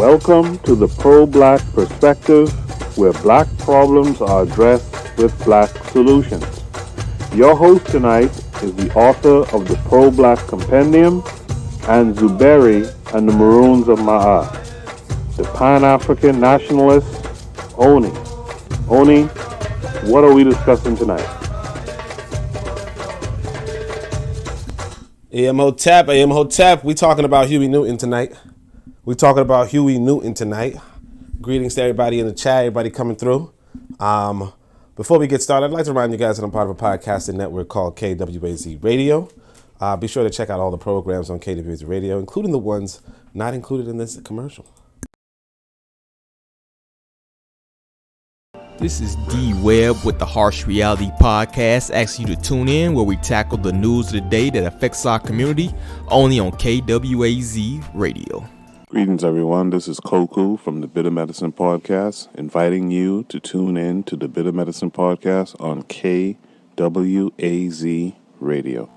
Welcome to the Pro-Black Perspective, where black problems are addressed with black solutions. Your host tonight is the author of the Pro-Black Compendium and Zuberi and the Maroons of Ma'at, the Pan-African Nationalist, Oni. Oni, what are we discussing tonight? Hotep. We talking about Huey Newton tonight. Greetings to everybody in the chat, everybody coming through. Before we get started, I'd like to remind you guys that I'm part of a podcasting network called KWAZ Radio. Be sure to check out all the programs on KWAZ Radio, including the ones not included in this commercial. This is D Webb with the Harsh Reality Podcast, asking you to tune in where we tackle the news of the day that affects our community, only on KWAZ Radio. Greetings, everyone. This is Koku from the Bitter Medicine Podcast, inviting you to tune in to the Bitter Medicine Podcast on KWAZ Radio.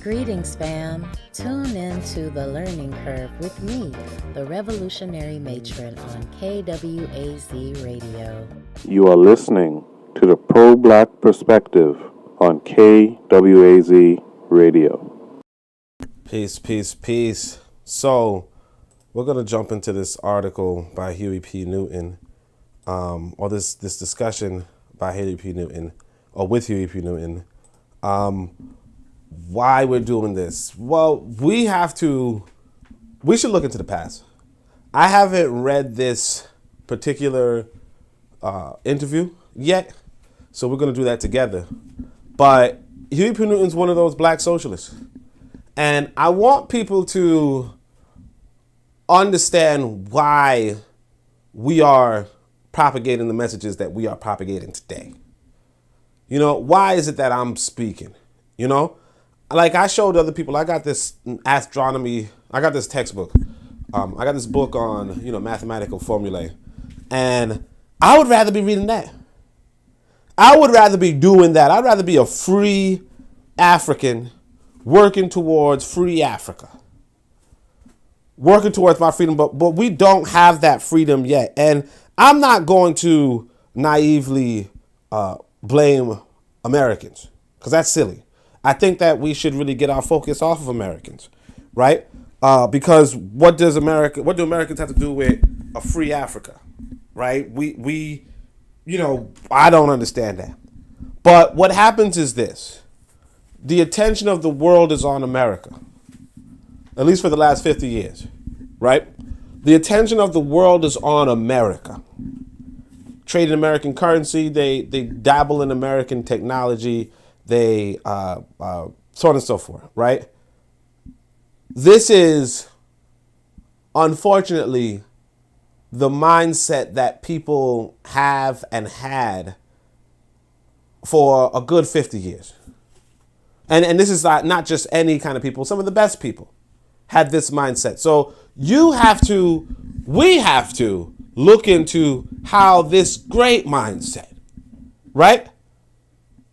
Greetings, fam. Tune in to The Learning Curve with me, the revolutionary matron on KWAZ Radio. You are listening to the Pro-Black Perspective on KWAZ Radio. Peace. So, we're going to jump into this article by Huey P. Newton, or this discussion by Huey P. Newton, or with Huey P. Newton. Why we're doing this? Well, we should look into the past. I haven't read this particular interview yet, so we're going to do that together. But Huey P. Newton's one of those black socialists. And I want people to understand why we are propagating the messages that we are propagating today. You know, why is it that I'm speaking? You know, like I showed other people, I got this astronomy, I got this textbook. I got this book on, mathematical formulae. And I would rather be reading that. I would rather be doing that. I'd rather be a free African working towards free Africa. Working towards my freedom, but we don't have that freedom yet. And I'm not going to naively blame Americans, because that's silly. I think that we should really get our focus off of Americans, right? Because what do Americans have to do with a free Africa, right? We I don't understand that. But what happens is this. The attention of the world is on America, at least for the last 50 years, right? The attention of the world is on America. Trade in American currency, they dabble in American technology, they so on and so forth, right? This is, unfortunately, the mindset that people have and had for a good 50 years. And this is not just any kind of people. Some of the best people had this mindset. So we have to look into how this great mindset, right?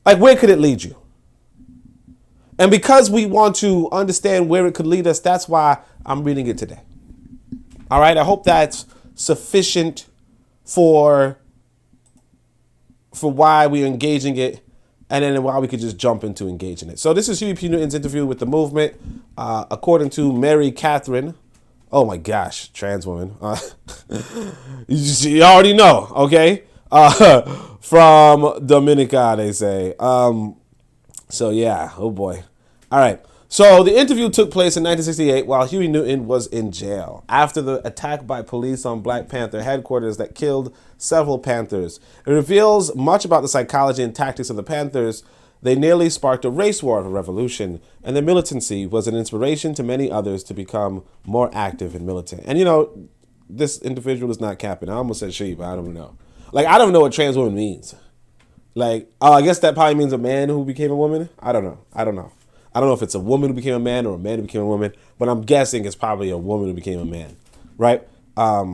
Like, where could it lead you? And because we want to understand where it could lead us, that's why I'm reading it today. All right. I hope that's sufficient for why we're engaging it. And then why we could just jump into engaging it. So this is Huey P. Newton's interview with the movement. According to Mary Catherine, oh my gosh, trans woman. You already know, okay? From Dominica, they say. So yeah, oh boy. All right. So the interview took place in 1968 while Huey Newton was in jail after the attack by police on Black Panther headquarters that killed several Panthers. It reveals much about the psychology and tactics of the Panthers. They nearly sparked a race war of a revolution, and their militancy was an inspiration to many others to become more active and militant. And this individual is not capping. I almost said she, but I don't know. Like, I don't know what trans woman means. Like, I guess that probably means a man who became a woman. I don't know. I don't know if it's a woman who became a man or a man who became a woman, but I'm guessing it's probably a woman who became a man, right? A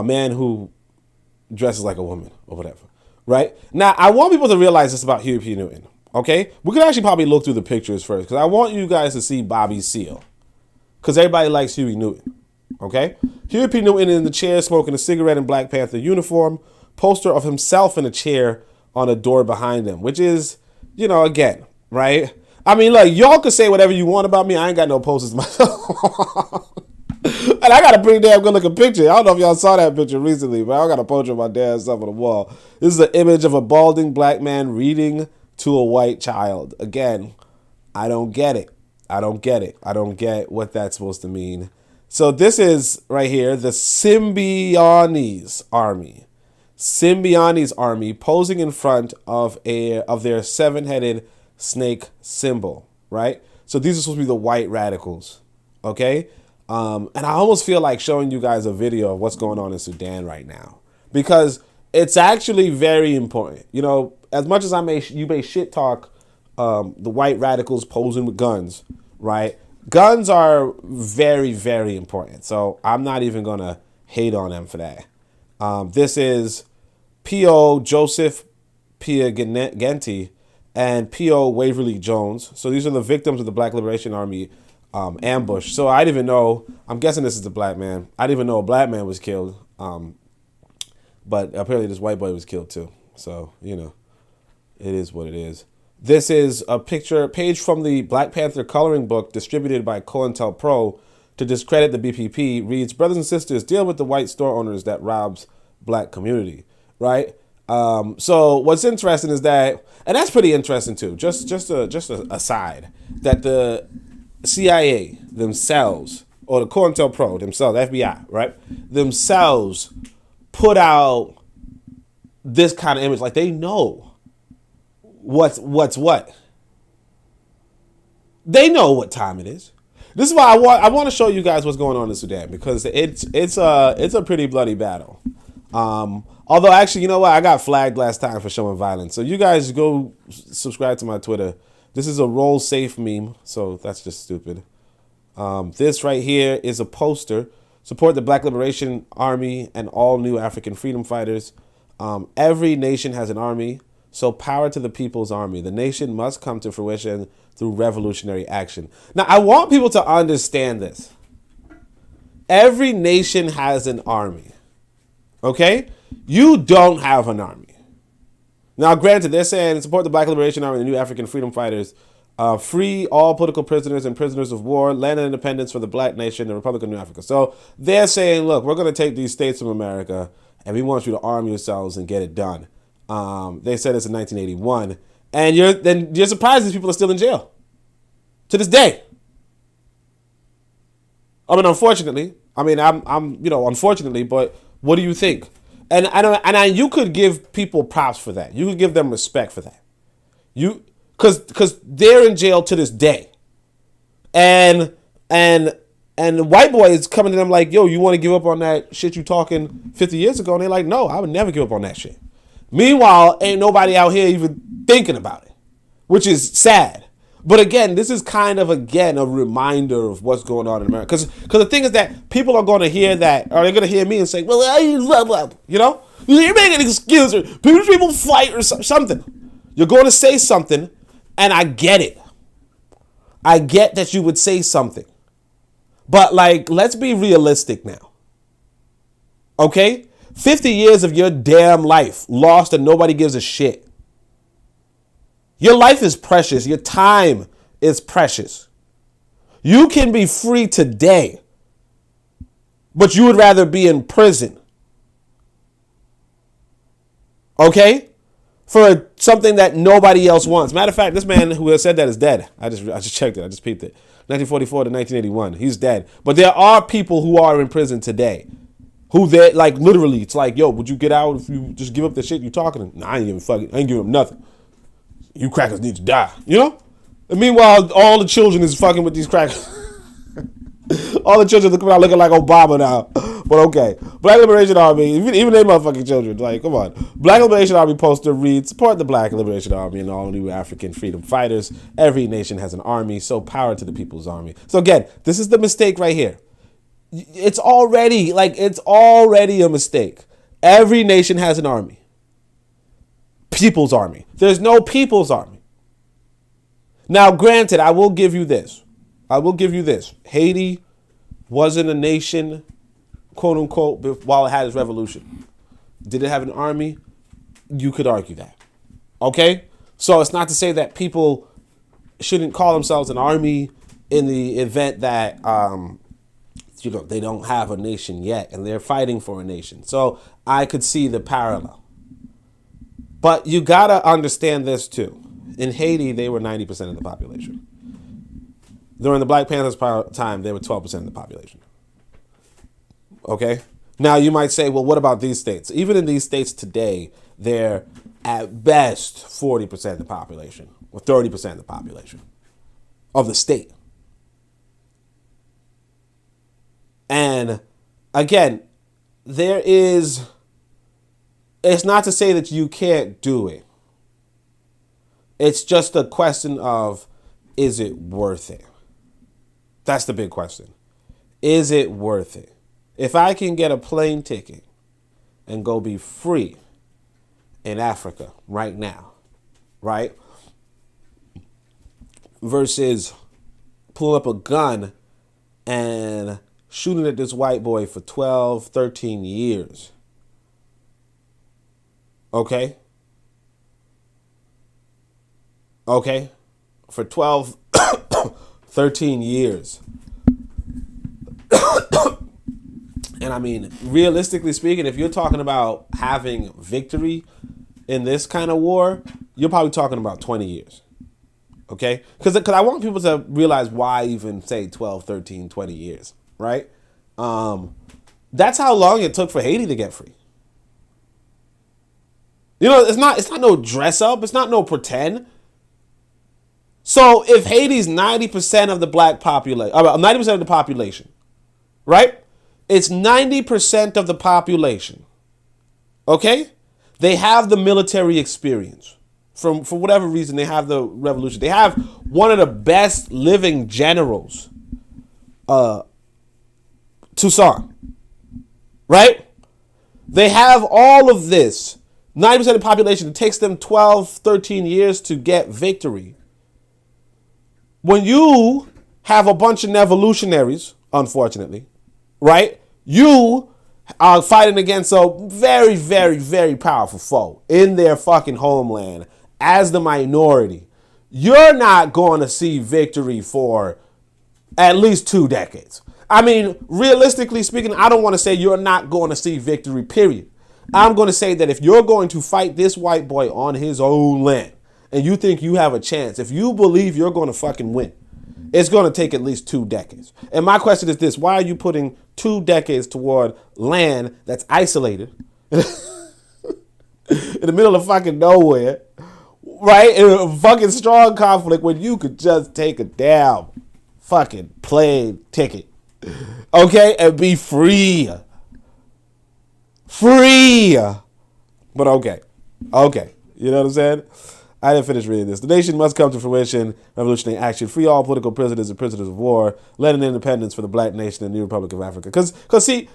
man who dresses like a woman or whatever, right? Now, I want people to realize this about Huey P. Newton, okay? We could actually probably look through the pictures first, because I want you guys to see Bobby Seale, because everybody likes Huey Newton, okay? Huey P. Newton in the chair smoking a cigarette in Black Panther uniform. Poster of himself in a chair on a door behind him, which is, again, right? I mean, look, y'all can say whatever you want about me. I ain't got no posters myself. And I got a pretty damn good looking picture. I don't know if y'all saw that picture recently, but I got a poster of my dad's up on the wall. This is an image of a balding black man reading to a white child. Again, I don't get it. I don't get what that's supposed to mean. So this is right here, the Symbionese army. Symbionese army posing in front of their seven-headed snake symbol, right? So these are supposed to be the white radicals, okay? And I almost feel like showing you guys a video of what's going on in Sudan right now, because it's actually very important. As much as you may shit talk the white radicals posing with guns, right? Guns are very, very important. So I'm not even going to hate on them for that. This is P.O. Joseph Piagenti and P.O. Waverly Jones. So these are the victims of the Black Liberation Army ambush. So I didn't even know, I'm guessing this is a black man. I didn't even know a black man was killed. But apparently this white boy was killed too. So, it is what it is. This is a page from the Black Panther coloring book distributed by COINTELPRO to discredit the BPP. Reads, brothers and sisters, deal with the white store owners that robs black community, right? So what's interesting is that, and that's pretty interesting too, just a aside, that the CIA themselves, or the COINTELPRO themselves, FBI, right, themselves put out this kind of image. Like, they know what's what. They know what time it is. This is why I want to show you guys what's going on in Sudan, because it's a pretty bloody battle. Although actually, you know what? I got flagged last time for showing violence. So you guys go subscribe to my Twitter. This is a roll safe meme, so that's just stupid. This right here is a poster. Support the Black Liberation Army and all new African freedom fighters. Every nation has an army, so power to the people's army. The nation must come to fruition through revolutionary action. Now, I want people to understand this. Every nation has an army, okay? You don't have an army. Now, granted, they're saying support the Black Liberation Army and the new African freedom fighters. Free all political prisoners and prisoners of war, land and independence for the black nation, the Republic of New Africa. So they're saying, look, we're going to take these states from America and we want you to arm yourselves and get it done. They said this in 1981. And you're surprised these people are still in jail to this day. I mean, unfortunately, unfortunately, but what do you think? And you could give people props for that. You could give them respect for that. Because they're in jail to this day. And the white boy is coming to them like, yo, you want to give up on that shit you talking 50 years ago? And they're like, no, I would never give up on that shit. Meanwhile, ain't nobody out here even thinking about it, which is sad. But again, this is kind of, a reminder of what's going on in America. Because the thing is that people are going to hear that, or they're going to hear me and say, well, you're making an excuse, or people fight or something. You're going to say something, and I get it. I get that you would say something. But, let's be realistic now. Okay? 50 years of your damn life lost and nobody gives a shit. Your life is precious. Your time is precious. You can be free today, but you would rather be in prison. Okay? For something that nobody else wants. Matter of fact, this man who has said that is dead. I just checked it. I just peeped it. 1944 to 1981. He's dead. But there are people who are in prison today. Who they literally, it's like, yo, would you get out if you just give up the shit you talking? Nah, I ain't giving up nothing. You crackers need to die. And meanwhile, all the children is fucking with these crackers. All the children are coming out looking like Obama now. But okay. Black Liberation Army, even they motherfucking children. Come on. Black Liberation Army poster reads, support the Black Liberation Army and all new African freedom fighters. Every nation has an army, so power to the people's army. So again, this is the mistake right here. It's already a mistake. Every nation has an army. People's army. There's no people's army. Now, granted, I will give you this. Haiti wasn't a nation quote unquote, while it had its revolution. Did it have an army? You could argue that. Okay? So it's not to say that people shouldn't call themselves an army in the event that, they don't have a nation yet and they're fighting for a nation. So I could see the parallel. But you got to understand this too. In Haiti, they were 90% of the population. During the Black Panthers' time, they were 12% of the population. Okay? Now, you might say, well, what about these states? Even in these states today, they're at best 40% of the population or 30% of the population of the state. And again, it's not to say that you can't do it. It's just a question of, is it worth it? That's the big question. Is it worth it? If I can get a plane ticket and go be free in Africa right now, right? Versus pull up a gun and shooting at this white boy for 12, 13 years. Okay? Okay? For 12, 13 years. And I mean, realistically speaking, if you're talking about having victory in this kind of war, you're probably talking about 20 years. Okay? Because I want people to realize why even say 12, 13, 20 years. Right? That's how long it took for Haiti to get free. You know, it's not no dress up. It's not no pretend. So if Haiti's 90% of the black population, 90% of the population, right? It's 90% of the population. Okay? They have the military experience. For whatever reason, they have the revolution. They have one of the best living generals, Toussaint. Right? They have all of this. 90% of the population. It takes them 12, 13 years to get victory. When you have a bunch of evolutionaries, unfortunately, right? You are fighting against a very, very, very powerful foe in their fucking homeland as the minority. You're not going to see victory for at least 2 decades. I mean, realistically speaking, I don't want to say you're not going to see victory, period. I'm going to say that if you're going to fight this white boy on his own land and you think you have a chance, if you believe you're going to fucking win, it's going to take at least 2 decades. And my question is this: why are you putting 2 decades toward land that's isolated in the middle of fucking nowhere, right? In a fucking strong conflict when you could just take a damn fucking plane ticket, okay, and be free. Free. But okay. You know what I'm saying? I didn't finish reading this. The nation must come to fruition, revolutionary action, free all political prisoners and prisoners of war, let an independence for the black nation and the New Republic of Africa. Because see,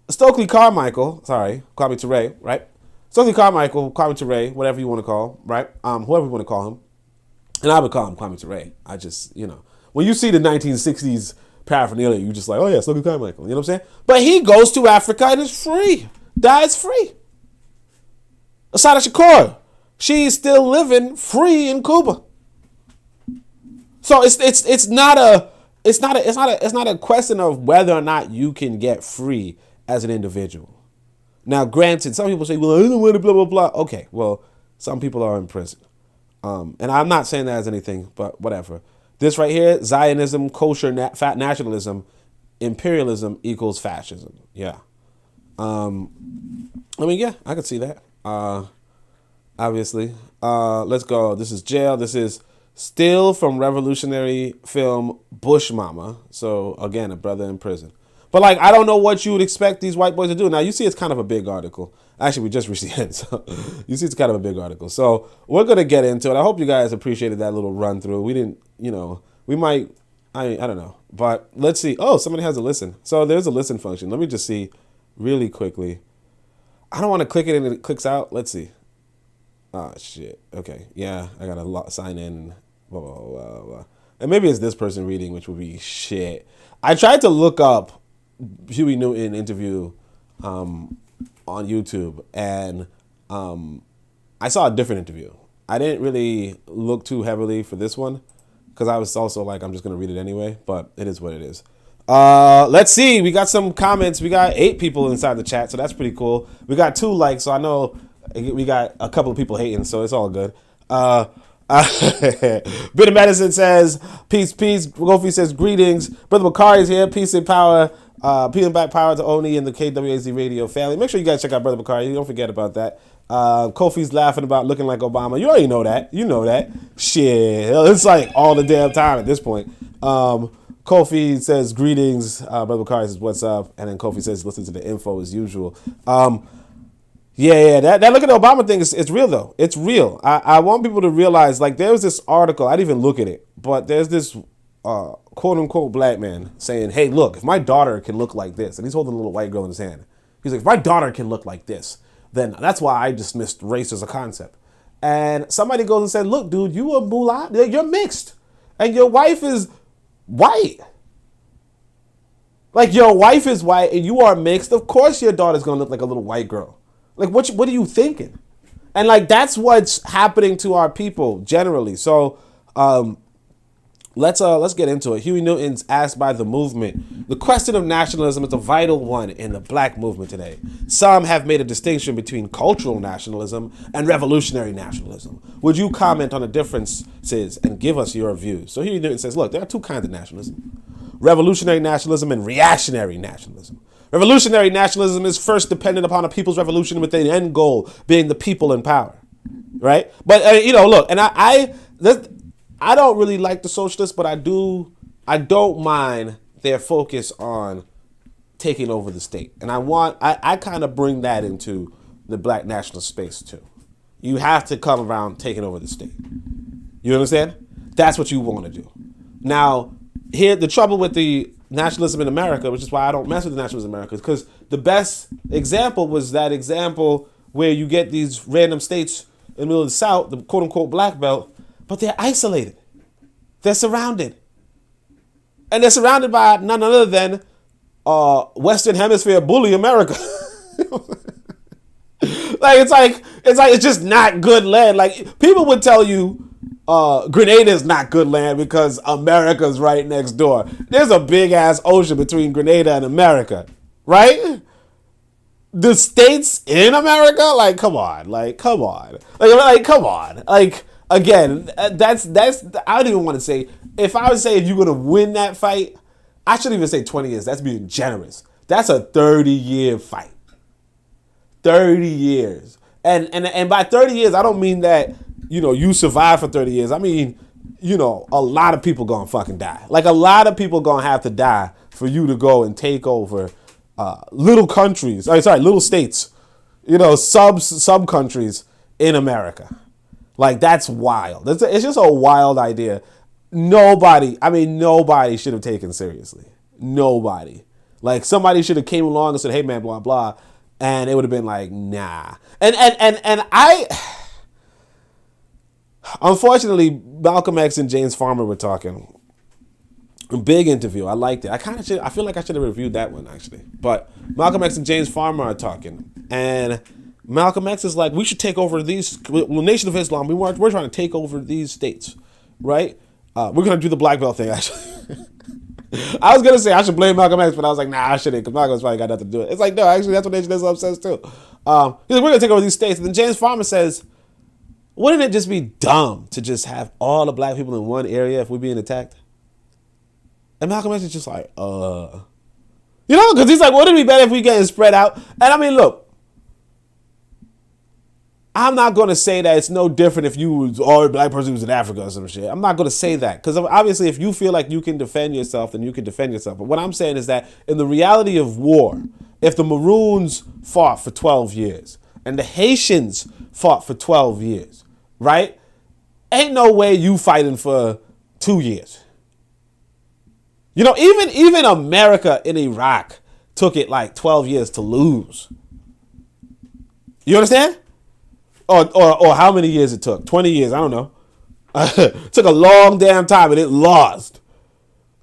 Stokely Carmichael, Kwame Ture, right? Stokely Carmichael, Kwame Ture, whatever you want to call, right? Whoever you want to call him. And I would call him Kwame Ture. I just, when you see the 1960s paraphernalia, you just like, oh yeah, Stokely Carmichael. You know what I'm saying? But he goes to Africa and is free. Dies free. Asada Shakur, she's still living free in Cuba. So it's not a question of whether or not you can get free as an individual. Now, granted, some people say, well, I don't want to blah blah blah. Okay, well, some people are in prison, and I'm not saying that as anything, but whatever. This right here, Zionism, kosher, fat nationalism, imperialism equals fascism. Yeah. Yeah, I could see that. Obviously. Let's go. This is jail. This is still from revolutionary film Bush Mama. So again, a brother in prison. But I don't know what you would expect these white boys to do. Now you see, it's kind of a big article. Actually, we just reached the end. So you see, it's kind of a big article. So we're going to get into it. I hope you guys appreciated that little run through. We didn't, we might, I don't know, but let's see. Oh, somebody has a listen. So there's a listen function. Let me just see really quickly. I don't want to click it and it clicks out. Let's see. Oh, shit. Okay. Yeah, I got to sign in and blah, blah, blah, blah. And maybe it's this person reading, which would be shit. I tried to look up Huey Newton interview on YouTube, and I saw a different interview. I didn't really look too heavily for this one because I was also like, I'm just going to read it anyway, but it is what it is. Let's see. We got some comments. We got 8 people inside the chat, so that's pretty cool. We got 2 likes, so I know we got a couple of people hating, so it's all good. Bit of Medicine says, peace. Gofi says, greetings. Brother Bakari's here. Peace and power. Peace and back power to Oni and the KWAZ radio family. Make sure you guys check out Brother Bakari. Don't forget about that. Kofi's laughing about looking like Obama. You already know that. You know that. Shit. It's like all the damn time at this point. Kofi says, greetings. Brother Bakari says, what's up? And then Kofi says, listen to the info as usual. Yeah, that look at the Obama thing it's real though. It's real. I want people to realize, like, there was this article, I didn't even look at it, but there's this quote unquote black man saying, hey, look, if my daughter can look like this, and he's holding a little white girl in his hand. He's like, if my daughter can look like this, then that's why I dismissed race as a concept. And somebody goes and said, look, dude, you a mulat, you're mixed, and your wife is white. Like, your wife is white and you are mixed. Of course your daughter's gonna look like a little white girl. Like, what are you thinking? And like, that's what's happening to our people generally. So let's get into it. Huey Newton's asked by the movement. The question of nationalism is a vital one in the black movement today. Some have made a distinction between cultural nationalism and revolutionary nationalism. Would you comment on the differences and give us your views? So Huey Newton says, look, there are 2 kinds of nationalism. Revolutionary nationalism and reactionary nationalism. Revolutionary nationalism is first dependent upon a people's revolution with the end goal being the people in power, right? But look, and I don't really like the socialists, but I don't mind their focus on taking over the state, and I kind of bring that into the black nationalist space too. You have to come around taking over the state. You understand? That's what you want to do. Now, here the trouble with the nationalism in America, which is why I don't mess with the nationalism in America, because the best example was that example where you get these random states in the middle of the South, the quote unquote black belt, but they're isolated. They're surrounded. And they're surrounded by none other than Western Hemisphere bully America. It's just not good land. Like, people would tell you Grenada is not good land because America's right next door. There's a big ass ocean between Grenada and America, right? The states in America, like, come on. Come on. Again, that's I don't even want to say, if I would say if you're gonna win that fight, I shouldn't even say 20 years. That's being generous. That's a 30-year fight. 30 years. And by 30 years, I don't mean that, you survive for 30 years. I mean, a lot of people gonna fucking die. Like, a lot of people gonna have to die for you to go and take over little countries. Little states. Sub countries in America. Like, that's wild. It's just a wild idea. Nobody should have taken seriously. Nobody. Like, somebody should have came along and said, hey man, blah, blah. And it would have been like, nah. And I, unfortunately, Malcolm X and James Farmer were talking. A big interview. I liked it. I feel like I should have reviewed that one, actually. But Malcolm X and James Farmer are talking. And Malcolm X is like, we should take over these, Nation of Islam, we're trying to take over these states, right? We're going to do the black belt thing, actually. I was going to say I should blame Malcolm X, but I was like, nah, I shouldn't, because Malcolm's probably got nothing to do with it. It's like, no, actually, that's what Nation of Islam says, too. He's like, we're going to take over these states. And then James Farmer says, wouldn't it just be dumb to just have all the black people in one area if we're being attacked? And Malcolm X is just like, because he's like, wouldn't it be better if we get spread out? And I mean, look, I'm not going to say that it's no different if you was all black person who's in Africa or some shit. I'm not going to say that, because obviously if you feel like you can defend yourself, then you can defend yourself. But what I'm saying is that in the reality of war, if the Maroons fought for 12 years and the Haitians fought for 12 years, right? Ain't no way you fighting for 2 years. Even America in Iraq took it like 12 years to lose. You understand? Or how many years it took? 20 years, I don't know. It took a long damn time and it lost.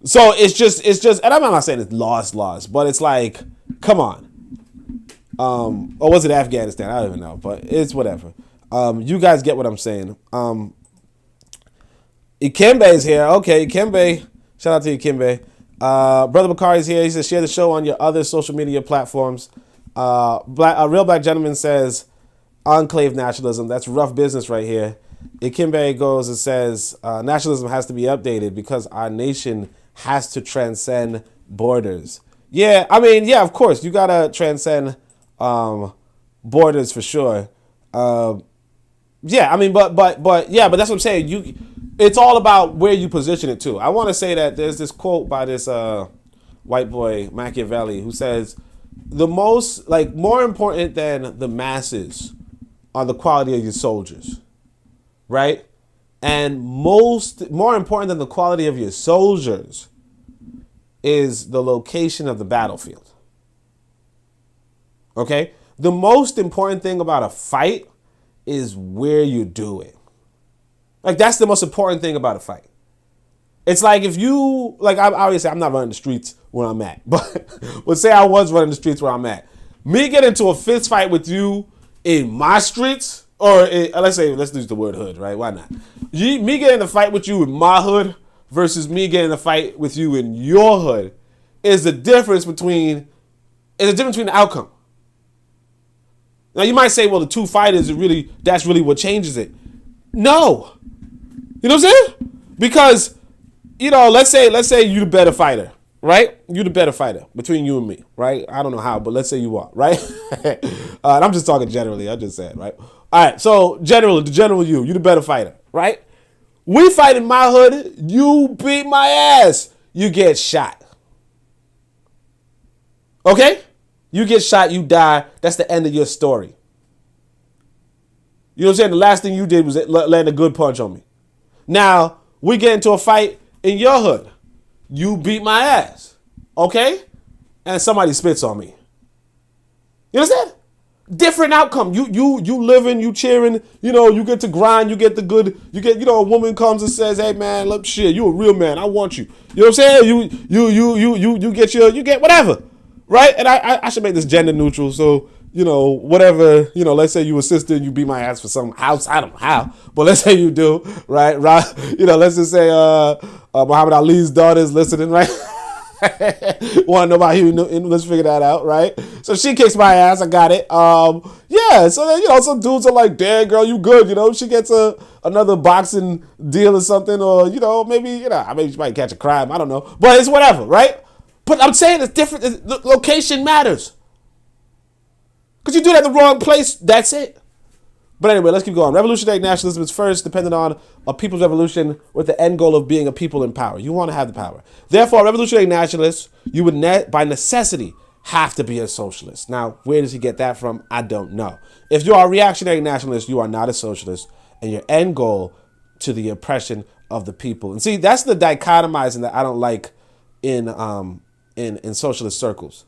So it's just, and I'm not saying it's lost, but it's like, come on. Or was it Afghanistan? I don't even know, but it's whatever. You guys get what I'm saying. Ikembe is here. Okay, Ikembe. Shout out to Ikembe. Brother Bakari's here. He says, share the show on your other social media platforms. A Real Black Gentleman says, enclave nationalism. That's rough business right here. Ikembe goes and says, nationalism has to be updated because our nation has to transcend borders. Yeah, I mean, yeah, of course. You got to transcend borders for sure. Yeah, I mean, but yeah, but that's what I'm saying. It's all about where you position it too. I want to say that there's this quote by this white boy Machiavelli who says more important than the masses are the quality of your soldiers, right? And more important than the quality of your soldiers is the location of the battlefield. Okay? The most important thing about a fight is where you do it. Like, that's the most important thing about a fight. It's like if you, like, I obviously I'm not running the streets where I'm at, but say I was running the streets where I'm at. Me get into a fist fight with you in my streets, or let's use the word hood, right? Why not? Me getting in a fight with you in my hood versus me getting in a fight with you in your hood is the difference between the outcome. Now you might say, well, the two fighters that's really what changes it. No. You know what I'm saying? Because, let's say you're the better fighter, right? You're the better fighter between you and me, right? I don't know how, but let's say you are, right? And I'm just talking generally. I just said, right? All right. So the general you're the better fighter, right? We fight in my hood. You beat my ass. You get shot. Okay? You get shot. You die. That's the end of your story. You know what I'm saying? The last thing you did was land a good punch on me. Now, we get into a fight in your hood. You beat my ass. Okay? And somebody spits on me. You understand? Different outcome. You living, you cheering, you get to grind, you get the good, a woman comes and says, hey man, look, shit, you a real man. I want you. You know what I'm saying? You get whatever. Right? And I should make this gender neutral. So, whatever, let's say you a sister and you beat my ass for some house. I don't know how, but let's say you do, right? Let's just say Muhammad Ali's daughter is listening, right? Want to know about Huey Newton? Let's figure that out, right? So she kicks my ass. I got it. Yeah. So then, some dudes are like, damn, girl, you good. She gets another boxing deal or something, or, maybe she might catch a crime. I don't know, but it's whatever, right? But I'm saying it's different. The location matters. Because you do that in the wrong place, that's it. But anyway, let's keep going. Revolutionary nationalism is first dependent on a people's revolution with the end goal of being a people in power. You want to have the power. Therefore, a revolutionary nationalist, you would by necessity have to be a socialist. Now, where does he get that from? I don't know. If you are a reactionary nationalist, you are not a socialist, and your end goal to the oppression of the people. And see, that's the dichotomizing that I don't like in socialist circles.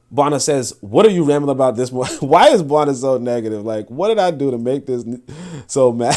Bonner says, what are you rambling about this? Why is Bonner so negative? Like, what did I do to make this so mad?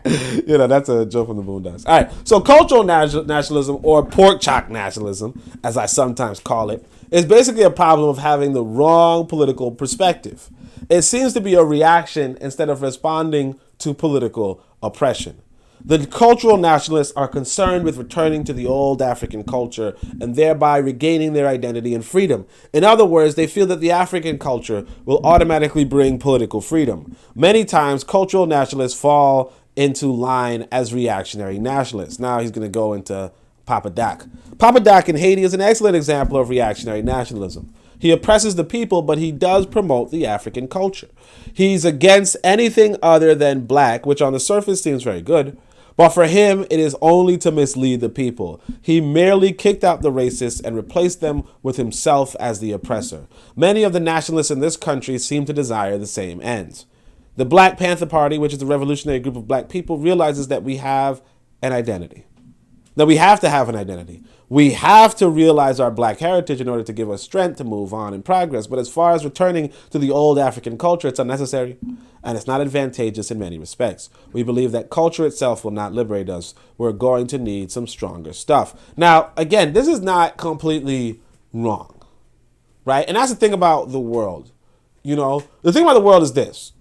That's a joke from the Boondocks. All right. So cultural nationalism, or pork chop nationalism, as I sometimes call it, is basically a problem of having the wrong political perspective. It seems to be a reaction instead of responding to political oppression. The cultural nationalists are concerned with returning to the old African culture and thereby regaining their identity and freedom. In other words, they feel that the African culture will automatically bring political freedom. Many times, cultural nationalists fall into line as reactionary nationalists. Now he's going to go into Papa Doc. Papa Doc in Haiti is an excellent example of reactionary nationalism. He oppresses the people, but he does promote the African culture. He's against anything other than black, which on the surface seems very good. But for him, it is only to mislead the people. He merely kicked out the racists and replaced them with himself as the oppressor. Many of the nationalists in this country seem to desire the same ends. The Black Panther Party, which is a revolutionary group of black people, realizes that we have an identity. that we have to have an identity. We have to realize our black heritage in order to give us strength to move on and progress. But as far as returning to the old African culture, it's unnecessary and it's not advantageous in many respects. We believe that culture itself will not liberate us. We're going to need some stronger stuff. Now, again, this is not completely wrong, right? And that's the thing about the world. You know, the thing about the world is this.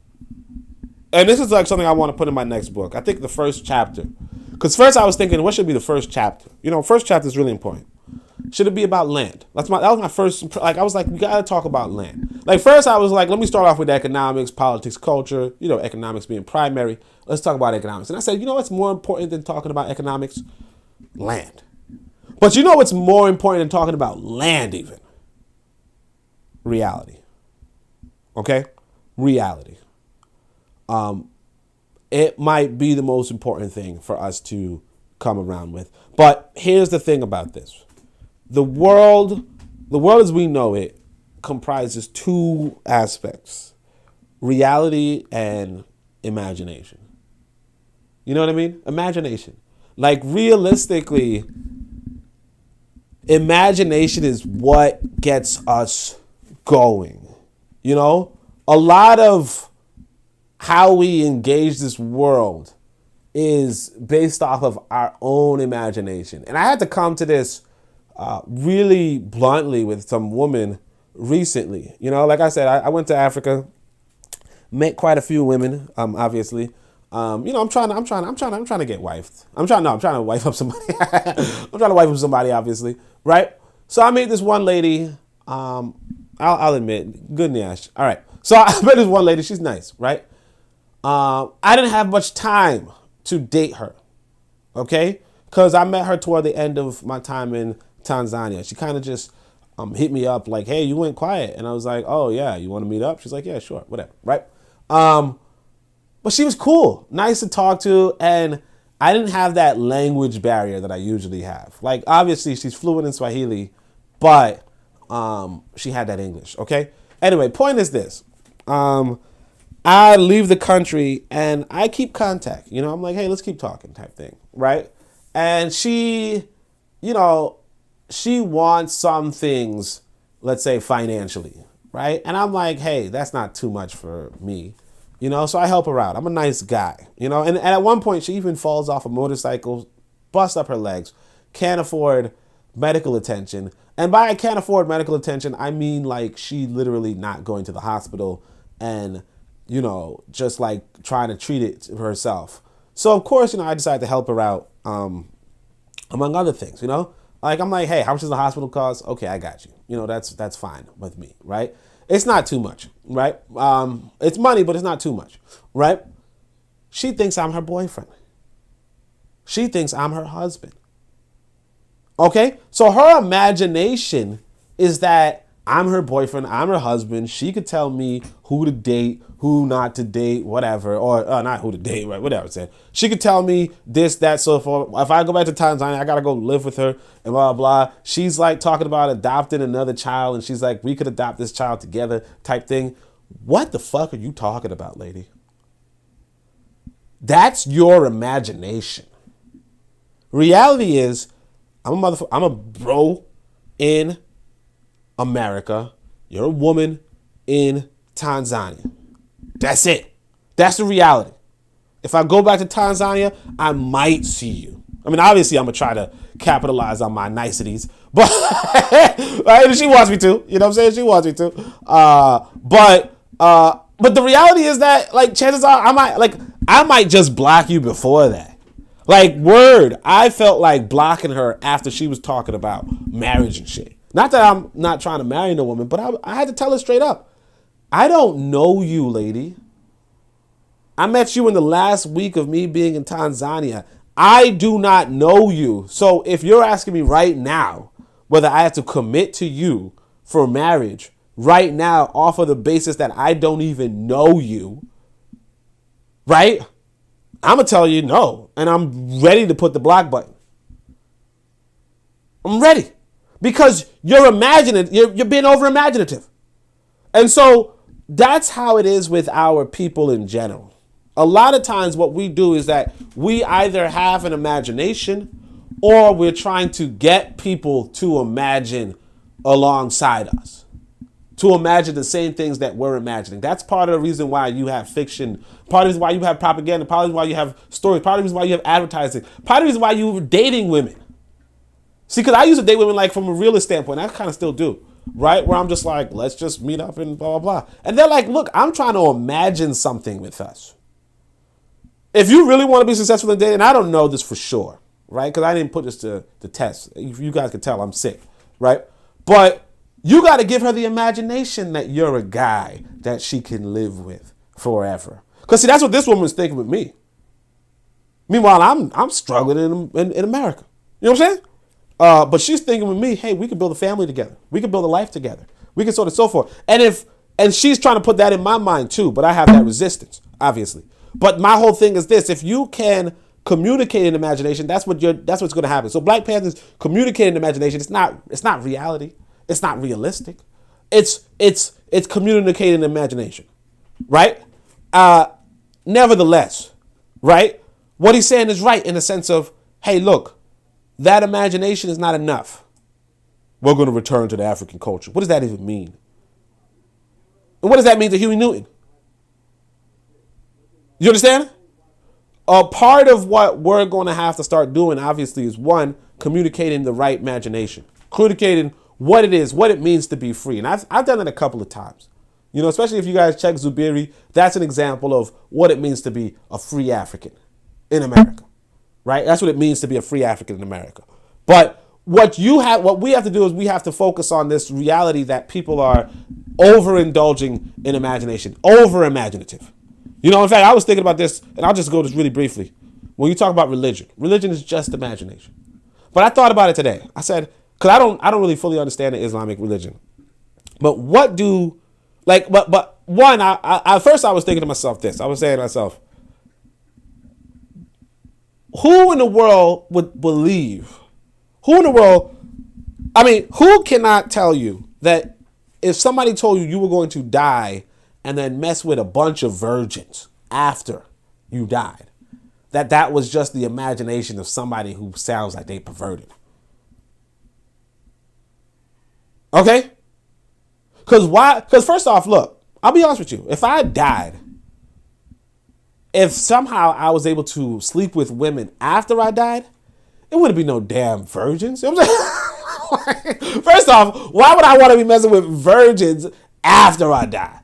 And this is like something I want to put in my next book. I think the first chapter. Because first I was thinking, what should be the first chapter? You know, first chapter is really important. Should it be about land? That was my first, like, I was like, we got to talk about land. Like, first I was like, let me start off with economics, politics, culture, you know, economics being primary. Let's talk about economics. And I said, you know what's more important than talking about economics? Land. But you know what's more important than talking about land even? Reality. Okay? Reality. It might be the most important thing for us to come around with. But here's the thing about this. The world as we know it comprises two aspects: reality and imagination. You know what I mean? Imagination. Like, realistically, imagination is what gets us going. You know, a lot of how we engage this world is based off of our own imagination. And I had to come to this really bluntly with some woman recently. You know, like I said, I went to Africa, met quite a few women, obviously. You know, I'm trying to get wifed. I'm trying to wife up somebody. I'm trying to wife up somebody, obviously, right? So I met this one lady. I'll admit, good Nash. All right. So I met this one lady. She's nice, right? I didn't have much time to date her, okay? Because I met her toward the end of my time in Tanzania. She kind of just hit me up like, hey, you went quiet. And I was like, oh, yeah, you want to meet up? She's like, yeah, sure, whatever, right? But she was cool, nice to talk to, and I didn't have that language barrier that I usually have. Like, obviously, she's fluent in Swahili, but she had that English, okay? Anyway, point is this. I leave the country and I keep contact. You know, I'm like, hey, let's keep talking type thing, right? And she, you know, she wants some things, let's say financially, right? And I'm like, hey, that's not too much for me, you know? So I help her out. I'm a nice guy, you know? And at one point, she even falls off a motorcycle, busts up her legs, can't afford medical attention. And by I can't afford medical attention, I mean like she literally not going to the hospital and, you know, just like trying to treat it herself. So of course, you know, I decided to help her out, among other things, you know, like I'm like, hey, how much does the hospital cost? Okay, I got you. You know, that's fine with me, right? It's not too much, right? It's money, but it's not too much, right? She thinks I'm her boyfriend. She thinks I'm her husband. Okay, so her imagination is that I'm her boyfriend, I'm her husband. She could tell me who to date, who not to date, whatever, or not who to date, right? Whatever it said. She could tell me this, that, so forth. If I go back to Tanzania, I gotta go live with her and blah, blah, blah. She's like talking about adopting another child, and she's like, we could adopt this child together type thing. What the fuck are you talking about, lady? That's your imagination. Reality is, I'm a bro in America. You're a woman in Tanzania. That's it. That's the reality. If I go back to Tanzania, I might see you. I mean, obviously, I'm going to try to capitalize on my niceties. But right? She wants me to. You know what I'm saying? She wants me to. But the reality is that, like, chances are I might just block you before that. Like, word, I felt like blocking her after she was talking about marriage and shit. Not that I'm not trying to marry no woman, but I had to tell her straight up. I don't know you, lady. I met you in the last week of me being in Tanzania. I do not know you. So if you're asking me right now whether I have to commit to you for marriage right now off of the basis that I don't even know you, right? I'm going to tell you no. And I'm ready to put the block button. I'm ready. Because you're being over imaginative. And so that's how it is with our people in general. A lot of times what we do is that we either have an imagination or we're trying to get people to imagine alongside us, to imagine the same things that we're imagining. That's part of the reason why you have fiction, part of the reason why you have propaganda, part of the reason why you have stories, part of the reason why you have advertising, part of the reason why you're dating women. See, because I used to date women like from a realist standpoint. I kind of still do, right? Where I'm just like, let's just meet up and blah, blah, blah. And they're like, look, I'm trying to imagine something with us. If you really want to be successful in dating, I don't know this for sure, right? Because I didn't put this to the test. You guys can tell I'm sick, right? But you got to give her the imagination that you're a guy that she can live with forever. Because see, that's what this woman's thinking with me. Meanwhile, I'm struggling in America. You know what I'm saying? But she's thinking with me, hey, we can build a family together. We can build a life together. We can so on and so forth. And she's trying to put that in my mind too, but I have that resistance, obviously. But my whole thing is this: if you can communicate in imagination, that's what's going to happen. So Black Panthers communicate in imagination. It's not reality. It's not realistic. It's communicating in imagination, right? Nevertheless, right? What he's saying is right in the sense of, hey, look, that imagination is not enough. We're going to return to the African culture. What does that even mean? And what does that mean to Huey Newton? You understand? A part of what we're going to have to start doing, obviously, is one, communicating the right imagination, communicating what it is, what it means to be free. And I've done it a couple of times. You know, especially if you guys check Zubiri, that's an example of what it means to be a free African in America, right? That's what it means to be a free African in America. But what we have to do is we have to focus on this reality that people are overindulging in imagination, over-imaginative. You know, in fact, I was thinking about this, and I'll just go this really briefly. When you talk about religion is just imagination. But I thought about it today. I said, because I don't really fully understand the Islamic religion. But what do, like, but one, I first I was thinking to myself this. I was saying to myself, who in the world would believe, who cannot tell you that if somebody told you were going to die and then mess with a bunch of virgins after you died, that was just the imagination of somebody who sounds like they perverted? Okay? Because why? Because first off, look, I'll be honest with you. If I died, if somehow I was able to sleep with women after I died, it wouldn't be no damn virgins. You know what I'm saying? First off, why would I want to be messing with virgins after I die?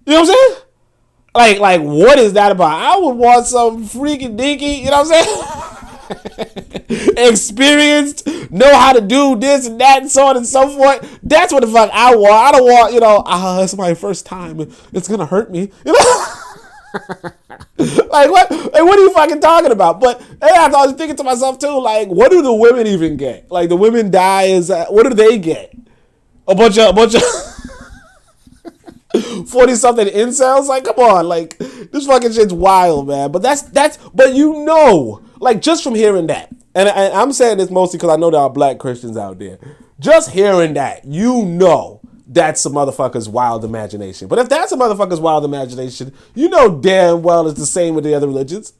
You know what I'm saying? Like, what is that about? I would want some freaking dinky, you know what I'm saying? Experienced, know how to do this and that and so on and so forth. That's what the fuck I want. I don't want, it's my first time. It's going to hurt me. You know? Like, what? Like, what are you fucking talking about? But hey, I was thinking to myself too, like, what do the women even get? Like, the women die, what do they get? A bunch of 40-something incels? Like, come on, like, this fucking shit's wild, man. But but you know, like, just from hearing that, and I'm saying this mostly because I know there are black Christians out there. Just hearing that, you know that's a motherfucker's wild imagination. But if that's a motherfucker's wild imagination, you know damn well it's the same with the other religions.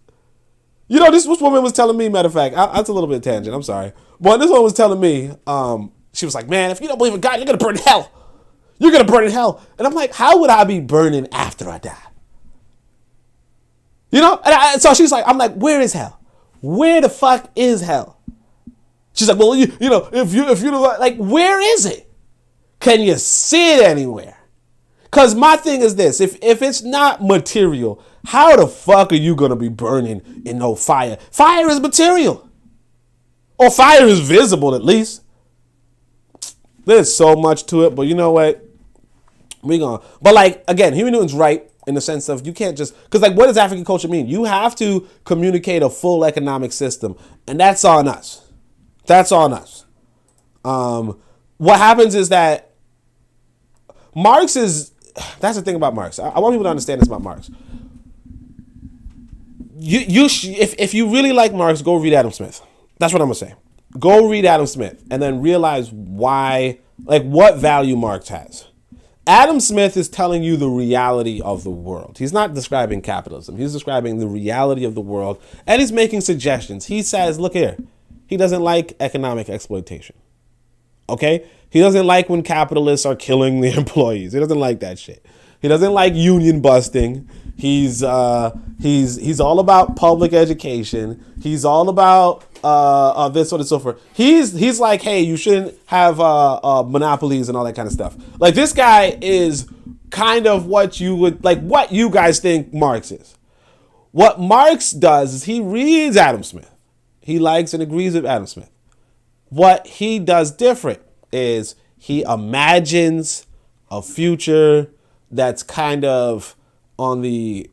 You know, this woman was telling me, matter of fact, that's a little bit of tangent, I'm sorry. But this one was telling me, she was like, man, if you don't believe in God, you're going to burn in hell. You're going to burn in hell. And I'm like, how would I be burning after I die? You know? And so she's like, I'm like, where is hell? Where the fuck is hell? She's like, well, you know, if you don't like, where is it? Can you see it anywhere? Because my thing is this, if it's not material, how the fuck are you going to be burning in no fire? Fire is material. Or fire is visible at least. There's so much to it, but you know what? But like, again, Huey Newton's right in the sense of you can't just, because like, what does African culture mean? You have to communicate a full economic system, and that's on us. That's on us. What happens is that Marx that's the thing about Marx. I want people to understand this about Marx. If you really like Marx, go read Adam Smith. That's what I'm gonna say. Go read Adam Smith and then realize why, like, what value Marx has. Adam Smith is telling you the reality of the world. He's not describing capitalism. He's describing the reality of the world, and he's making suggestions. He says, look here. he doesn't like economic exploitation. Okay? He doesn't like when capitalists are killing the employees. He doesn't like that shit. He doesn't like union busting. He's all about public education. He's all about this sort of so forth. He's like, hey, you shouldn't have monopolies and all that kind of stuff. Like, this guy is kind of what you guys think Marx is. What Marx does is he reads Adam Smith. He likes and agrees with Adam Smith. What he does different is he imagines a future that's kind of on the,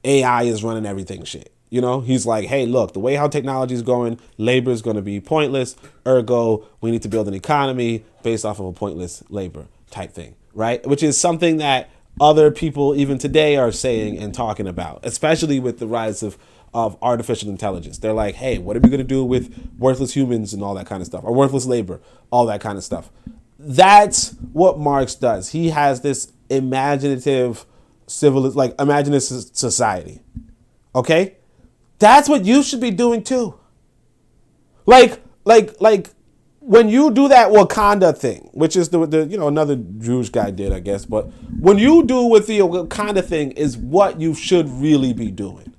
AI is running everything shit. He's like, hey, look, the way how technology is going, labor is going to be pointless. Ergo, we need to build an economy based off of a pointless labor type thing, right? Which is something that other people even today are saying and talking about, especially with the rise of artificial intelligence. They're like, hey, what are we going to do with worthless humans and all that kind of stuff, or worthless labor, all that kind of stuff. That's what Marx does. He has this imaginative society. Okay? That's what you should be doing too. Like when you do that Wakanda thing, which is the another Jewish guy did, I guess, but when you do with the Wakanda thing is what you should really be doing.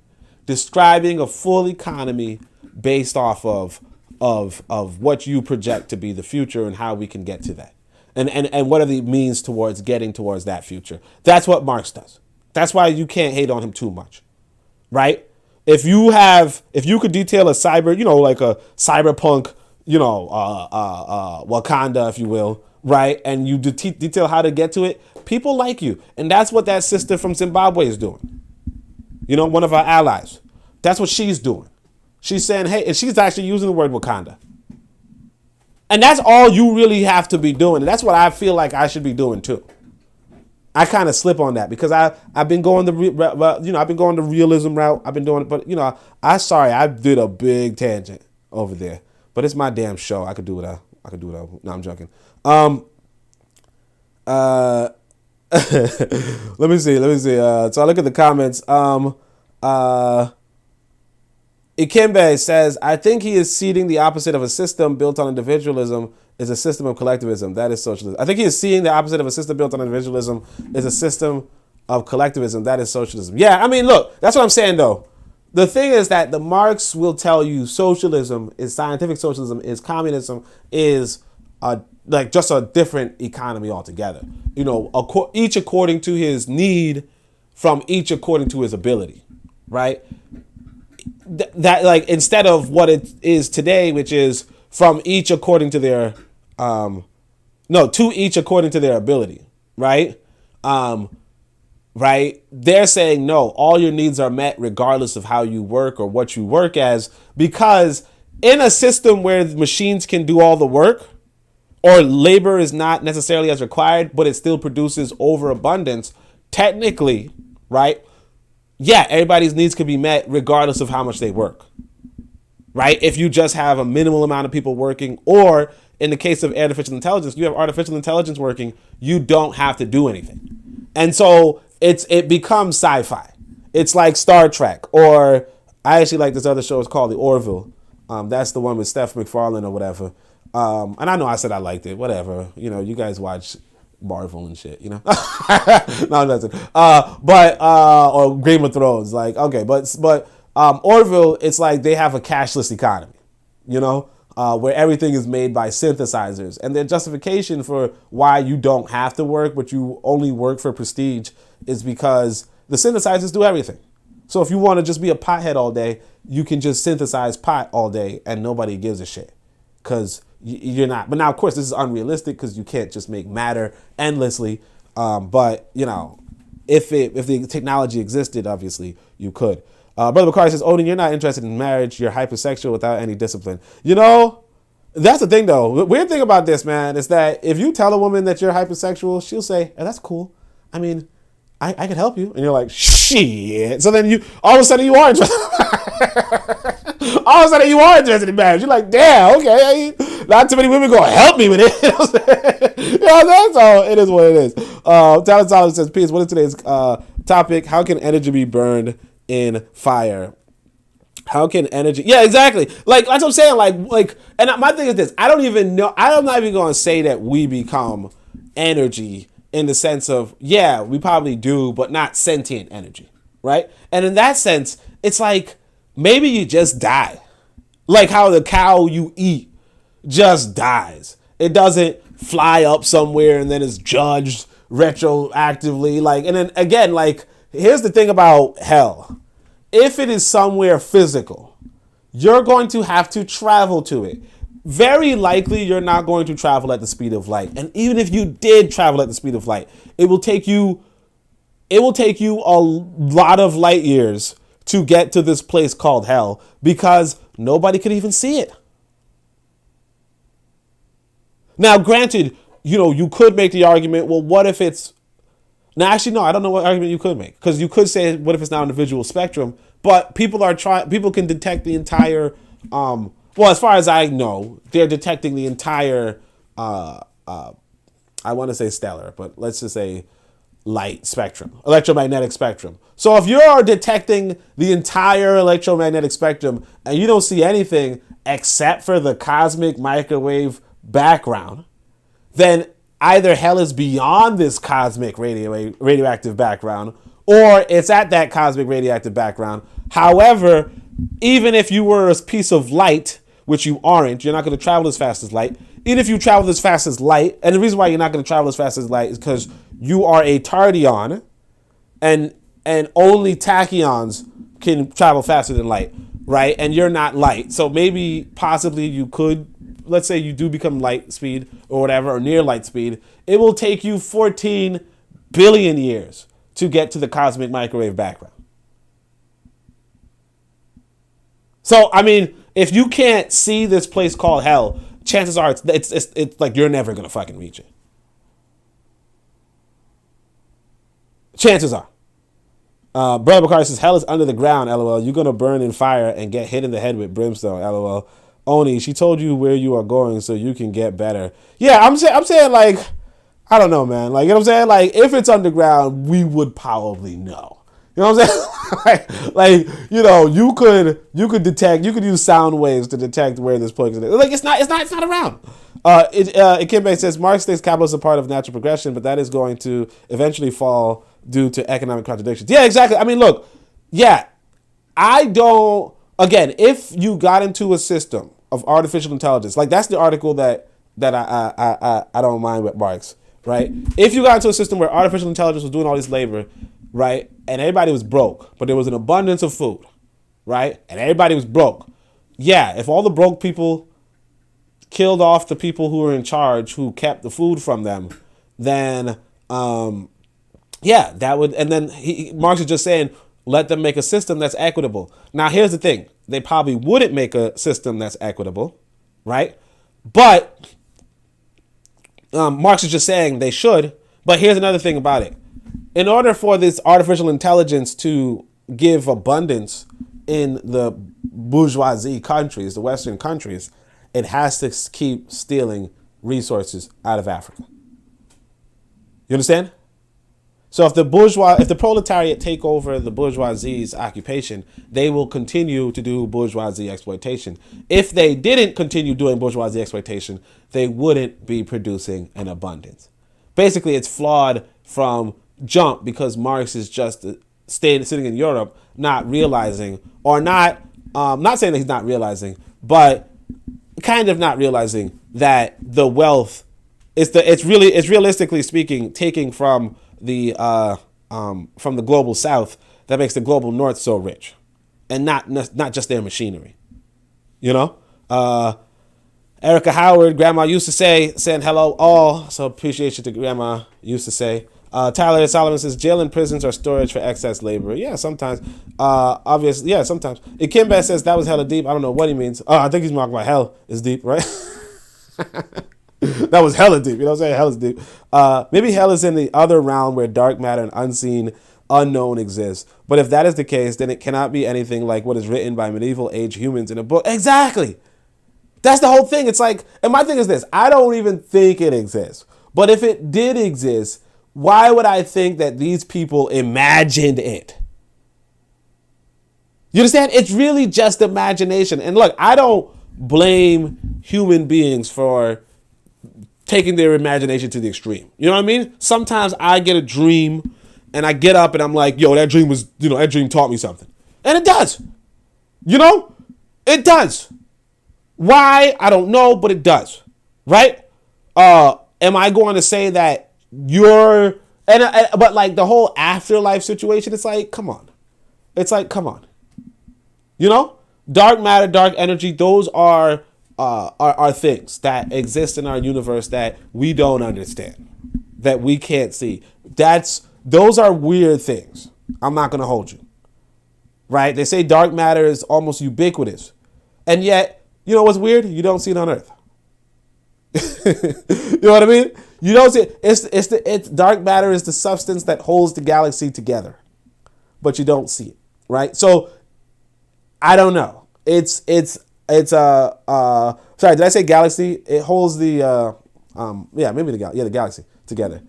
Describing a full economy based off of what you project to be the future and how we can get to that. And what are the means towards getting towards that future. That's what Marx does. That's why you can't hate on him too much. Right? If you could detail a like a cyberpunk, Wakanda, if you will, right? And you detail how to get to it, people like you. And that's what that sister from Zimbabwe is doing. One of our allies. That's what she's doing. She's saying, hey, and she's actually using the word Wakanda. And that's all you really have to be doing. And that's what I feel like I should be doing too. I kind of slip on that because I've been going the realism route. I've been doing it, but I did a big tangent over there. But it's my damn show. I could do it. No, I'm joking. Let me see. So I look at the comments. Ikembe says, I think he is seeding the opposite of a system built on individualism is a system of collectivism. That is socialism. I think he is seeing the opposite of a system built on individualism is a system of collectivism. That is socialism. Yeah, I mean, look, that's what I'm saying, though. The thing is that the Marx will tell you socialism is scientific socialism, is communism, is just a different economy altogether. Each according to his need, from each according to his ability, right? That like instead of what it is today, which is from each according to their to each according to their ability, right? Right? They're saying no, all your needs are met regardless of how you work or what you work as, because in a system where machines can do all the work or labor is not necessarily as required, but it still produces overabundance, technically, right? Yeah, everybody's needs can be met regardless of how much they work, right? If you just have a minimal amount of people working, or in the case of artificial intelligence, you have artificial intelligence working, you don't have to do anything. And so it becomes sci-fi. It's like Star Trek, or I actually like this other show. It's called The Orville. That's the one with Steph MacFarlane or whatever. And I know I said I liked it, whatever. You guys watch Marvel and shit, No, nothing. Or Game of Thrones, like, okay, but Orville, it's like they have a cashless economy, where everything is made by synthesizers, and their justification for why you don't have to work, but you only work for prestige, is because the synthesizers do everything. So if you want to just be a pothead all day, you can just synthesize pot all day, and nobody gives a shit, because you're not. But now, of course, this is unrealistic because you can't just make matter endlessly. But if the technology existed, obviously you could. Brother Bakari says, Odin, you're not interested in marriage. You're hypersexual without any discipline. That's the thing, though. The weird thing about this, man, is that if you tell a woman that you're hypersexual, she'll say, that's cool. I mean, I can help you. And you're like, shit. So then all of a sudden you are interested. All of a sudden you are interested in marriage. You're like, damn, okay. Not too many women going to help me with it. That's all. It is what it is. Talent Solid says, peace. What is today's topic? How can energy be burned in fire? How can energy? Yeah, exactly. Like that's what I'm saying. Like, and my thing is this: I don't even know. I'm not even going to say that we become energy in the sense of we probably do, but not sentient energy, right? And in that sense, it's like maybe you just die, like how the cow you eat just dies. It doesn't fly up somewhere and then is judged retroactively. Like, and then again, like here's the thing about hell. If it is somewhere physical, you're going to have to travel to it. Very likely you're not going to travel at the speed of light. And even if you did travel at the speed of light, it will take you a lot of light years to get to this place called hell because nobody could even see it. Now, granted, you could make the argument, well, what if it's... Now, actually, no, I don't know what argument you could make. Because you could say, what if it's not on the visual spectrum? But people can detect the entire... well, as far as I know, they're detecting the entire... I want to say stellar, but let's just say light spectrum. Electromagnetic spectrum. So if you're detecting the entire electromagnetic spectrum and you don't see anything except for the cosmic microwave background, then either hell is beyond this cosmic radioactive background, or it's at that cosmic radioactive background. However, even if you were a piece of light, which you aren't, you're not going to travel as fast as light. Even if you travel as fast as light, and the reason why you're not going to travel as fast as light is because you are a tachyon, and only tachyons can travel faster than light, right? And you're not light. So maybe, possibly, you could... Let's say you do become light speed or whatever, or near light speed. It will take you 14 billion years to get to the cosmic microwave background. So, I mean, if you can't see this place called hell, chances are it's like you're never going to fucking reach it. Chances are. Brother Bakari says, hell is under the ground, LOL. You're going to burn in fire and get hit in the head with brimstone, LOL. Oni, she told you where you are going so you can get better. Yeah, I'm saying like, I don't know, man. Like, you know what I'm saying? Like, if it's underground, we would probably know. You know what I'm saying? like, you could detect, you could use sound waves to detect where this place is. Like, it's not around. Ikembe says, Marx thinks capitalism is a part of natural progression, but that is going to eventually fall due to economic contradictions. Yeah, exactly. I mean, look, again, if you got into a system of artificial intelligence, like that's the article that I don't mind with Marx, right? If you got into a system where artificial intelligence was doing all this labor, right, and everybody was broke, but there was an abundance of food, right, and everybody was broke, if all the broke people killed off the people who were in charge, who kept the food from them, then that would, and then Marx is just saying, let them make a system that's equitable. Now, here's the thing. They probably wouldn't make a system that's equitable, right? But Marx is just saying they should. But here's another thing about it. In order for this artificial intelligence to give abundance in the bourgeoisie countries, the Western countries, it has to keep stealing resources out of Africa. You understand? So if the proletariat take over the bourgeoisie's occupation, they will continue to do bourgeoisie exploitation. If they didn't continue doing bourgeoisie exploitation, they wouldn't be producing an abundance. Basically, it's flawed from jump because Marx is just sitting in Europe, not realizing, or not saying that he's not realizing, but kind of not realizing that the wealth it's realistically speaking taking from the global south that makes the global north so rich, and not just their machinery. Erica Howard, Grandma used to say, send hello all. So appreciation to Grandma used to say. Tyler Solomon says, jail and prisons are storage for excess labor. Yeah, sometimes. Obviously, yeah, sometimes. Ikembe says that was hella deep. I don't know what he means. I think he's talking about hell is deep, right? That was hella deep. You know what I'm saying? Hell is deep. Maybe hell is in the other realm where dark matter and unknown exists. But if that is the case, then it cannot be anything like what is written by medieval age humans in a book. Exactly. That's the whole thing. It's like, and my thing is this, I don't even think it exists. But if it did exist, why would I think that these people imagined it? You understand? It's really just imagination. And look, I don't blame human beings for taking their imagination to the extreme. You know what I mean? Sometimes I get a dream and I get up and I'm like, yo, that dream was, that dream taught me something. And it does. It does. Why? I don't know, but it does. Right? Am I going to say that but like the whole afterlife situation, it's like, come on. It's like, come on. Dark matter, dark energy, those are things that exist in our universe that we don't understand, that we can't see. Those are weird things. I'm not going to hold you. Right? They say dark matter is almost ubiquitous. And yet, you know what's weird? You don't see it on Earth. You know what I mean? You don't see it. It's dark matter is the substance that holds the galaxy together, but you don't see it. Right? So I don't know. It's sorry, did I say galaxy? It holds the the galaxy together.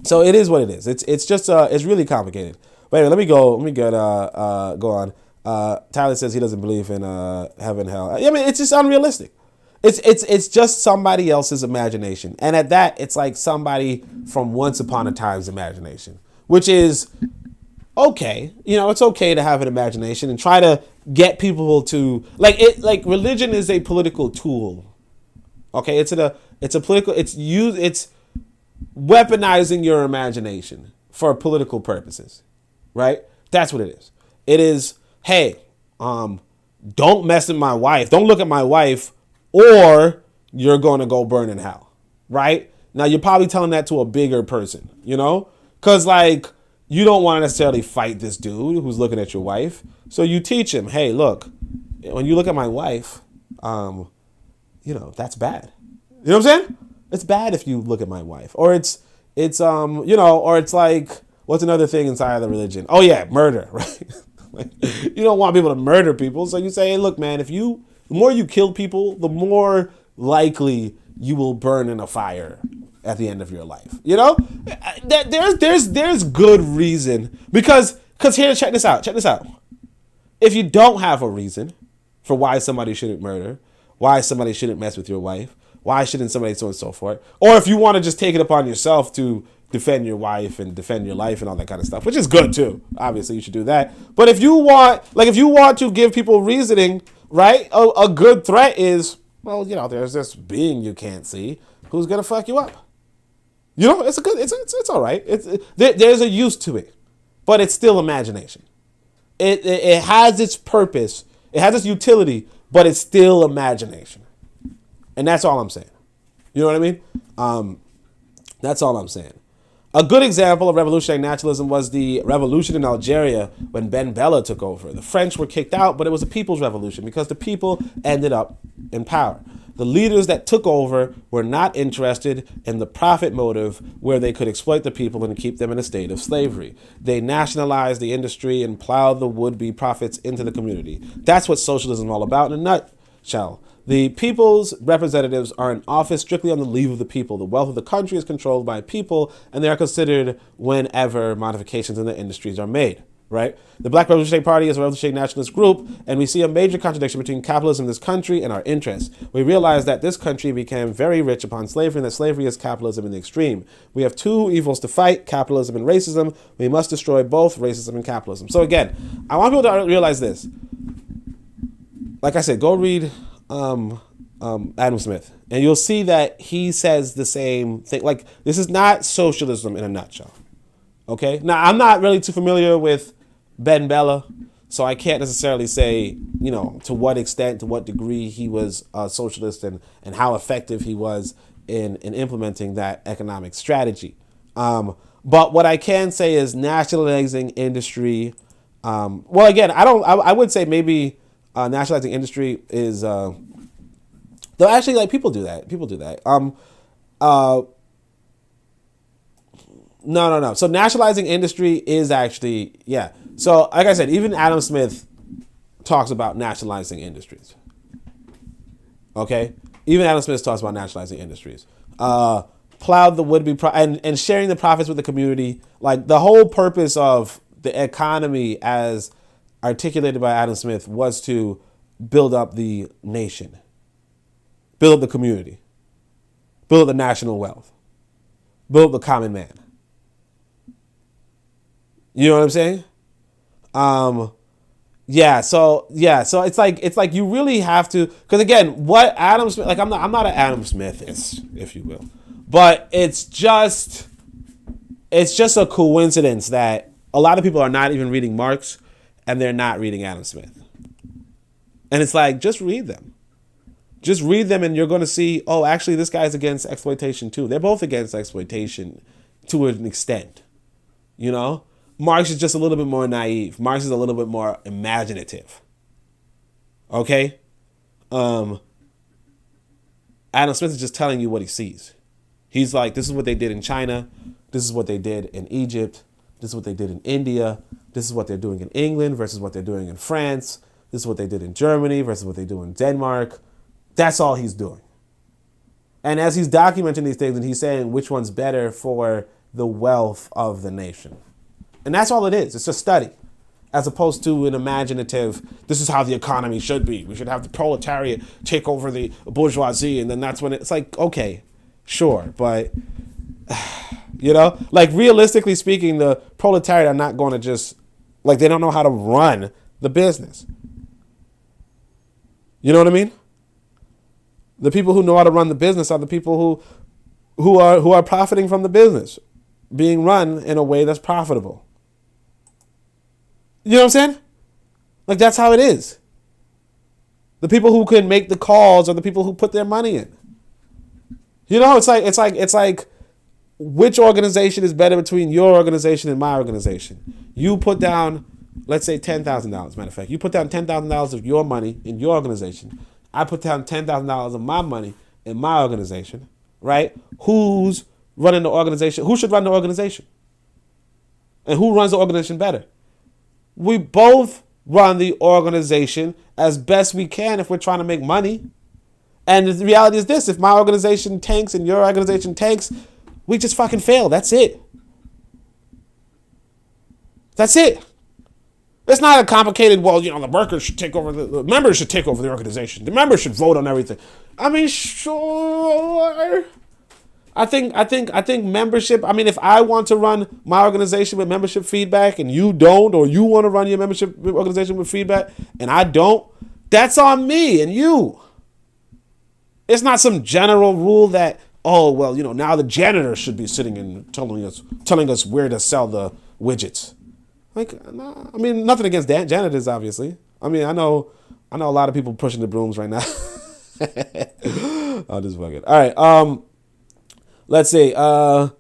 So it is what it is. It's just it's really complicated. But anyway, let me go on. Tyler says he doesn't believe in heaven, hell. I mean, it's just unrealistic. It's just somebody else's imagination, and at that, it's like somebody from once upon a time's imagination, which is okay. It's okay to have an imagination and try to get people to like religion is a political tool. Okay, it's weaponizing your imagination for political purposes. Right? That's what it is. It is, hey, don't mess with my wife. Don't look at my wife or you're going to go burn in hell. Right? Now, you're probably telling that to a bigger person, because you don't want to necessarily fight this dude who's looking at your wife. So you teach him, hey, look, when you look at my wife, that's bad. You know what I'm saying? It's bad if you look at my wife, or it's or it's like, what's another thing inside of the religion? Oh yeah, murder, right? You don't want people to murder people. So you say, hey, look, man, the more you kill people, the more likely you will burn in a fire at the end of your life. There's good reason because here, check this out. If you don't have a reason for why somebody shouldn't murder, why somebody shouldn't mess with your wife, why shouldn't somebody so and so forth, or if you want to just take it upon yourself to defend your wife and defend your life and all that kind of stuff, which is good too. Obviously, you should do that. But if you want to give people reasoning, right? A good threat is, well, there's this being you can't see who's gonna fuck you up. It's all right. There's a use to it, but it's still imagination. It has its purpose. It has its utility, but it's still imagination. And that's all I'm saying. You know what I mean? That's all I'm saying. A good example of revolutionary naturalism was the revolution in Algeria when Ben Bella took over. The French were kicked out, but it was a people's revolution because the people ended up in power. The leaders that took over were not interested in the profit motive where they could exploit the people and keep them in a state of slavery. They nationalized the industry and plowed the would-be profits into the community. That's what socialism is all about in a nutshell. The people's representatives are in office strictly on the leave of the people. The wealth of the country is controlled by people, and they are considered whenever modifications in the industries are made. Right? The Black Revolutionary Party is a revolutionary nationalist group, and we see a major contradiction between capitalism in this country and our interests. We realize that this country became very rich upon slavery, and that slavery is capitalism in the extreme. We have two evils to fight, capitalism and racism. We must destroy both racism and capitalism. So again, I want people to realize this. Like I said, go read Adam Smith, and you'll see that he says the same thing. Like, this is not socialism in a nutshell. Okay? Now, I'm not really too familiar with Ben Bella, so I can't necessarily say, to what extent, to what degree he was a socialist and how effective he was in implementing that economic strategy. But what I can say is nationalizing industry. Well, again, I would say maybe nationalizing industry is, though actually, like, people do that. No. So nationalizing industry is actually, yeah. So like I said, even Adam Smith talks about nationalizing industries. Okay? Even Adam Smith talks about nationalizing industries. Plowed the would-be, and sharing the profits with the community. Like, the whole purpose of the economy as articulated by Adam Smith was to build up the nation, build up the community, build up the national wealth, build up the common man. You know what I'm saying? So it's like you really have to, because again, what Adam Smith, like I'm not an Adam Smithist, if you will, but it's just a coincidence that a lot of people are not even reading Marx and they're not reading Adam Smith. And it's like, just read them. Just read them and you're going to see, oh, actually this guy's against exploitation too. They're both against exploitation to an extent, you know? Marx is just a little bit more naive. Marx is a little bit more imaginative. Okay? Adam Smith is just telling you what he sees. He's like, this is what they did in China. This is what they did in Egypt. This is what they did in India. This is what they're doing in England versus what they're doing in France. This is what they did in Germany versus what they do in Denmark. That's all he's doing. And as he's documenting these things and he's saying which one's better for the wealth of the nation. And that's all it is. It's a study, as opposed to an imaginative, this is how the economy should be. We should have the proletariat take over the bourgeoisie. And then that's when it's like, okay, sure. But, you know, like realistically speaking, the proletariat are not going to just, like, they don't know how to run the business. You know what I mean? The people who know how to run the business are the people who are profiting from the business being run in a way that's profitable. You know what I'm saying? Like, that's how it is. The people who can make the calls are the people who put their money in. You know, it's like which organization is better between your organization and my organization? You put down, let's say $10,000, matter of fact. You put down $10,000 of your money in your organization. I put down $10,000 of my money in my organization, right? Who's running the organization? Who should run the organization? And who runs the organization better? We both run the organization as best we can if we're trying to make money. And the reality is this: if my organization tanks and your organization tanks, we just fucking fail. That's it. That's it. It's not a complicated, well, you know, the workers should take over, the members should take over the organization. The members should vote on everything. I mean, sure. I think membership, I mean, if I want to run my organization with membership feedback and you don't, or you want to run your membership organization with feedback and I don't, that's on me and you. It's not some general rule that, oh, well, you know, now the janitor should be sitting and telling us where to sell the widgets. Like, nah, I mean, nothing against janitors, obviously. I mean, I know a lot of people pushing the brooms right now. I'll just fuck it. All right. Let's see. And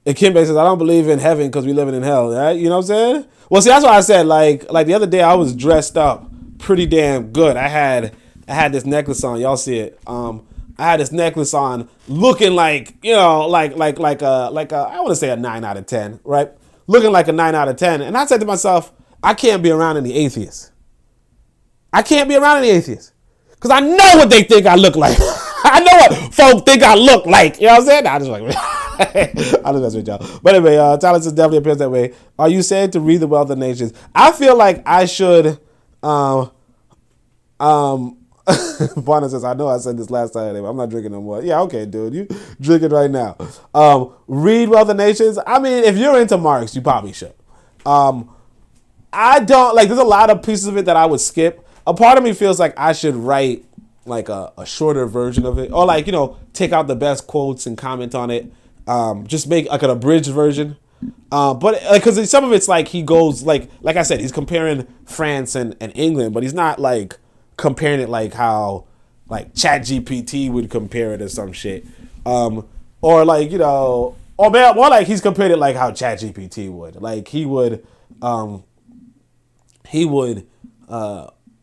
Kimbe says, I don't believe in heaven because we living in hell. Right? You know what I'm saying? Well, see, that's why I said, like the other day I was dressed up pretty damn good. I had this necklace on. Y'all see it. I had this necklace on looking like, you know, like a I want to say a 9 out of 10, right? Looking like a 9 out of 10. And I said to myself, I can't be around any atheists. I can't be around any atheists. Because I know what they think I look like. I know what folk think I look like. You know what I'm saying? I just like, I just mess with y'all. But anyway, Talent definitely appears that way. Are you saying to read The Wealth of Nations? I feel like I should, Barna says, I know I said this last time. I'm not drinking no more. Yeah, okay, dude. You drinking right now. Read Wealth of Nations. I mean, if you're into Marx, you probably should. I don't, like, there's a lot of pieces of it that I would skip. A part of me feels like I should write like a shorter version of it, or like, you know, take out the best quotes and comment on it. Just make like an abridged version. But because some of it's like he goes like I said, he's comparing France and England, but he's not like comparing it like how like ChatGPT would compare it or some shit. Or like, you know, or more like he's compared it like how ChatGPT would. Like he would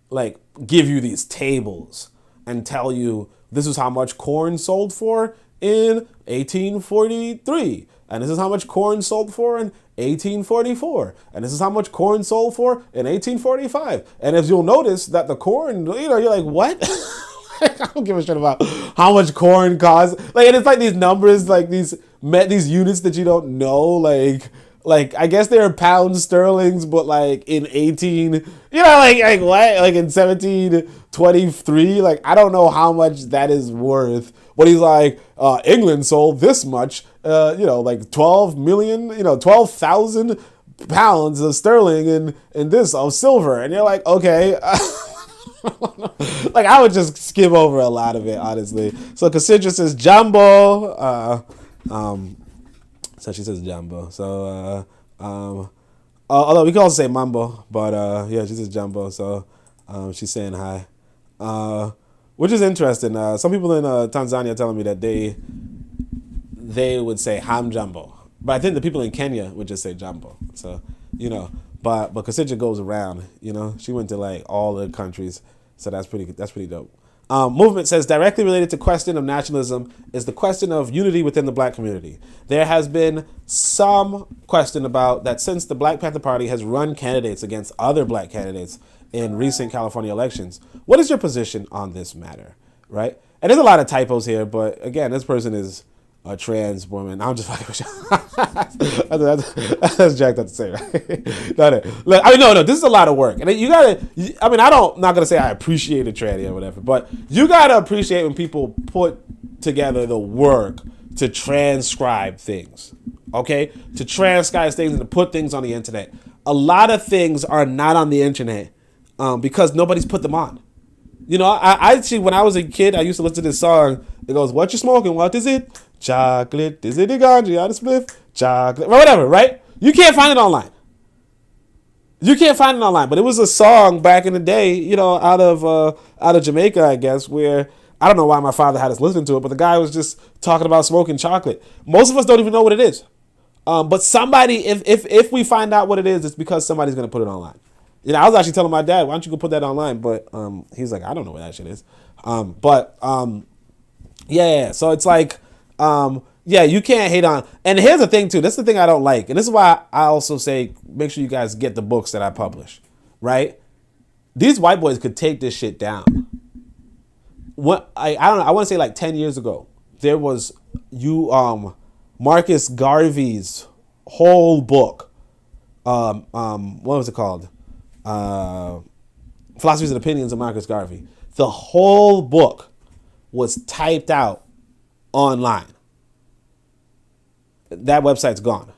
like give you these tables and tell you this is how much corn sold for in 1843. And this is how much corn sold for in 1844. And this is how much corn sold for in 1845. And as you'll notice that the corn, you know, you're like, what? I don't give a shit about how much corn costs. Like, and it's like these numbers, like these units that you don't know, like like I guess they're pounds sterlings, but like in 18, you know, like what, like in 1723, like I don't know how much that is worth. But he's like, England sold this much, you know, like 12 million, you know, 12,000 pounds of sterling in this of silver, and you're like, okay. Like I would just skim over a lot of it, honestly. So Cassandra says Jumbo. So she says Jumbo. So although we can also say Mambo, but yeah, she says Jumbo. So she's saying hi, which is interesting. Some people in Tanzania are telling me that they would say Ham Jumbo, but I think the people in Kenya would just say Jumbo. So you know, but Cassandra goes around. You know, she went to like all the countries. So that's pretty dope. Movement says directly related to question of nationalism is the question of unity within the black community. There has been some question about that since the Black Panther Party has run candidates against other black candidates in recent California elections. What is your position on this matter? Right? And there's a lot of typos here, but again, this person is a trans woman. I'm just fucking with you. That's jacked up to say, right? Look, I mean, no, this is a lot of work. And you gotta, I mean, not gonna say I appreciate a tranny or whatever, but you gotta appreciate when people put together the work to transcribe things, okay? To transcribe things and to put things on the internet. A lot of things are not on the internet because nobody's put them on. You know, I actually, when I was a kid, I used to listen to this song. It goes, what you smoking? What is it? Chocolate. Is it the ganja or the spliff? Chocolate. Whatever, right? You can't find it online. But it was a song back in the day, you know, out of Jamaica, I guess, where I don't know why my father had us listening to it, but the guy was just talking about smoking chocolate. Most of us don't even know what it is. But somebody, if we find out what it is, it's because somebody's going to put it online. You know, I was actually telling my dad, why don't you go put that online? But he's like, I don't know what that shit is. Yeah. So it's like, yeah, you can't hate on. And here's the thing, too. This is the thing I don't like. And this is why I also say, make sure you guys get the books that I publish, right? These white boys could take this shit down. What I don't know. I want to say like 10 years ago, there was Marcus Garvey's whole book. What was it called? Philosophies and Opinions of Marcus Garvey. The whole book was typed out online. That website's gone.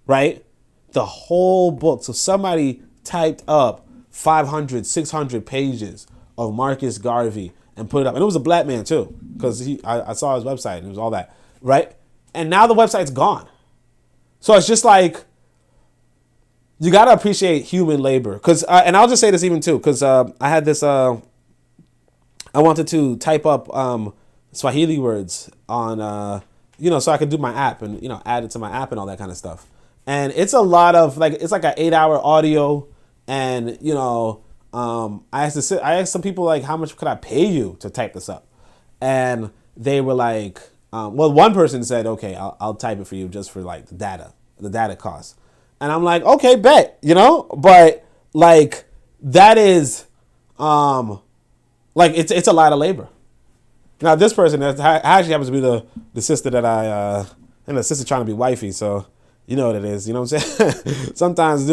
Right? The whole book. So somebody typed up 500, 600 pages of Marcus Garvey and put it up. And it was a black man too, because I saw his website and it was all that. Right? And now the website's gone. So it's just like, you got to appreciate human labor. Because, and I'll just say this even too, because I had this, I wanted to type up Swahili words on, you know, so I could do my app and, you know, add it to my app and all that kind of stuff. And it's a lot of, like, it's like an 8-hour audio. And, you know, I asked some people, like, how much could I pay you to type this up? And they were like, well, one person said, okay, I'll type it for you just for, like, the data cost. And I'm like, okay, bet, you know, but like that is, like it's a lot of labor. Now this person actually happens to be the sister that and the sister trying to be wifey, so you know what it is, you know what I'm saying? Sometimes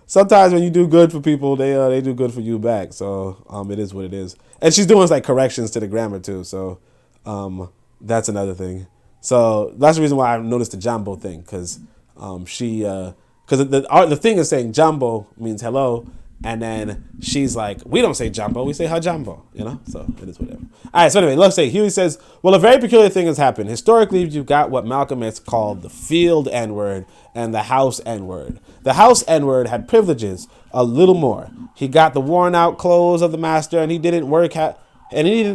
sometimes when you do good for people, they do good for you back. So it is what it is. And she's doing like corrections to the grammar too, so that's another thing. So that's the reason why I noticed the Jambo thing, because because the thing is saying Jambo means hello, and then she's like, we don't say Jambo, we say Hajambo, you know? So it is whatever. All right, so anyway, let's say Huey says, well, a very peculiar thing has happened. Historically, you've got what Malcolm X called the field N-word and the house N-word. The house N-word had privileges, a little more. He got the worn out clothes of the master, and he didn't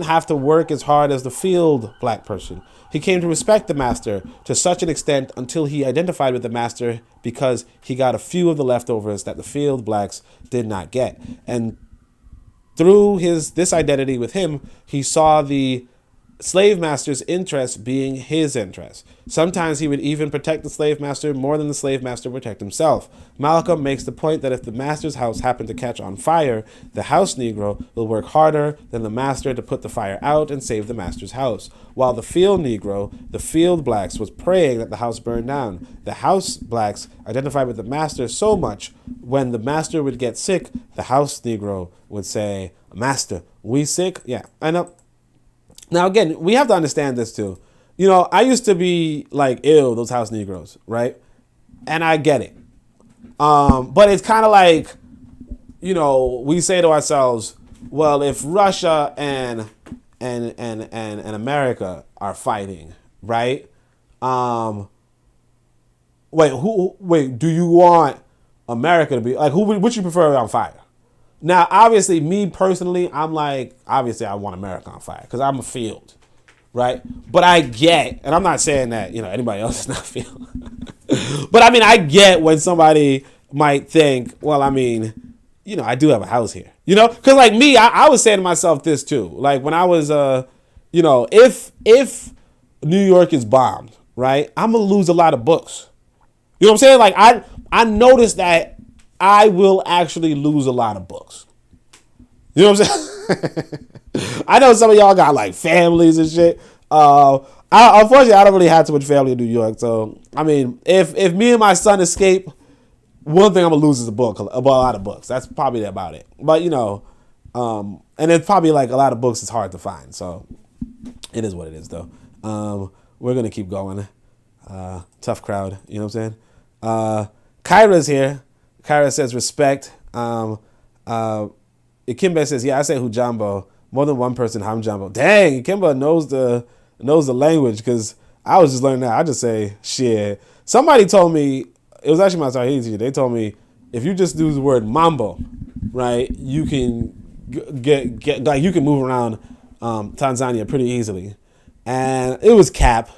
have to work as hard as the field black person. He came to respect the master to such an extent until he identified with the master because he got a few of the leftovers that the field blacks did not get. And through this identity with him, he saw the slave master's interest being his interest. Sometimes he would even protect the slave master more than the slave master would protect himself. Malcolm makes the point that if the master's house happened to catch on fire, the house Negro will work harder than the master to put the fire out and save the master's house, while the field Negro, the field blacks, was praying that the house burned down. The house blacks identified with the master so much when the master would get sick, the house Negro would say, "Master, we sick?" Yeah, I know. Now, again, we have to understand this too. You know, I used to be like, ew, those house Negroes, right? And I get it. But it's kind of like, you know, we say to ourselves, well, if Russia and America are fighting, right? Wait, do you want America to be like, who would you prefer on fire? Now, obviously, me personally, I'm like, obviously, I want America on fire because I'm a field, right? But I get, and I'm not saying that, you know, anybody else is not field. But I mean, I get when somebody might think, well, I mean, you know, I do have a house here, you know? Because like me, I was saying to myself this too. Like when I was, you know, if New York is bombed, right, I'm going to lose a lot of books. You know what I'm saying? Like I noticed that I will actually lose a lot of books. You know what I'm saying? I know some of y'all got like families and shit. Unfortunately, I don't really have too much family in New York. So, I mean, if me and my son escape, one thing I'm going to lose is a lot of books. That's probably about it. But, you know, and it's probably like a lot of books is hard to find. So, it is what it is, though. We're going to keep going. Tough crowd. You know what I'm saying? Kyra's here. Kyra says respect. Ikembe says, yeah, I say Hujambo. More than one person, Hamjambo. Dang, Ikembe knows the language because I was just learning that. I just say shit. Somebody told me, it was actually my Swahili teacher. They told me if you just do the word mambo, right, you can get like you can move around Tanzania pretty easily. And it was cap.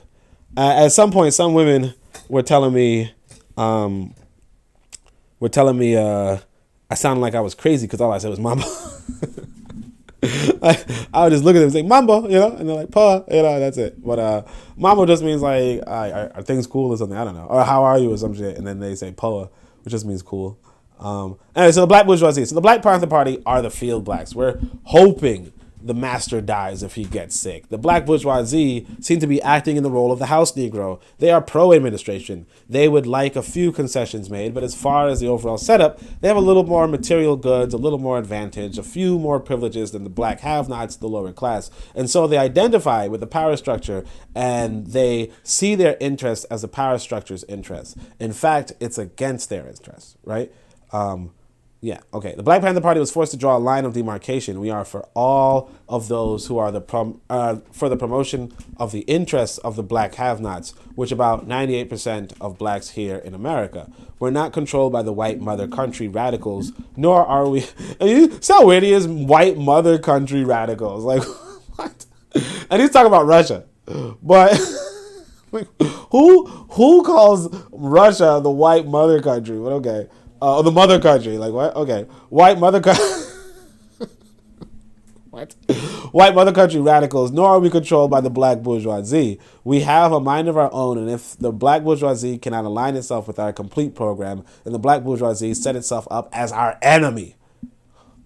At some point, some women were telling me I sounded like I was crazy because all I said was mambo. I would just look at them and say mambo, you know, and they're like, pa, you know, that's it. But mambo just means like, are things cool or something? I don't know. Or how are you or some shit. And then they say poa, which just means cool. Anyway, so the black bourgeoisie. So the Black Panther Party are the field blacks. We're hoping the master dies if he gets sick. The black bourgeoisie seem to be acting in the role of the house Negro. They are pro-administration. They would like a few concessions made, but as far as the overall setup, they have a little more material goods, a little more advantage, a few more privileges than the black have-nots, the lower class. And so they identify with the power structure and they see their interest as the power structure's interest. In fact, it's against their interests, right? Yeah, okay. The Black Panther Party was forced to draw a line of demarcation. We are for all of those who are for the promotion of the interests of the black have-nots, which about 98% of blacks here in America. We're not controlled by the white mother country radicals, nor are we. So weird he is, white mother country radicals. Like, what? And he's talking about Russia. But who calls Russia the white mother country? But okay. The mother country, like what? Okay, white mother country. What? White mother country radicals. Nor are we controlled by the black bourgeoisie. We have a mind of our own, and if the black bourgeoisie cannot align itself with our complete program, then the black bourgeoisie set itself up as our enemy,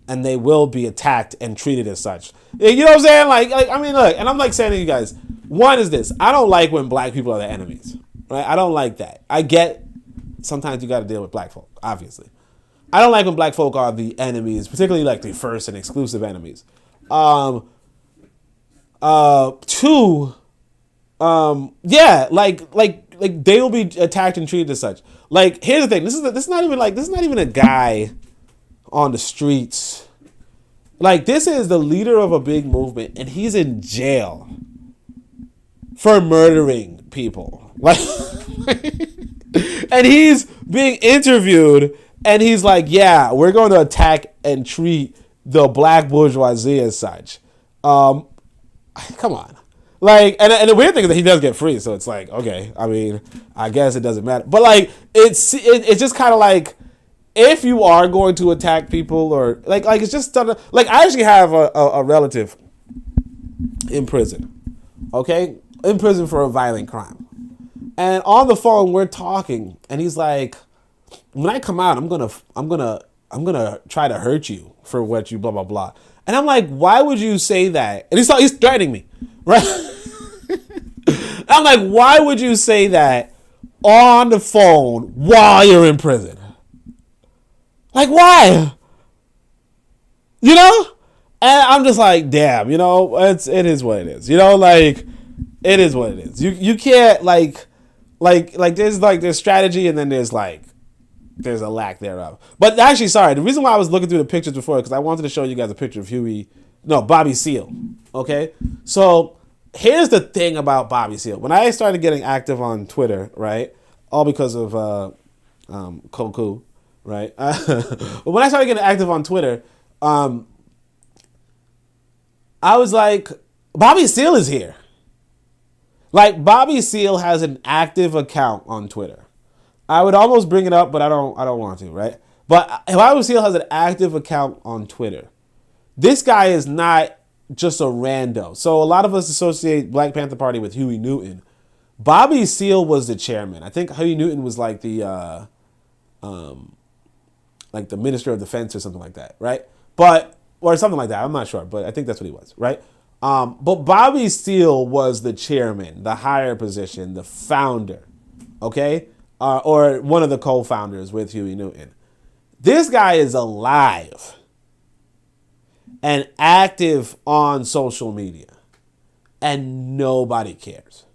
and they will be attacked and treated as such. You know what I'm saying? Like I mean, look, and I'm like saying to you guys, one is this: I don't like when black people are the enemies. Right? I don't like that. I get. Sometimes you got to deal with black folk, obviously. I don't like when black folk are the enemies, particularly like the first and exclusive enemies. Two, yeah, like they will be attacked and treated as such. Like, here's the thing: this is not even a guy on the streets. Like, this is the leader of a big movement, and he's in jail for murdering people. Like. And he's being interviewed, and he's like, yeah, we're going to attack and treat the black bourgeoisie as such. Come on. Like, and the weird thing is that he does get free, so it's like, okay, I mean, I guess it doesn't matter. But, like, it's just kind of like, if you are going to attack people, or, like it's just, like, I actually have a relative in prison, okay, in prison for a violent crime. And on the phone, we're talking, and he's like, when I come out, I'm gonna try to hurt you for what you blah, blah, blah. And I'm like, why would you say that? And he's threatening me, right? I'm like, why would you say that on the phone while you're in prison? Like, why? You know? And I'm just like, damn, it is what it is. Like, it is what it is. You can't, like there's strategy, and then there's a lack thereof. But actually, sorry, the reason why I was looking through the pictures before, because I wanted to show you guys a picture of Bobby Seale, okay? So here's the thing about Bobby Seale. When I started getting active on Twitter, right, all because of Koku, right? But when I started getting active on Twitter, I was like, Bobby Seale is here. Like, Bobby Seale has an active account on Twitter. I would almost bring it up, but I don't want to, right? But Bobby Seale has an active account on Twitter. This guy is not just a rando. So a lot of us associate Black Panther Party with Huey Newton. Bobby Seale was the chairman. I think Huey Newton was like the Minister of Defense or something like that, right? Or something like that. I'm not sure, but I think that's what he was, right? But Bobby Seale was the chairman, the higher position, the founder, okay? Or one of the co-founders with Huey Newton. This guy is alive and active on social media, and nobody cares.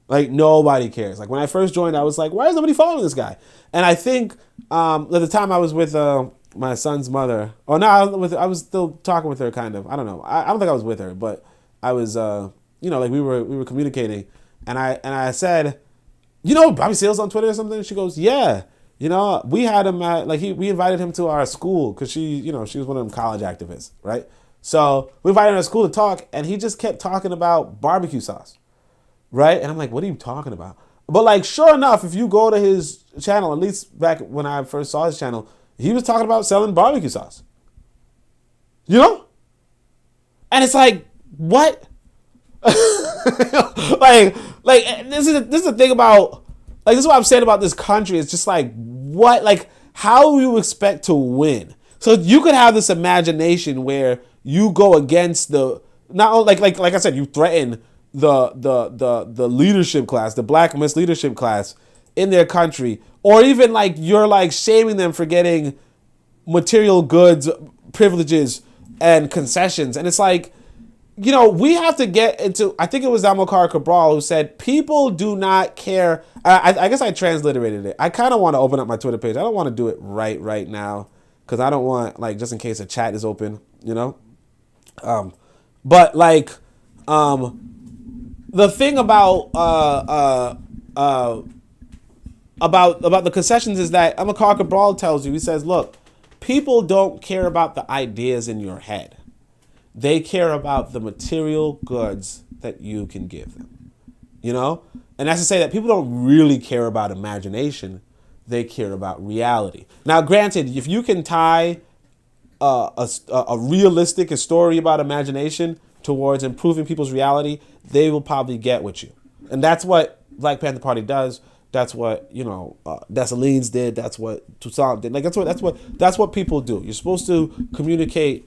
Like, nobody cares. Like, when I first joined, I was like, why is nobody following this guy? And I think at the time I was with my son's mother. Oh, no, I was still talking with her, kind of. I don't know. I don't think I was with her, but I was, we were communicating. And I said, Bobby Seale's on Twitter or something? And she goes, yeah. We had him at, we invited him to our school because she was one of them college activists, right? So we invited him to school to talk, and he just kept talking about barbecue sauce, right? And I'm like, what are you talking about? But, sure enough, if you go to his channel, at least back when I first saw his channel, he was talking about selling barbecue sauce. And it's like, what? This is the thing about, this is what I'm saying about this country. It's just like, what? How do you expect to win? So you could have this imagination where you go against not only, like I said, you threaten the leadership class, the Black misleadership class in their country, or even you're shaming them for getting material goods, privileges, and concessions. And it's like, we have to get into, I think it was Amilcar Cabral who said, people do not care. I guess I transliterated it. I kind of want to open up my Twitter page. I don't want to do it right now because I don't want, just in case a chat is open, But the thing about the concessions is that Amilcar Cabral tells you, he says, look, people don't care about the ideas in your head. They care about the material goods that you can give them, And that's to say that people don't really care about imagination. They care about reality. Now, granted, if you can tie a realistic story about imagination towards improving people's reality, they will probably get with you. And that's what Black Panther Party does. That's what, Dessalines did. That's what Toussaint did. That's what people do. You're supposed to communicate,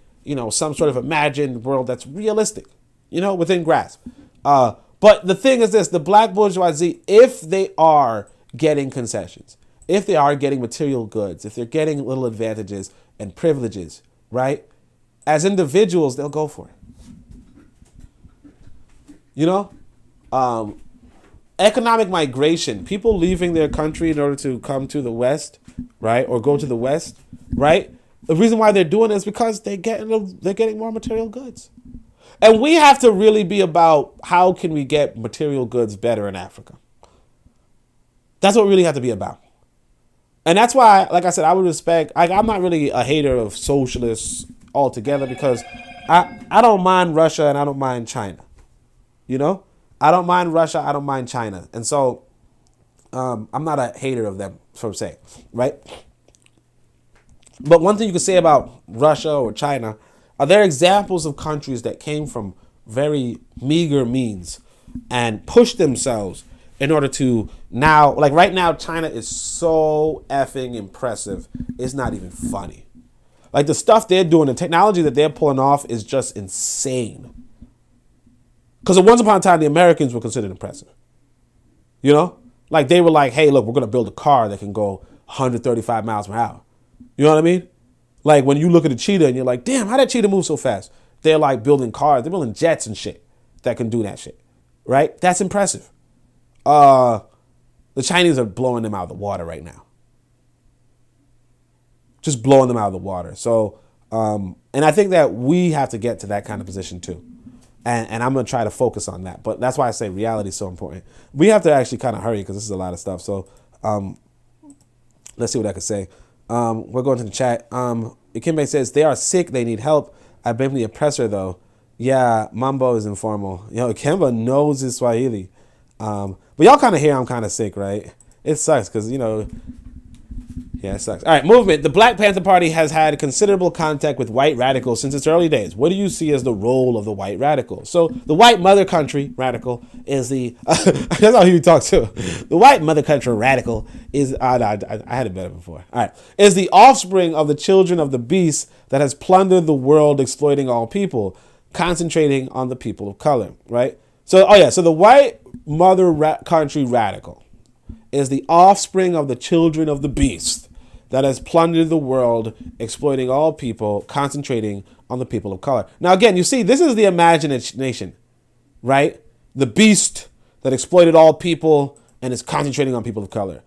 some sort of imagined world that's realistic, within grasp. But the thing is this, the Black bourgeoisie, if they are getting concessions, if they are getting material goods, if they're getting little advantages and privileges, right? As individuals, they'll go for it. Economic migration, people leaving their country in order to come to the West, right? Or go to the West, right? The reason why they're doing it is because they're getting more material goods. And we have to really be about how can we get material goods better in Africa. That's what we really have to be about. And that's why, like I said, I would respect, I'm not really a hater of socialists altogether because I don't mind Russia and I don't mind China. I don't mind Russia, I don't mind China. And so I'm not a hater of them, per se, right? But one thing you can say about Russia or China, Are there examples of countries that came from very meager means and pushed themselves in order to now, like right now, China is so effing impressive. It's not even funny. Like the stuff they're doing, the technology that they're pulling off is just insane. Because once upon a time, the Americans were considered impressive. You know? Like they were like, hey, look, we're going to build a car that can go 135 miles per hour. You know what I mean? Like when you look at a cheetah and you're like, damn, how that cheetah move so fast? They're like building cars. They're building jets and shit that can do that shit. Right? That's impressive. The Chinese are blowing them out of the water right now. Just blowing them out of the water. So, and I think that we have to get to that kind of position too. And I'm going to try to focus on that. But that's why I say reality is so important. We have to actually kind of hurry because this is a lot of stuff. So let's see what I can say. We're going to the chat. Ikembe says, they are sick. They need help. I blame the oppressor, though. Yeah, Mambo is informal. Yo, Ikemba knows his Swahili. But y'all kind of hear I'm kind of sick, right? It sucks because, you know, yeah, it sucks. All right, movement. The Black Panther Party has had considerable contact with white radicals since its early days. What do you see as the role of the white radical? So the white mother country radical is the, that's how he talks too. The white mother country radical is, I had it better before. All right. Is the offspring of the children of the beast that has plundered the world, exploiting all people, concentrating on the people of color, right? So, so the white mother country radical is the offspring of the children of the beast that has plundered the world, exploiting all people, concentrating on the people of color. Now, again, you see, this is the imagination, right? The beast that exploited all people and is concentrating on people of color.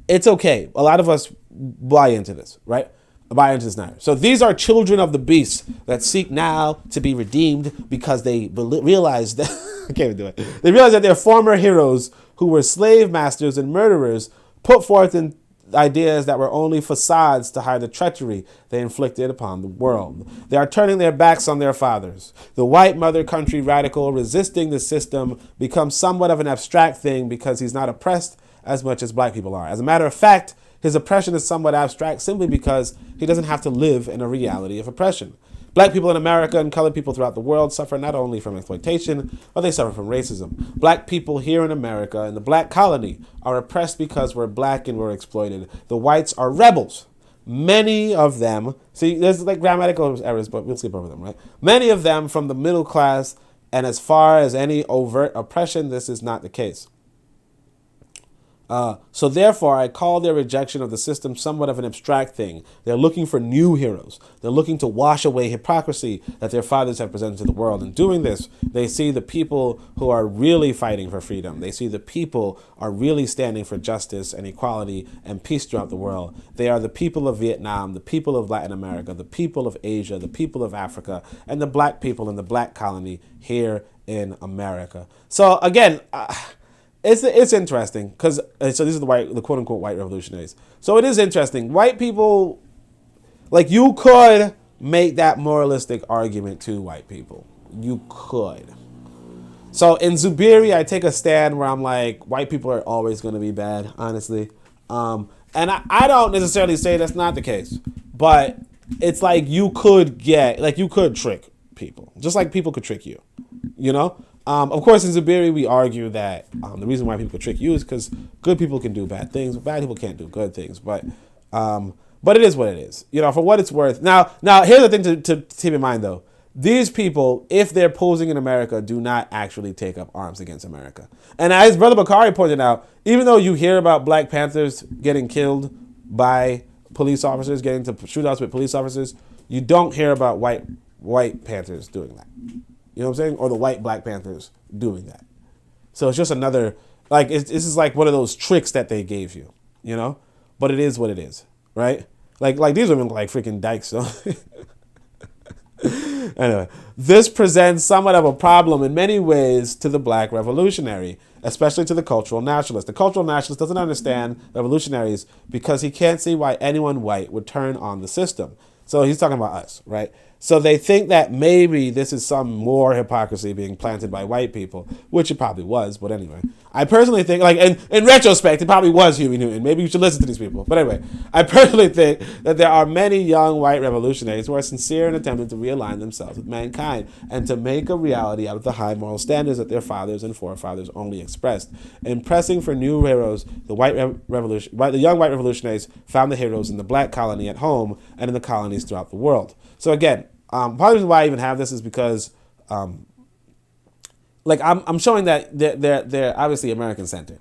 It's okay. A lot of us buy into this, right? Buy into this narrative. So these are children of the beast that seek now to be redeemed because they realize that, I can't even do it. They realize that their former heroes who were slave masters and murderers put forth in ideas that were only facades to hide the treachery they inflicted upon the world. They are turning their backs on their fathers. The white mother country radical resisting the system becomes somewhat of an abstract thing because he's not oppressed as much as black people are. As a matter of fact, his oppression is somewhat abstract simply because he doesn't have to live in a reality of oppression. Black people in America and colored people throughout the world suffer not only from exploitation, but they suffer from racism. Black people here in America and the black colony are oppressed because we're black and we're exploited. The whites are rebels. Many of them, see, there's like grammatical errors, but we'll skip over them, right? Many of them from the middle class, and as far as any overt oppression, this is not the case. So therefore, I call their rejection of the system somewhat of an abstract thing. They're looking for new heroes. They're looking to wash away hypocrisy that their fathers have presented to the world. In doing this, they see the people who are really fighting for freedom. They see the people are really standing for justice and equality and peace throughout the world. They are the people of Vietnam, the people of Latin America, the people of Asia, the people of Africa, and the black people in the black colony here in America. So again, It's interesting because so these are the quote unquote white revolutionaries. So it is interesting. White people, like you could make that moralistic argument to white people. You could. So in Zubiri, I take a stand where I'm like, white people are always going to be bad, honestly. And I don't necessarily say that's not the case, but it's like you could trick people, just like people could trick you, you know? Of course, in Zubiri, we argue that the reason why people could trick you is because good people can do bad things, bad people can't do good things. But it is what it is. You know, for what it's worth. Now, here's the thing to keep in mind, though. These people, if they're posing in America, do not actually take up arms against America. And as Brother Bakari pointed out, even though you hear about Black Panthers getting killed by police officers, getting to shootouts with police officers, you don't hear about white Panthers doing that. You know what I'm saying? Or the white Black Panthers doing that. So it's just another, like, this is like one of those tricks that they gave you, you know? But it is what it is, right? Like these women like freaking dykes, so. Anyway, this presents somewhat of a problem in many ways to the black revolutionary, especially to the cultural nationalist. The cultural nationalist doesn't understand revolutionaries because he can't see why anyone white would turn on the system. So he's talking about us, right? So they think that maybe this is some more hypocrisy being planted by white people, which it probably was. But anyway, I personally think, like, in retrospect, it probably was Huey Newton. Maybe you should listen to these people. But anyway, I personally think that there are many young white revolutionaries who are sincere in attempting to realign themselves with mankind and to make a reality out of the high moral standards that their fathers and forefathers only expressed. In pressing for new heroes, the young white revolutionaries found the heroes in the black colony at home and in the colonies throughout the world. So again, part of the reason why I even have this is because, like, I'm showing that they're obviously American centered,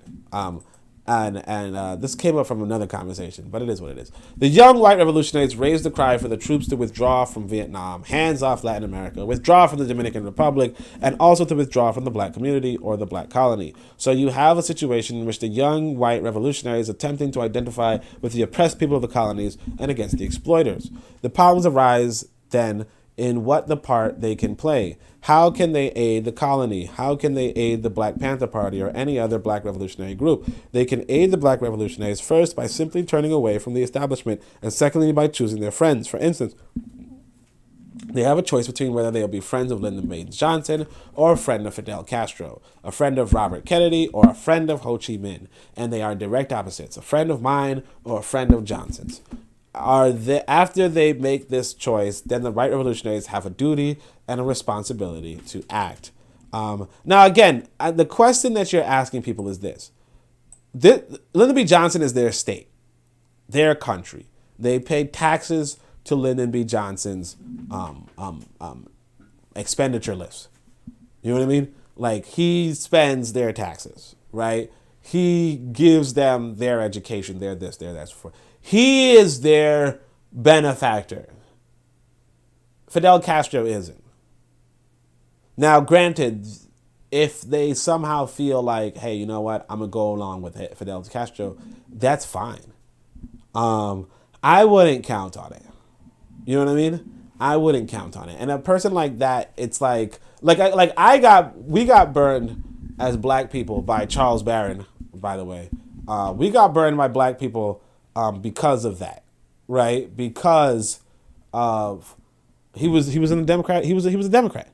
and this came up from another conversation, but it is what it is. The young white revolutionaries raised the cry for the troops to withdraw from Vietnam, hands off Latin America, withdraw from the Dominican Republic, and also to withdraw from the black community or the black colony. So you have a situation in which the young white revolutionaries attempting to identify with the oppressed people of the colonies and against the exploiters. The problems arise then in what the part they can play. How can they aid the colony? How can they aid the Black Panther Party or any other black revolutionary group? They can aid the black revolutionaries first by simply turning away from the establishment, and secondly by choosing their friends. For instance, they have a choice between whether they'll be friends of Lyndon Baines Johnson or a friend of Fidel Castro, a friend of Robert Kennedy or a friend of Ho Chi Minh, and they are direct opposites, a friend of mine or a friend of Johnson's. After they make this choice, then the white revolutionaries have a duty and a responsibility to act. Now, again, the question that you're asking people is this. Lyndon B. Johnson is their state, their country. They pay taxes to Lyndon B. Johnson's expenditure list. You know what I mean? Like, he spends their taxes, right? He gives them their education, their this, their that. He is their benefactor. Fidel Castro isn't. Now, granted, if they somehow feel like, hey, you know what, I'm going to go along with it, Fidel Castro, that's fine. I wouldn't count on it. You know what I mean? I wouldn't count on it. And a person like that, it's we got burned as black people by Charles Barron, by the way. We got burned by black people because of that, right? Because of he was a Democrat. He was a Democrat,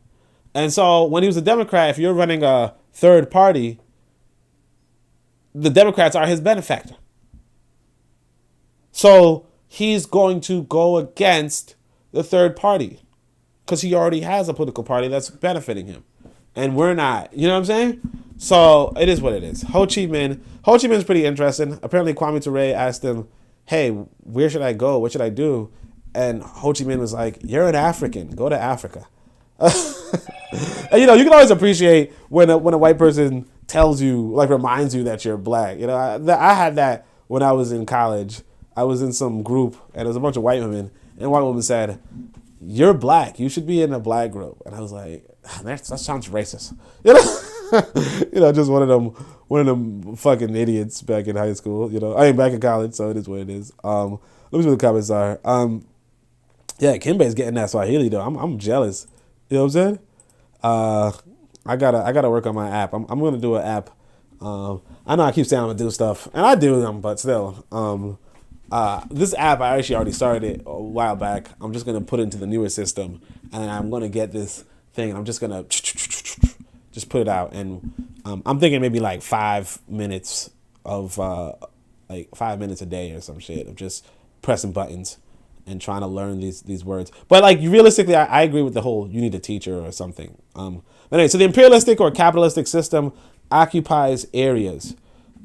and so when he was a Democrat, if you're running a third party, the Democrats are his benefactor. So he's going to go against the third party because he already has a political party that's benefiting him, and we're not. You know what I'm saying? So it is what it is. Ho Chi Minh is pretty interesting. Apparently Kwame Ture asked him, hey, where should I go? What should I do? And Ho Chi Minh was like, you're an African. Go to Africa. And, you know, you can always appreciate when a white person tells you, like, reminds you that you're black. You know, I had that when I was in college. I was in some group, and there was a bunch of white women, and one woman said, you're black. You should be in a black group. And I was like, that sounds racist. You know? You know, just one of them fucking idiots back in high school. You know, I ain't back in college, so it is what it is. Let me see what the comments are. Yeah, Kimbe's getting that Swahili though. I'm jealous. You know what I'm saying? I gotta work on my app. I'm gonna do an app. I know I keep saying I'm gonna do stuff, and I do them, but still. This app I actually already started it a while back. I'm just gonna put it into the newer system, and I'm gonna get this thing, and I'm just gonna just put it out, and I'm thinking maybe like 5 minutes of 5 minutes a day or some shit of just pressing buttons and trying to learn these words. But like realistically, I agree with the whole you need a teacher or something. But anyway, so the imperialistic or capitalistic system occupies areas.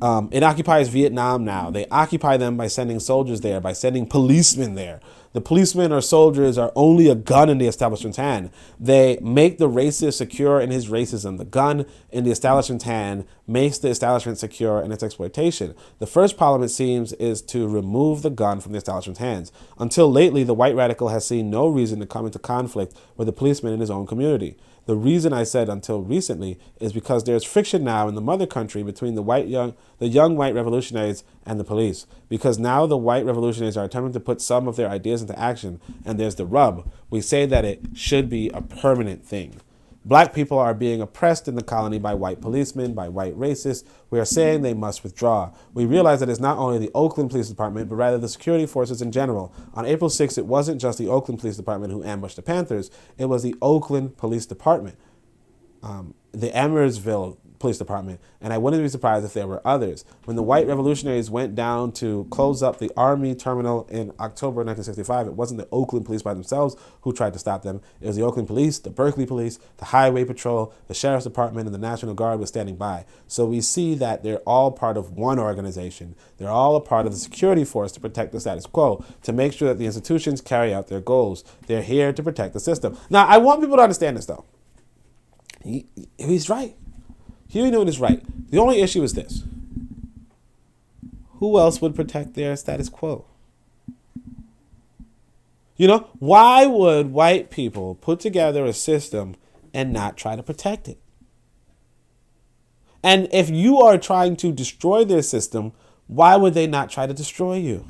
It occupies Vietnam now. They occupy them by sending soldiers there, by sending policemen there. The policemen or soldiers are only a gun in the establishment's hand. They make the racist secure in his racism. The gun in the establishment's hand makes the establishment secure in its exploitation. The first problem, it seems, is to remove the gun from the establishment's hands. Until lately, the white radical has seen no reason to come into conflict with the policeman in his own community. The reason I said until recently is because there's friction now in the mother country between the young white revolutionaries and the police. Because now the white revolutionaries are attempting to put some of their ideas into action, and there's the rub. We say that it should be a permanent thing. Black people are being oppressed in the colony by white policemen, by white racists. We are saying they must withdraw. We realize that it's not only the Oakland Police Department, but rather the security forces in general. On April 6th, it wasn't just the Oakland Police Department who ambushed the Panthers. It was the Oakland Police Department, the Emersville Police Department, and I wouldn't be surprised if there were others. When the white revolutionaries went down to close up the Army terminal in October 1965, it wasn't the Oakland police by themselves who tried to stop them. It was the Oakland police, the Berkeley police, the Highway Patrol, the Sheriff's Department, and the National Guard was standing by. So we see that they're all part of one organization. They're all a part of the security force to protect the status quo, to make sure that the institutions carry out their goals. They're here to protect the system. Now, I want people to understand this, though. He's right. Huey Newton is right. The only issue is this. Who else would protect their status quo? You know, why would white people put together a system and not try to protect it? And if you are trying to destroy their system, why would they not try to destroy you?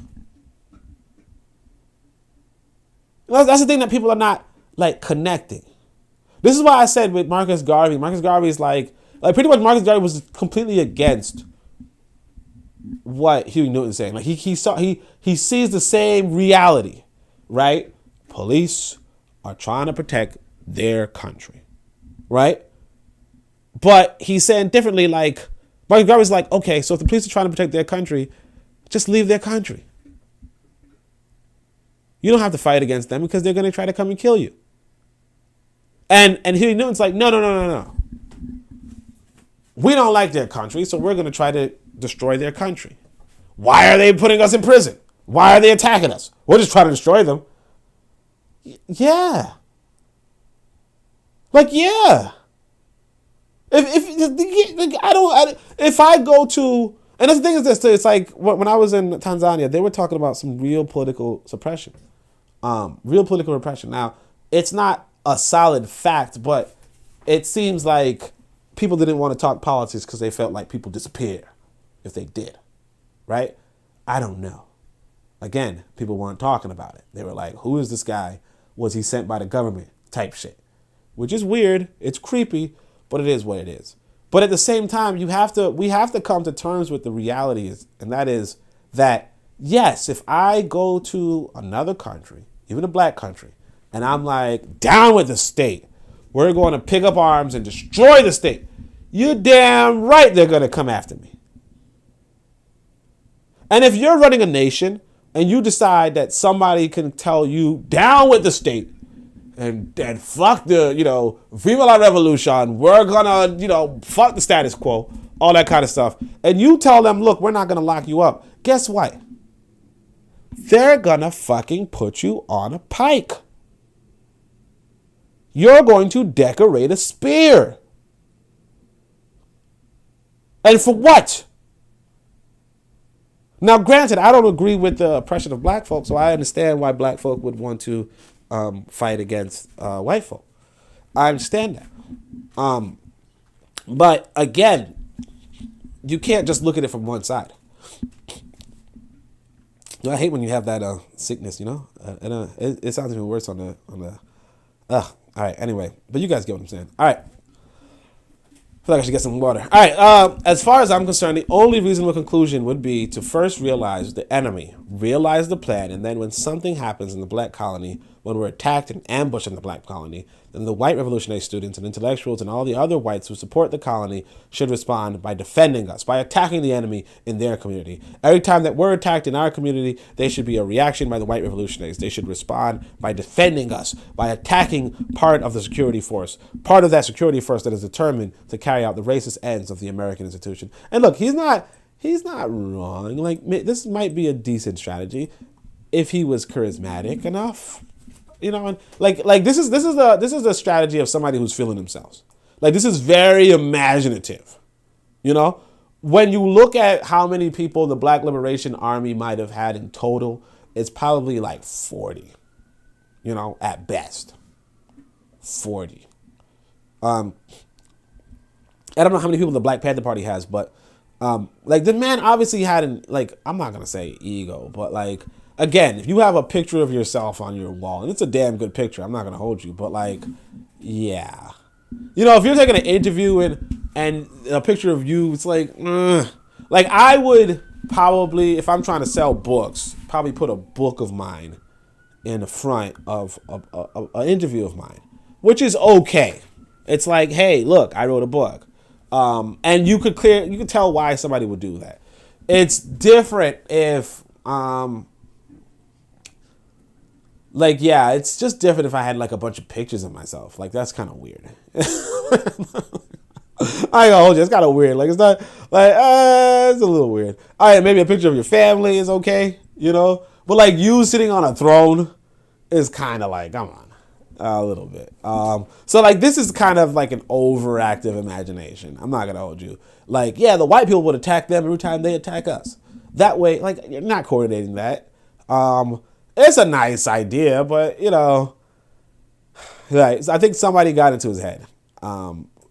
That's the thing that people are not, like, connecting. This is why I said with Marcus Garvey is like pretty much Marcus Garvey was completely against what Huey Newton's saying. Like he sees the same reality, right? Police are trying to protect their country, right? But he's saying differently. Like Marcus Garvey's like, okay, so if the police are trying to protect their country, just leave their country. You don't have to fight against them because they're going to try to come and kill you. And Huey Newton's like, no. We don't like their country, so we're going to try to destroy their country. Why are they putting us in prison? Why are they attacking us? We're just trying to destroy them. Yeah. Like, yeah. If I go to, and the thing is this, it's like when I was in Tanzania, they were talking about some real political suppression, real political repression. Now, it's not a solid fact, but it seems like people didn't want to talk politics because they felt like people disappear if they did, right? I don't know. Again, people weren't talking about it. They were like, who is this guy? Was he sent by the government? Type shit. Which is weird. It's creepy, but it is what it is. But at the same time, we have to come to terms with the realities, and that is that, yes, if I go to another country, even a black country, and I'm like, down with the state, we're going to pick up arms and destroy the state, you're damn right they're going to come after me. And if you're running a nation and you decide that somebody can tell you down with the state and fuck the, Viva la Revolution, we're going to, fuck the status quo, all that kind of stuff, and you tell them, look, we're not going to lock you up, guess what? They're going to fucking put you on a pike. You're going to decorate a spear. And for what? Now, granted, I don't agree with the oppression of black folk, so I understand why black folk would want to fight against white folk. I understand that. But again, you can't just look at it from one side. I hate when you have that sickness, it sounds even worse on the. All right, anyway, but you guys get what I'm saying. All right. I feel like I should get some water. All right, as far as I'm concerned, the only reasonable conclusion would be to first realize the enemy, realize the plan, and then when something happens in the black colony, when we're attacked and ambushed in the black colony, then the white revolutionary students and intellectuals and all the other whites who support the colony should respond by defending us, by attacking the enemy in their community. Every time that we're attacked in our community, there should be a reaction by the white revolutionaries. They should respond by defending us, by attacking part of the security force, part of that security force that is determined to carry out the racist ends of the American institution. And look, he's not wrong. Like, this might be a decent strategy if he was charismatic enough. And like this is the strategy of somebody who's feeling themselves. Like, this is very imaginative. When you look at how many people the Black Liberation Army might have had in total, it's probably like 40. At best. 40. I don't know how many people the Black Panther Party has, but the man obviously had I'm not gonna say ego, but again, if you have a picture of yourself on your wall, and it's a damn good picture, I'm not going to hold you, but yeah, You know, if you're taking an interview and a picture of you, it's like, like I would probably, if I'm trying to sell books, probably put a book of mine in the front of an interview of mine, which is okay. It's like, hey, look, I wrote a book, and you could tell why somebody would do that. It's different if, like, yeah, it's just different if I had like a bunch of pictures of myself. Like, that's kind of weird. I ain't gonna hold you. It's kind of weird. Like, it's not like, it's a little weird. All right, maybe a picture of your family is okay, you know? But like you sitting on a throne is kind of like, come on, a little bit. So like this is kind of like an overactive imagination. I'm not gonna hold you. Like, yeah, the white people would attack them every time they attack us. That way, like, you're not coordinating that. It's a nice idea, but you know, right? I think somebody got into his head.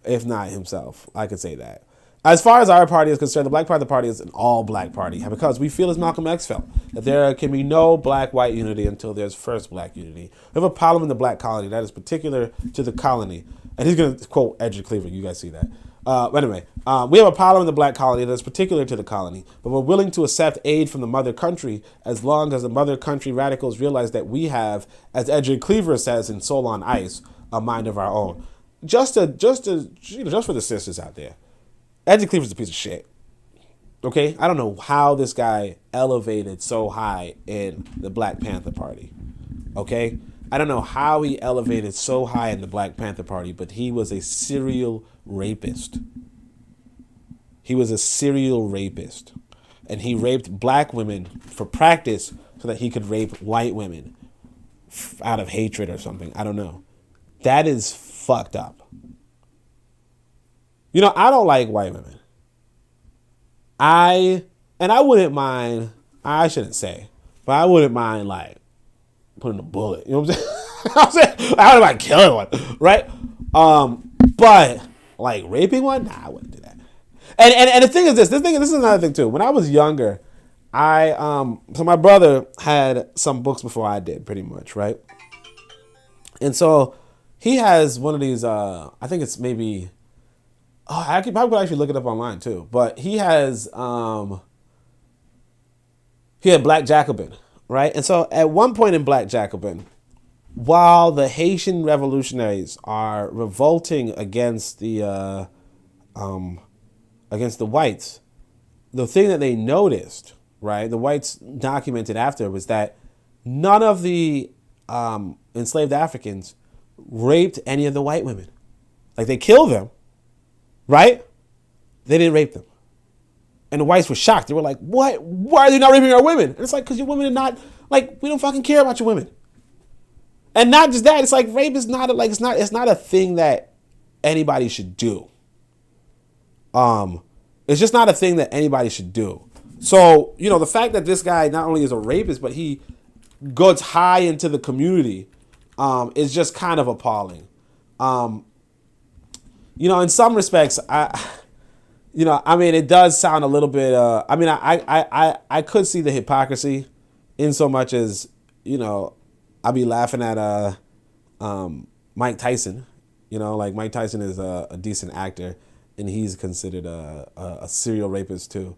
If not himself, I could say that. As far as our party is concerned, the Black Panther Party is an all-black party because we feel, as Malcolm X felt, that there can be no black-white unity until there's first black unity. We have a problem in the black colony that is particular to the colony. And he's going to quote Edgar Cleaver. You guys see that. Anyway, we have a problem in the black colony that's particular to the colony, but we're willing to accept aid from the mother country as long as the mother country radicals realize that we have, as Edgar Cleaver says in Soul on Ice, a mind of our own. Just for the sisters out there. Edgar Cleaver's a piece of shit. Okay? I don't know how this guy elevated so high in the Black Panther Party. Okay? I don't know how he elevated so high in the Black Panther Party, but he was a serial rapist. He was a serial rapist. And he raped black women for practice so that he could rape white women out of hatred or something. I don't know. That is fucked up. You know, I don't like white women. I wouldn't mind, I shouldn't say, but I wouldn't mind like putting a bullet. You know what I'm saying? I wouldn't mind killing one, right? But like raping one, nah, I wouldn't do that. And the thing is this is another thing too. When I was younger, so my brother had some books before I did, pretty much, right? And so he has one of these, I think it's maybe, I could probably actually look it up online too. But he has, he had Black Jacobin, right? And so at one point in Black Jacobin, while the Haitian revolutionaries are revolting against the whites, the thing that they noticed, right, the whites documented after, was that none of the enslaved Africans raped any of the white women. Like, they killed them, right? They didn't rape them. And the whites were shocked. They were like, what? Why are they not raping our women? And it's like, because your women are not, like, we don't fucking care about your women. And not just that, it's like rape is not it's not a thing that anybody should do. It's just not a thing that anybody should do. So, you know, the fact that this guy not only is a rapist, but he goes high into the community, is just kind of appalling. You know, in some respects, it does sound a little bit, I could see the hypocrisy in so much as, you know, I'll be laughing at Mike Tyson. You know, like Mike Tyson is a decent actor, and he's considered a serial rapist too.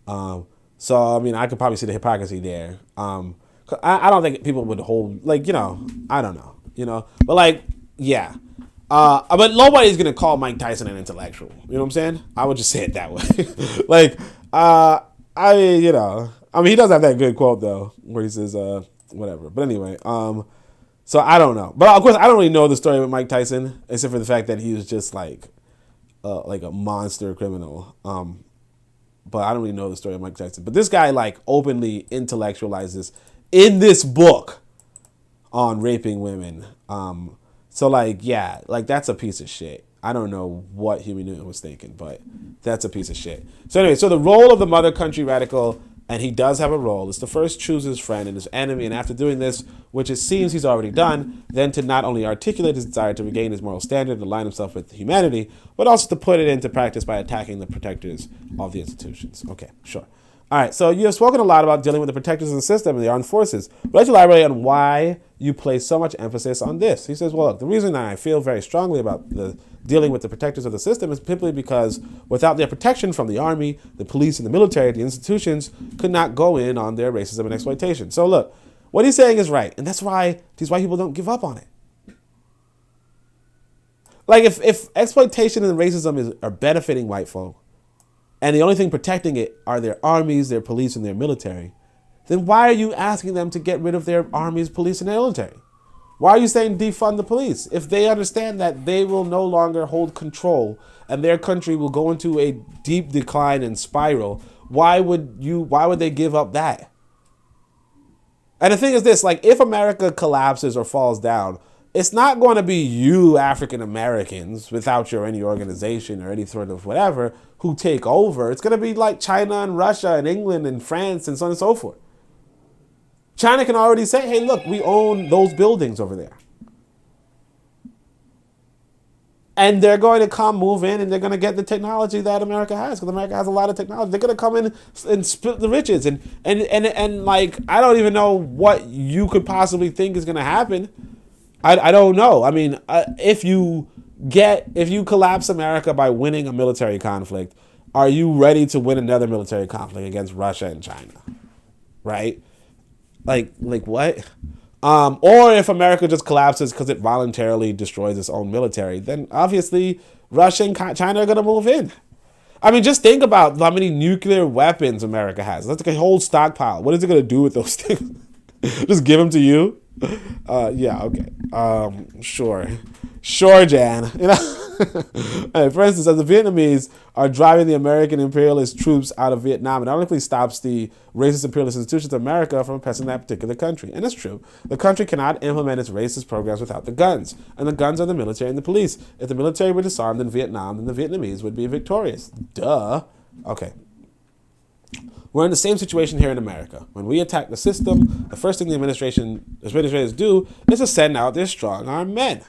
So, I mean, I could probably see the hypocrisy there. I don't think people would hold, like, you know, I don't know, you know. But, like, yeah. But nobody's going to call Mike Tyson an intellectual. You know what I'm saying? I would just say it that way. Like, he does have that good quote, though, where he says, whatever. But anyway, so I don't know. But, of course, I don't really know the story with Mike Tyson, except for the fact that he was just, like a monster criminal. But I don't really know the story of Mike Tyson. But this guy, like, openly intellectualizes in this book on raping women. So, like, yeah, like, that's a piece of shit. I don't know what Huey Newton was thinking, but that's a piece of shit. So anyway, so the role of the mother country radical, and he does have a role, is to first choose his friend and his enemy, and after doing this, which it seems he's already done, then to not only articulate his desire to regain his moral standard and align himself with humanity, but also to put it into practice by attacking the protectors of the institutions. Okay, sure. All right, so you have spoken a lot about dealing with the protectors of the system and the armed forces. But let's elaborate on why you place so much emphasis on this. He says, well, look, the reason I feel very strongly about the dealing with the protectors of the system is simply because without their protection from the army, the police, and the military, the institutions could not go in on their racism and exploitation. So look, what he's saying is right, and that's why these white people don't give up on it. Like if exploitation and racism are benefiting white folk, and the only thing protecting it are their armies, their police, and their military, then why are you asking them to get rid of their armies, police, and their military? Why are you saying defund the police? If they understand that they will no longer hold control and their country will go into a deep decline and spiral, why would they give up that? And the thing is this, like if America collapses or falls down, it's not going to be you African Americans without any organization or any sort of whatever who take over. It's going to be like China and Russia and England and France and so on and so forth. China can already say, hey, look, we own those buildings over there. And they're going to move in, and they're going to get the technology that America has, because America has a lot of technology. They're going to come in and split the riches. And like, I don't even know what you could possibly think is going to happen. I don't know. I mean, if you collapse America by winning a military conflict, are you ready to win another military conflict against Russia and China? Right? Like what? Or if America just collapses because it voluntarily destroys its own military, then obviously Russia and China are going to move in. I mean, just think about how many nuclear weapons America has. That's like a whole stockpile. What is it going to do with those things? Just give them to you? Yeah, okay. Sure, Jan. You know? For instance, as the Vietnamese are driving the American imperialist troops out of Vietnam, it ironically stops the racist imperialist institutions of America from oppressing that particular country. And it's true. The country cannot implement its racist programs without the guns. And the guns are the military and the police. If the military were disarmed in Vietnam, then the Vietnamese would be victorious. Duh. Okay. We're in the same situation here in America. When we attack the system, the first thing the administrators do is to send out their strong-armed men.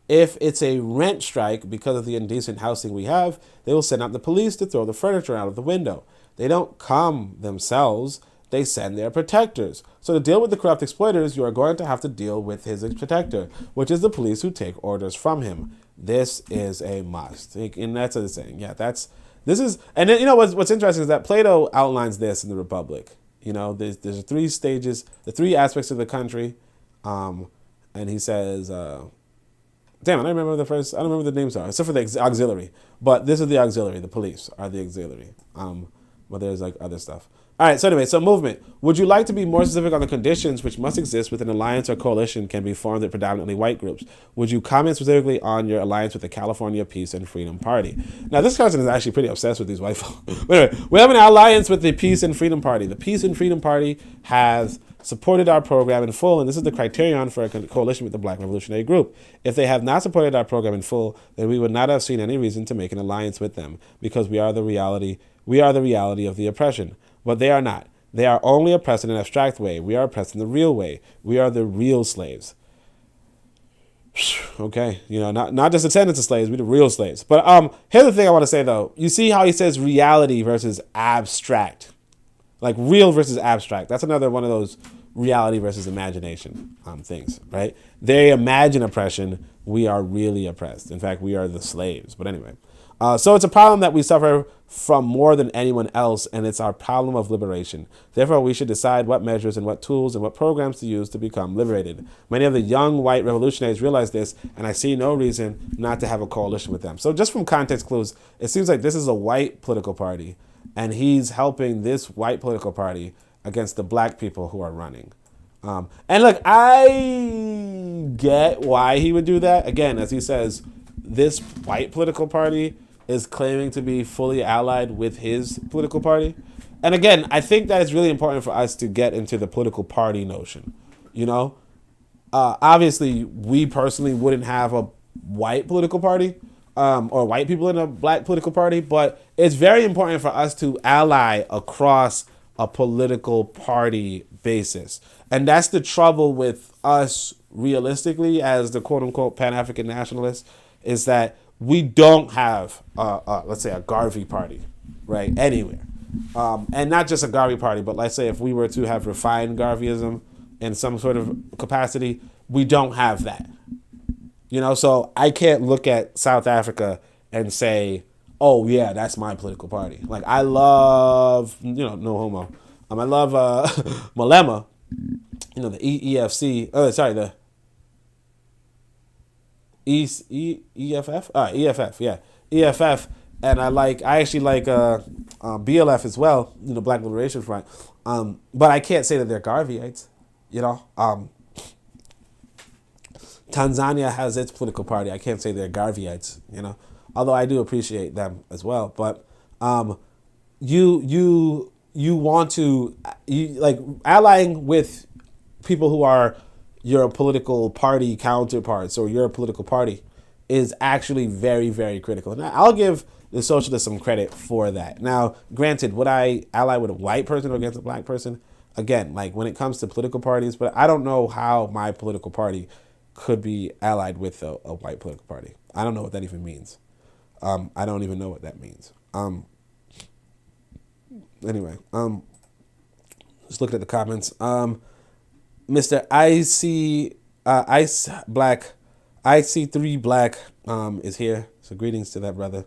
If it's a rent strike because of the indecent housing we have, they will send out the police to throw the furniture out of the window. They don't come themselves, they send their protectors. So to deal with the corrupt exploiters, you are going to have to deal with his protector, which is the police who take orders from him. This is a must. And that's what it's saying. Yeah, this is, and then, you know, what's interesting is that Plato outlines this in the Republic. You know, there's 3 stages, the 3 aspects of the country, and he says, damn, I don't remember the names are, except for the auxiliary. But this is the auxiliary, the police are the auxiliary. But there's like other stuff. All right, so anyway, so movement. Would you like to be more specific on the conditions which must exist with an alliance or coalition can be formed with predominantly white groups? Would you comment specifically on your alliance with the California Peace and Freedom Party? Now, this person is actually pretty obsessed with these white folk. But anyway, we have an alliance with the Peace and Freedom Party. The Peace and Freedom Party has supported our program in full, and this is the criterion for a coalition with the Black Revolutionary Group. If they have not supported our program in full, then we would not have seen any reason to make an alliance with them, because we are the reality of the oppression. But they are not. They are only oppressed in an abstract way. We are oppressed in the real way. We are the real slaves. Okay, you know, not just descendants of slaves, we're the real slaves. But here's the thing I want to say, though. You see how he says reality versus abstract. Like real versus abstract. That's another one of those reality versus imagination things, right? They imagine oppression. We are really oppressed. In fact, we are the slaves. But anyway. So it's a problem that we suffer from more than anyone else, and it's our problem of liberation. Therefore, we should decide what measures and what tools and what programs to use to become liberated. Many of the young white revolutionaries realize this, and I see no reason not to have a coalition with them. So just from context clues, it seems like this is a white political party, and he's helping this white political party against the black people who are running. And look, I get why he would do that. Again, as he says, this white political party is claiming to be fully allied with his political party. And again, I think that it's really important for us to get into the political party notion. You know, obviously, we personally wouldn't have a white political party or white people in a black political party, but it's very important for us to ally across a political party basis. And that's the trouble with us realistically as the quote unquote Pan-African Nationalists, is that we don't have, let's say, a Garvey party, right, anywhere. and not just a Garvey party, but let's say if we were to have refined Garveyism in some sort of capacity, we don't have that. You know, so I can't look at South Africa and say, oh yeah, that's my political party. Like I love, no homo. I love Malema, the EFC. Oh, sorry, the EFF. EFF, yeah, EFF. And I actually like BLF as well. Black Liberation Front. But I can't say that they're Garveyites. Tanzania has its political party. I can't say they're Garveyites. Although I do appreciate them as well. But you want to allying with people who are your political party counterparts or your political party is actually very, very critical. And I'll give the socialists some credit for that. Now, granted, would I ally with a white person or against a black person? Again, when it comes to political parties, but I don't know how my political party could be allied with a white political party. I don't know what that even means. I don't even know what that means. Anyway, just looking at the comments. Mr. IC3 Black is here. So greetings to that brother.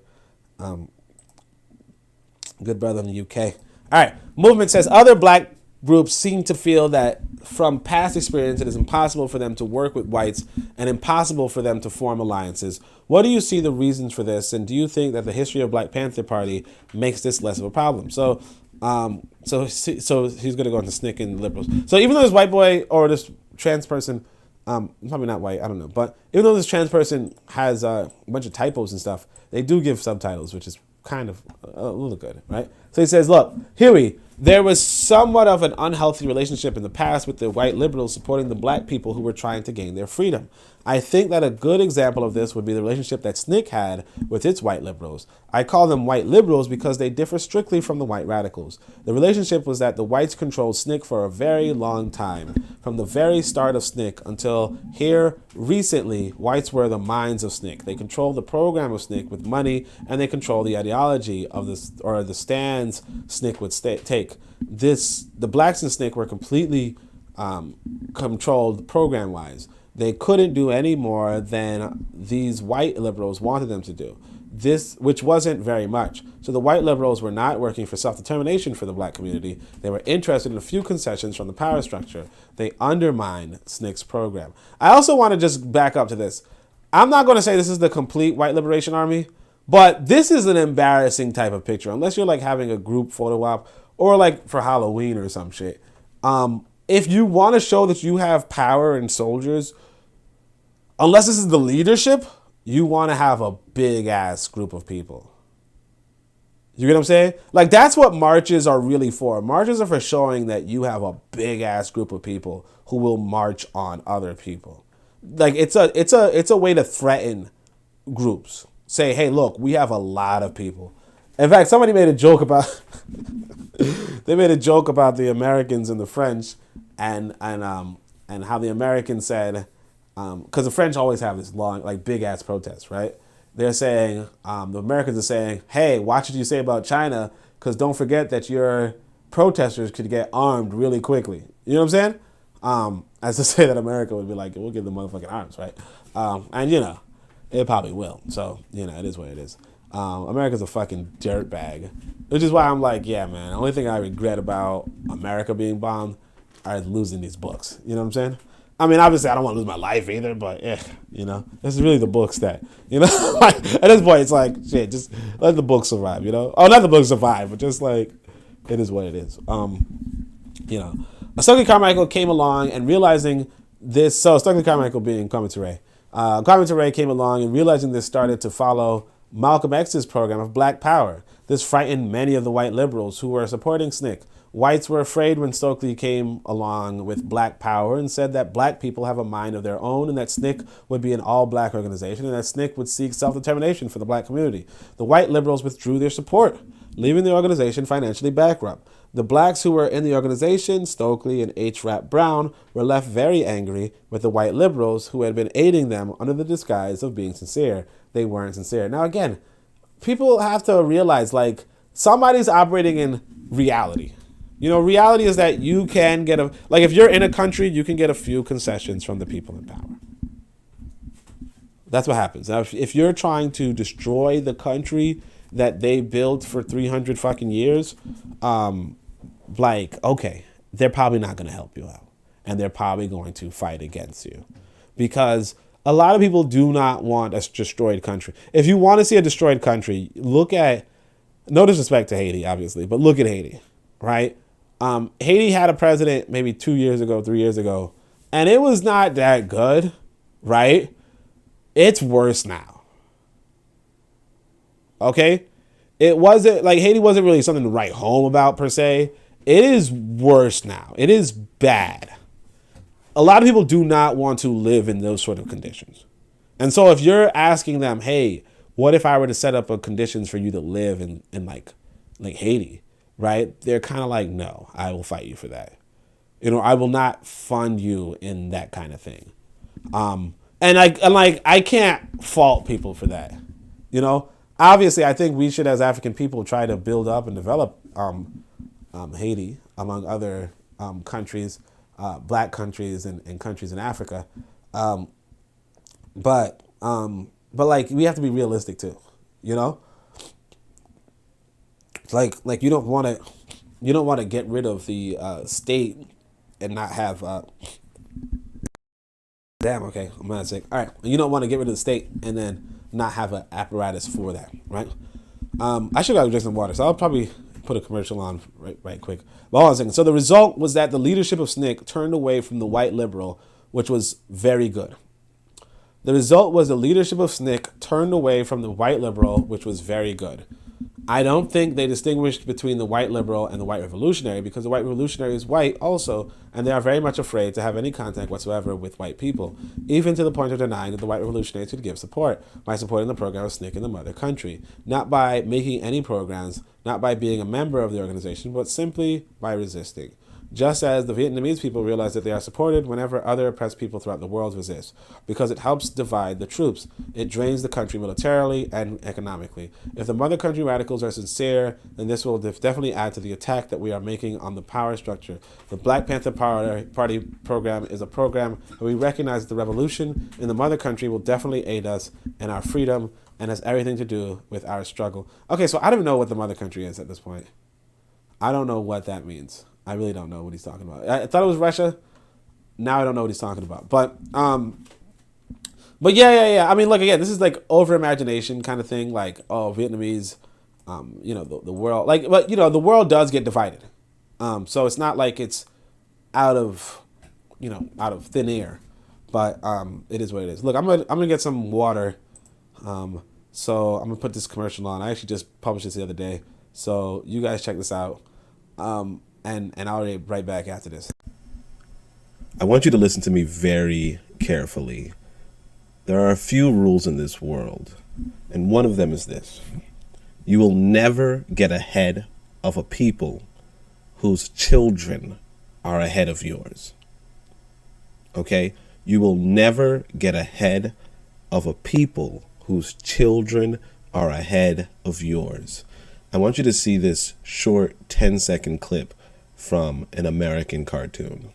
Good brother in the UK. All right. Movement says other black groups seem to feel that from past experience, it is impossible for them to work with whites and impossible for them to form alliances. What do you see the reasons for this? And do you think that the history of Black Panther Party makes this less of a problem? So he's going to go into SNCC and liberals. So even though this white boy or this trans person, probably not white, I don't know. But even though this trans person has a bunch of typos and stuff, they do give subtitles, which is kind of a little good, right? So he says, look, Huey, there was somewhat of an unhealthy relationship in the past with the white liberals supporting the black people who were trying to gain their freedom. I think that a good example of this would be the relationship that SNCC had with its white liberals. I call them white liberals because they differ strictly from the white radicals. The relationship was that the whites controlled SNCC for a very long time, from the very start of SNCC until here recently, whites were the minds of SNCC. They controlled the program of SNCC with money, and they control the ideology of this, or the stands SNCC would take. The blacks in SNCC were completely controlled program-wise. They couldn't do any more than these white liberals wanted them to do, this, which wasn't very much. So the white liberals were not working for self-determination for the black community. They were interested in a few concessions from the power structure. They undermined SNCC's program. I also want to just back up to this. I'm not going to say this is the complete white liberation army, but this is an embarrassing type of picture, unless you're having a group photo op or for Halloween or some shit. If you want to show that you have power and soldiers, unless this is the leadership, you want to have a big ass group of people. You get what I'm saying? That's what marches are really for. Marches are for showing that you have a big ass group of people who will march on other people. It's a way to threaten groups. Say, hey, look, we have a lot of people. In fact, somebody made a joke about they made a joke about the Americans and the French and how the Americans said, because the French always have this long, big ass protests, right? They're saying, the Americans are saying, hey, watch what you say about China, because don't forget that your protesters could get armed really quickly. You know what I'm saying? As to say that America would be like, we'll give them motherfucking arms, right? And it probably will. So, it is what it is. America's a fucking dirtbag, which is why I'm yeah, man, the only thing I regret about America being bombed are losing these books. You know what I'm saying? I mean, obviously, I don't want to lose my life either, but this is really the books that, at this point, it's shit, just let the books survive, Oh, not the books survive, but just it is what it is. Stokely Carmichael came along and realizing this, so Stokely Carmichael being Kwame Ture. Kwame Ture came along and realizing this started to follow Malcolm X's program of Black Power. This frightened many of the white liberals who were supporting SNCC. Whites were afraid when Stokely came along with Black Power and said that black people have a mind of their own and that SNCC would be an all-black organization and that SNCC would seek self-determination for the black community. The white liberals withdrew their support, leaving the organization financially bankrupt. The blacks who were in the organization, Stokely and H. Rap Brown, were left very angry with the white liberals who had been aiding them under the disguise of being sincere. They weren't sincere. Now, again, people have to realize, somebody's operating in reality. You know, reality is that you can get like if you're in a country, you can get a few concessions from the people in power. That's what happens. Now, if you're trying to destroy the country that they built for 300 fucking years, like, okay, they're probably not going to help you out. And they're probably going to fight against you. Because a lot of people do not want a destroyed country. If you want to see a destroyed country, look at, no disrespect to Haiti, obviously, but look at Haiti, right? Haiti had a president maybe 2 years ago, 3 years ago, and it was not that good, right? It's worse now. Okay? It wasn't, like, Haiti wasn't really something to write home about per se. It is worse now. It is bad. A lot of people do not want to live in those sort of conditions. And so if you're asking them, hey, what if I were to set up a conditions for you to live in like Haiti, right? They're kind of like, no, I will fight you for that. You know, I will not fund you in that kind of thing. And I can't fault people for that. You know, obviously, I think we should, as African people, try to build up and develop Haiti, among other countries, black countries and countries in Africa. But like, we have to be realistic too, you know? Like you don't want to get rid of the state and not have damn, okay, I'm not sick. All right, you don't want to get rid of the state and then not have an apparatus for that, right? I should go drink some water, so I'll probably put a commercial on right quick. But hold on a second. So the result was that the leadership of SNCC turned away from the white liberal, which was very good. The result was the leadership of SNCC turned away from the white liberal, which was very good. I don't think they distinguished between the white liberal and the white revolutionary, because the white revolutionary is white also, and they are very much afraid to have any contact whatsoever with white people, even to the point of denying that the white revolutionaries could give support by supporting the program of SNCC in the mother country, not by making any programs, not by being a member of the organization, but simply by resisting. Just as the Vietnamese people realize that they are supported whenever other oppressed people throughout the world resist, because it helps divide the troops. It drains the country militarily and economically. If the mother country radicals are sincere, then this will definitely add to the attack that we are making on the power structure. The Black Panther Party program is a program that we recognize that the revolution in the mother country will definitely aid us in our freedom and has everything to do with our struggle. Okay, so I don't know what the mother country is at this point. I don't know what that means. I really don't know what he's talking about. I thought it was Russia. Now I don't know what he's talking about. But yeah. I mean, look, again, this is like over imagination kind of thing. Like, oh, Vietnamese, you know, the world, like, but you know, the world does get divided. So it's not like it's out of thin air, but it is what it is. Look, I'm gonna get some water. So I'm gonna put this commercial on. I actually just published this the other day. So you guys check this out. And I'll be right back after this. I want you to listen to me very carefully. There are a few rules in this world, and one of them is this. You will never get ahead of a people whose children are ahead of yours. Okay? You will never get ahead of a people whose children are ahead of yours. I want you to see this short 10-second clip from an American cartoon.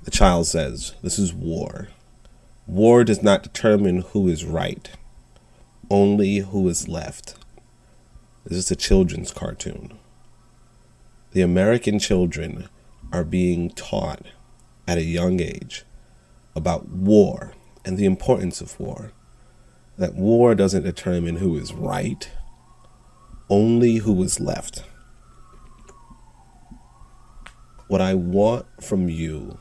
The child says, "This is war. War does not determine who is right, only who is left." This is a children's cartoon. The American children are being taught at a young age about war and the importance of war. That war doesn't determine who is right, only who is left. What I want from you,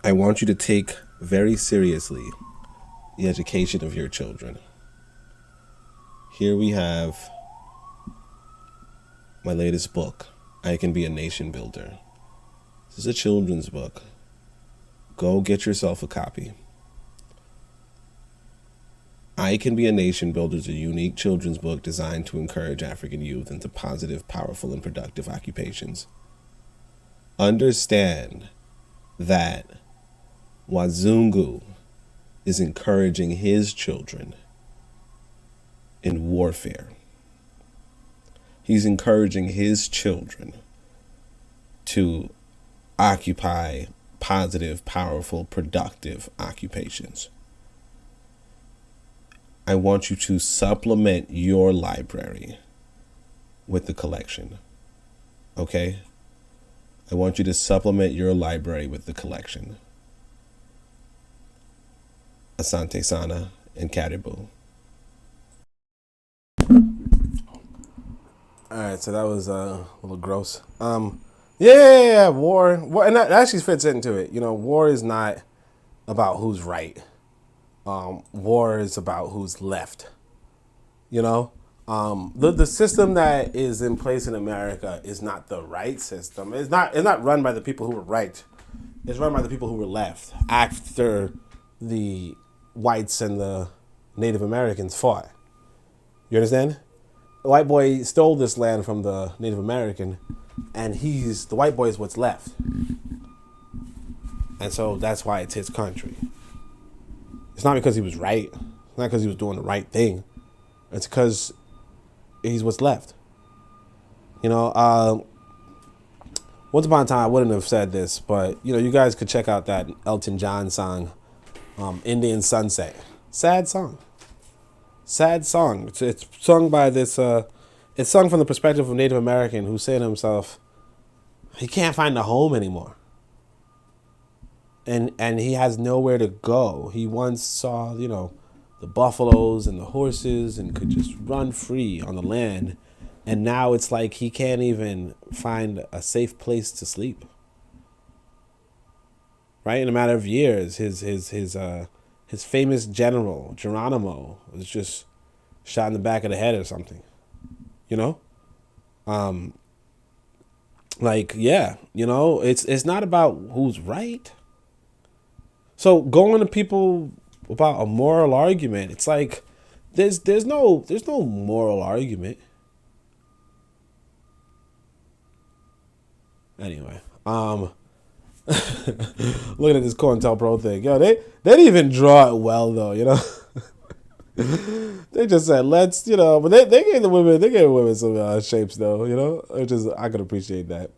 I want you to take very seriously the education of your children. Here we have my latest book, I Can Be a Nation Builder. This is a children's book. Go get yourself a copy. I Can Be a Nation Builder is a unique children's book designed to encourage African youth into positive, powerful, and productive occupations. Understand that Wazungu is encouraging his children in warfare. He's encouraging his children to occupy positive, powerful, productive occupations. I want you to supplement your library with the collection. Okay? I want you to supplement your library with the collection. Asante Sana and Karibu. All right, so that was a little gross. War, and that actually fits into it. You know, war is not about who's right. War is about who's left. You know, the system that is in place in America is not the right system. It's not run by the people who were right. It's run by the people who were left after the whites and the Native Americans fought. You understand? The white boy stole this land from the Native American, and the white boy is what's left. And so that's why it's his country. It's not because he was right. It's not because he was doing the right thing. It's because he's what's left. You know, once upon a time, I wouldn't have said this, but, you know, you guys could check out that Elton John song, Indian Sunset. Sad song. It's sung by this, it's sung from the perspective of a Native American who's saying to himself, he can't find a home anymore. And he has nowhere to go. He once saw, you know, the buffaloes and the horses and could just run free on the land. And now it's like he can't even find a safe place to sleep. Right? In a matter of years, his famous general, Geronimo, was just shot in the back of the head or something. You know? You know, it's not about who's right. So going to people about a moral argument, it's like there's no moral argument. Anyway, looking at this COINTELPRO thing, yo, they didn't even draw it well though, you know. They just said let's, you know, but they gave women some shapes though, you know, which is I could appreciate that.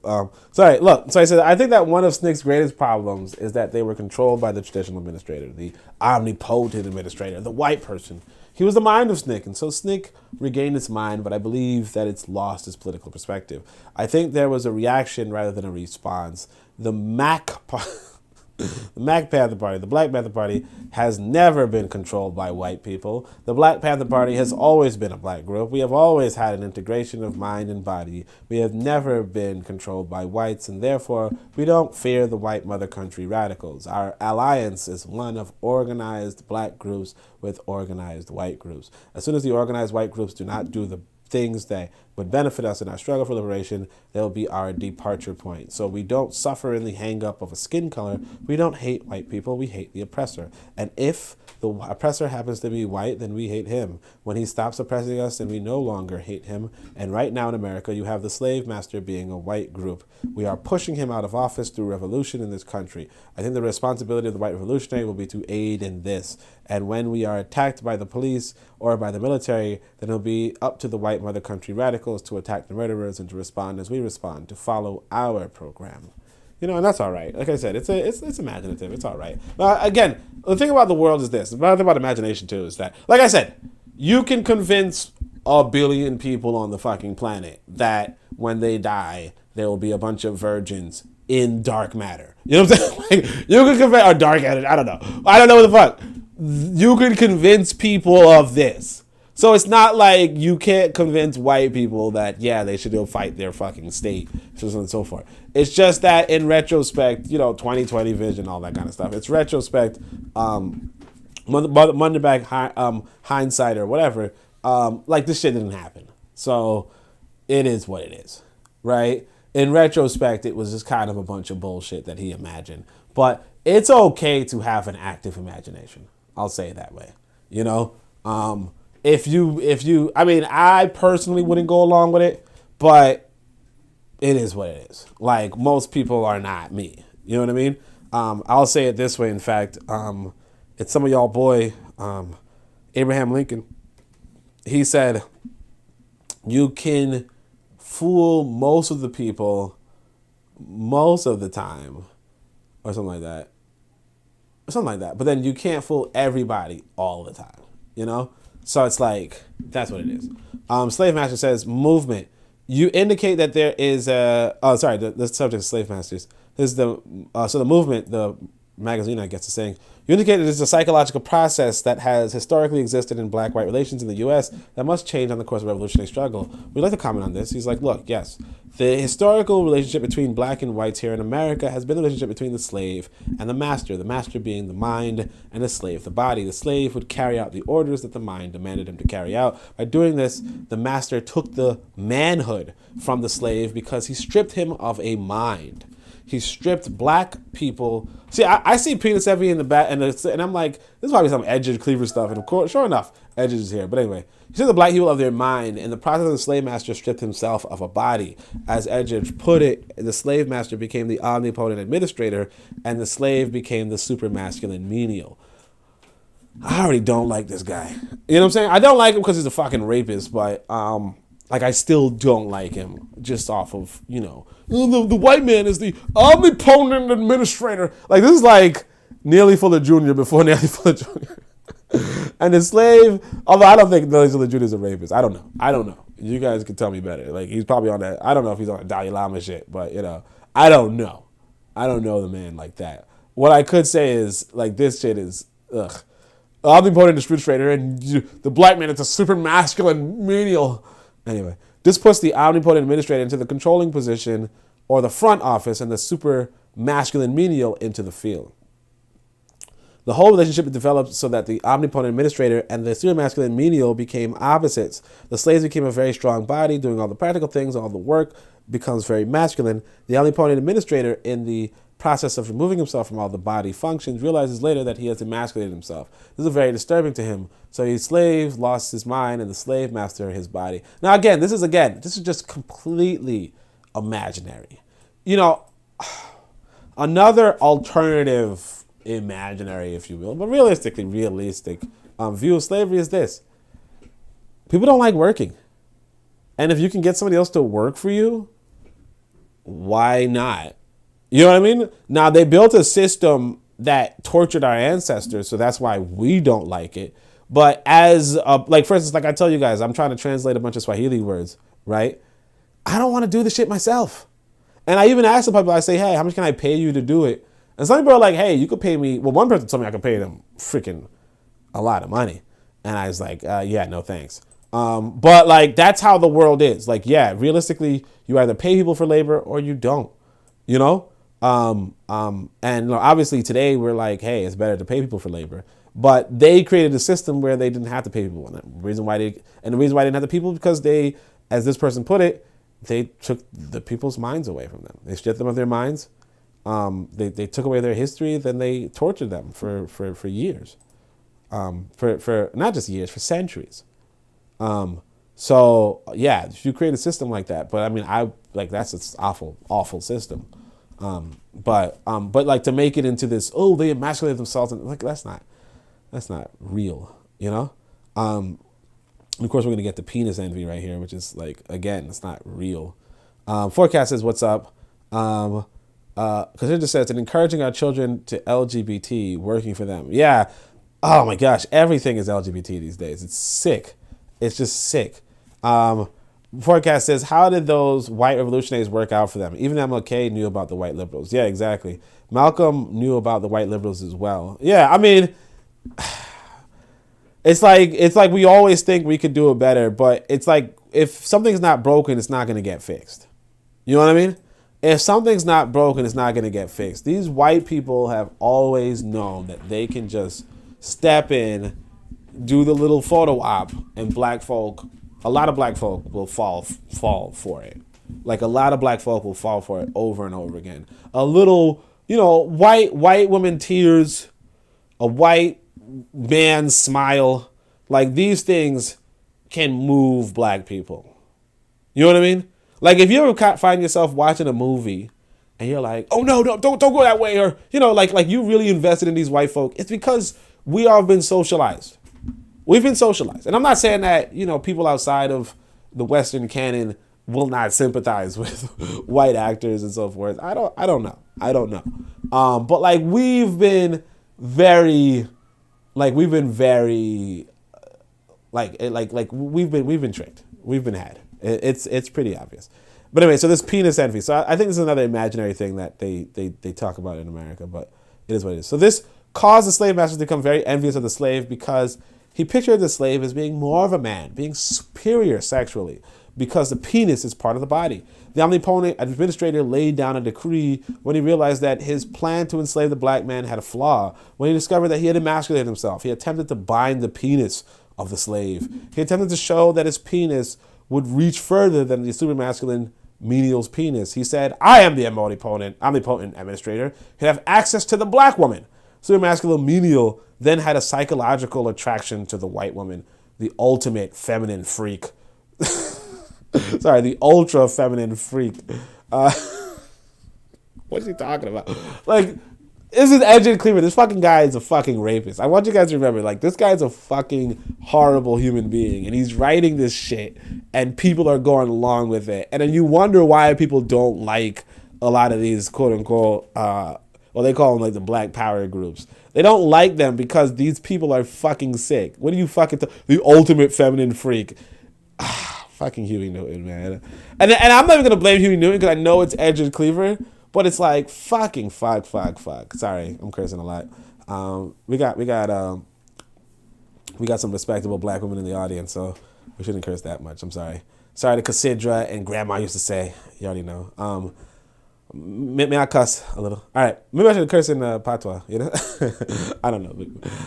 So I said I think that one of SNCC's greatest problems is that they were controlled by the traditional administrator, the omnipotent administrator, the white person. He was the mind of SNCC, and so SNCC regained its mind, but I believe that it's lost its political perspective. I think there was a reaction rather than a response. The Black Panther Party has never been controlled by white people. The Black Panther Party has always been a black group. We have always had an integration of mind and body. We have never been controlled by whites, and therefore we don't fear the white mother country radicals. Our alliance is one of organized black groups with organized white groups. As soon as the organized white groups do not do the things that would benefit us in our struggle for liberation, they'll be our departure point. So we don't suffer in the hang-up of a skin color. We don't hate white people. We hate the oppressor. And if the oppressor happens to be white, then we hate him. When he stops oppressing us, then we no longer hate him. And right now in America, you have the slave master being a white group. We are pushing him out of office through revolution in this country. I think the responsibility of the white revolutionary will be to aid in this. And when we are attacked by the police or by the military, then it'll be up to the white mother country radicals to attack the murderers and to respond as we respond, to follow our program. You know, and that's all right. Like I said, it's imaginative. It's all right. Again, the thing about the world is this. The thing about imagination, too, is that, like I said, you can convince 1 billion people on the fucking planet that when they die, there will be a bunch of virgins in dark matter. You know what I'm saying? Like, you can convince, or dark energy, I don't know what the fuck. You can convince people of this. So it's not like you can't convince white people that, yeah, they should go fight their fucking state, so on and so forth. It's just that in retrospect, you know, 2020 vision, all that kind of stuff. It's retrospect, Monday back hindsight or whatever. Like this shit didn't happen. So it is what it is, right? In retrospect, it was just kind of a bunch of bullshit that he imagined. But it's okay to have an active imagination. I'll say it that way. You know, if you, I mean, I personally wouldn't go along with it, but it is what it is. Like, most people are not me. You know what I mean? I'll say it this way. In fact, it's some of y'all boy, Abraham Lincoln. He said, you can fool most of the people most of the time, or something like that. But then you can't fool everybody all the time, you know? So it's like, that's what it is. Slave Master says, movement. You indicate that there is the subject is slave masters. This is the movement, the magazine, I guess, is saying, you indicate that it's a psychological process that has historically existed in black-white relations in the U.S. that must change on the course of revolutionary struggle. We'd like to comment on this. He's like, look, yes, the historical relationship between black and whites here in America has been the relationship between the slave and the master being the mind, and the slave, the body. The slave would carry out the orders that the mind demanded him to carry out. By doing this, the master took the manhood from the slave because he stripped him of a mind. He stripped black people. See, I see penis heavy in the back, and I'm like, this is probably some Edged Cleaver stuff. And of course, sure enough, Edged is here. But anyway, he stripped the black people of their mind. In the process, the slave master stripped himself of a body. As Edged put it, the slave master became the omnipotent administrator, and the slave became the super masculine menial. I already don't like this guy. You know what I'm saying? I don't like him because he's a fucking rapist, but like, I still don't like him just off of, you know, the white man is the omnipotent administrator. Like, this is like Nearly Fuller Jr. before Nearly Fuller Jr. And the slave, although I don't think Nearly Fuller Jr. is a rapist. I don't know. You guys can tell me better. Like, he's probably on that. I don't know if he's on a Dalai Lama shit, but, you know, I don't know. I don't know the man like that. What I could say is, like, this shit is, omnipotent administrator, and the black man is a super masculine menial. Anyway, this puts the omnipotent administrator into the controlling position or the front office, and the super masculine menial into the field. The whole relationship developed so that the omnipotent administrator and the super masculine menial became opposites. The slaves became a very strong body, doing all the practical things, all the work becomes very masculine. The omnipotent administrator, in the process of removing himself from all the body functions, realizes later that he has emasculated himself. This is very disturbing to him. So his slave lost his mind, and the slave master his body. Now again, this is just completely imaginary. You know, another alternative imaginary, if you will, but realistic view of slavery is this. People don't like working. And if you can get somebody else to work for you, why not? You know what I mean? Now, they built a system that tortured our ancestors, so that's why we don't like it. But as, like, for instance, like I tell you guys, I'm trying to translate a bunch of Swahili words, right? I don't want to do the shit myself. And I even ask the people, I say, hey, how much can I pay you to do it? And some people are like, hey, you could pay me. Well, one person told me I could pay them freaking a lot of money. And I was like, yeah, no thanks. But, like, that's how the world is. Like, yeah, realistically, you either pay people for labor or you don't, you know? And obviously today we're like, hey, it's better to pay people for labor, but they created a system where they didn't have to pay people. And the reason why they didn't have the people, because they, as this person put it, they took the people's minds away from them. They stripped them of their minds. They took away their history. Then they tortured them for years, for not just years, for centuries. So yeah, if you create a system like that, but I mean, that's an awful system. But like, to make it into this, oh, they emasculate themselves, and like, that's not real, you know? And of course, we're gonna get the penis envy right here, which is like, again, it's not real. Forecast says, what's up? Because it just says, and encouraging our children to LGBT, working for them. Yeah. Oh my gosh, everything is LGBT these days. It's sick. It's just sick. Forecast says, how did those white revolutionaries work out for them? Even MLK knew about the white liberals. Yeah, exactly. Malcolm knew about the white liberals as well. Yeah, I mean, it's like we always think we could do it better, but it's like, if something's not broken, it's not going to get fixed. You know what I mean? If something's not broken, it's not going to get fixed. These white people have always known that they can just step in, do the little photo op, and a lot of black folk will fall for it. Like, a lot of black folk will fall for it over and over again. A little, you know, white woman tears, a white man smile. Like, these things can move black people. You know what I mean? Like, if you ever find yourself watching a movie and you're like, oh no, don't go that way, or like you really invested in these white folk, it's because we all have been socialized. We've been socialized. And I'm not saying that, people outside of the Western canon will not sympathize with white actors and so forth. I don't know. But like we've been very we've been tricked. We've been had. It's pretty obvious. But anyway, so this penis envy. So I think this is another imaginary thing that they talk about in America, but it is what it is. So this caused the slave masters to become very envious of the slave because he pictured the slave as being more of a man, being superior sexually, because the penis is part of the body. The omnipotent administrator laid down a decree when he realized that his plan to enslave the black man had a flaw. When he discovered that he had emasculated himself, he attempted to bind the penis of the slave. He attempted to show that his penis would reach further than the supermasculine menial's penis. He said, I am the omnipotent administrator, can have access to the black woman. Supermasculine menial then had a psychological attraction to the white woman, the ultimate feminine freak. Sorry, the ultra feminine freak. What is he talking about? Like, this is Edge and Cleaver. This fucking guy is a fucking rapist. I want you guys to remember, like, this guy's a fucking horrible human being, and he's writing this shit, and people are going along with it. And then you wonder why people don't like a lot of these quote-unquote, well, they call them, like, the black power groups. They don't like them because these people are fucking sick. What are you fucking... the ultimate feminine freak. Fucking Huey Newton, man. And I'm not even going to blame Huey Newton because I know it's Edge and Cleaver, but it's like fuck. Sorry, I'm cursing a lot. We got some respectable black women in the audience, so we shouldn't curse that much. I'm sorry. Sorry to Cassandra and Grandma used to say. You already know. May I cuss a little? All right. Maybe I should curse in patois, I don't know.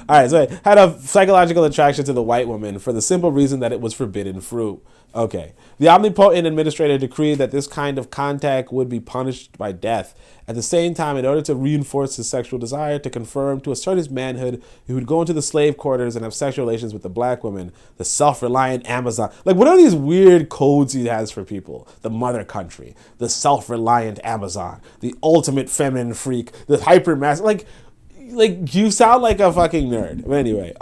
All right. So I had a psychological attraction to the white woman for the simple reason that it was forbidden fruit. Okay. The omnipotent administrator decreed that this kind of contact would be punished by death. At the same time, in order to reinforce his sexual desire, to assert his manhood, he would go into the slave quarters and have sexual relations with the black woman, the self-reliant Amazon. Like, what are these weird codes he has for people? The mother country, the self-reliant Amazon, the ultimate feminine freak, the hyper-masculine. Like you sound like a fucking nerd. But anyway,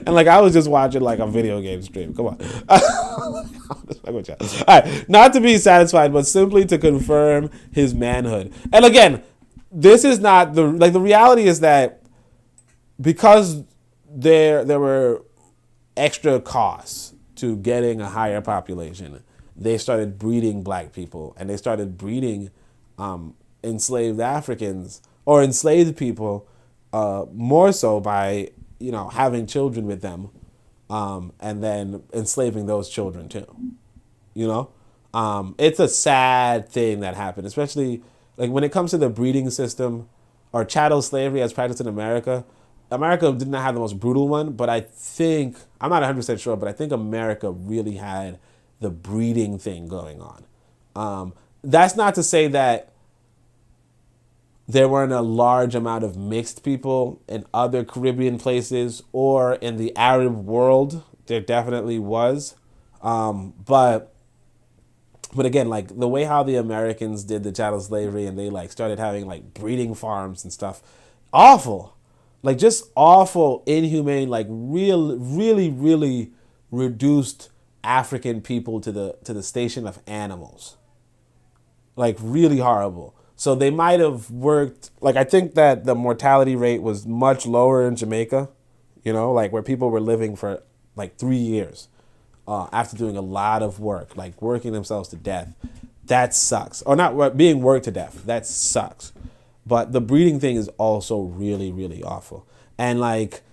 and like I was just watching like a video game stream. Come on. All right, not to be satisfied, but simply to confirm his manhood. And again, this is not the reality is that because there were extra costs to getting a higher population, they started breeding black people, and they started breeding enslaved Africans or enslaved people more so by having children with them, and then enslaving those children too. It's a sad thing that happened, especially like when it comes to the breeding system or chattel slavery as practiced in America. America did not have the most brutal one, but I think, I'm not 100% sure, but I think America really had the breeding thing going on. That's not to say that there weren't a large amount of mixed people in other Caribbean places or in the Arab world. There definitely was. But again, like the way how the Americans did the chattel slavery and they like started having like breeding farms and stuff, awful. Like just awful, inhumane, like really reduced African people to the station of animals. Like really horrible. So they might have worked, like I think that the mortality rate was much lower in Jamaica, like where people were living for like 3 years after doing a lot of work, like working themselves to death. That sucks. Or not being worked to death. That sucks. But the breeding thing is also really awful. And like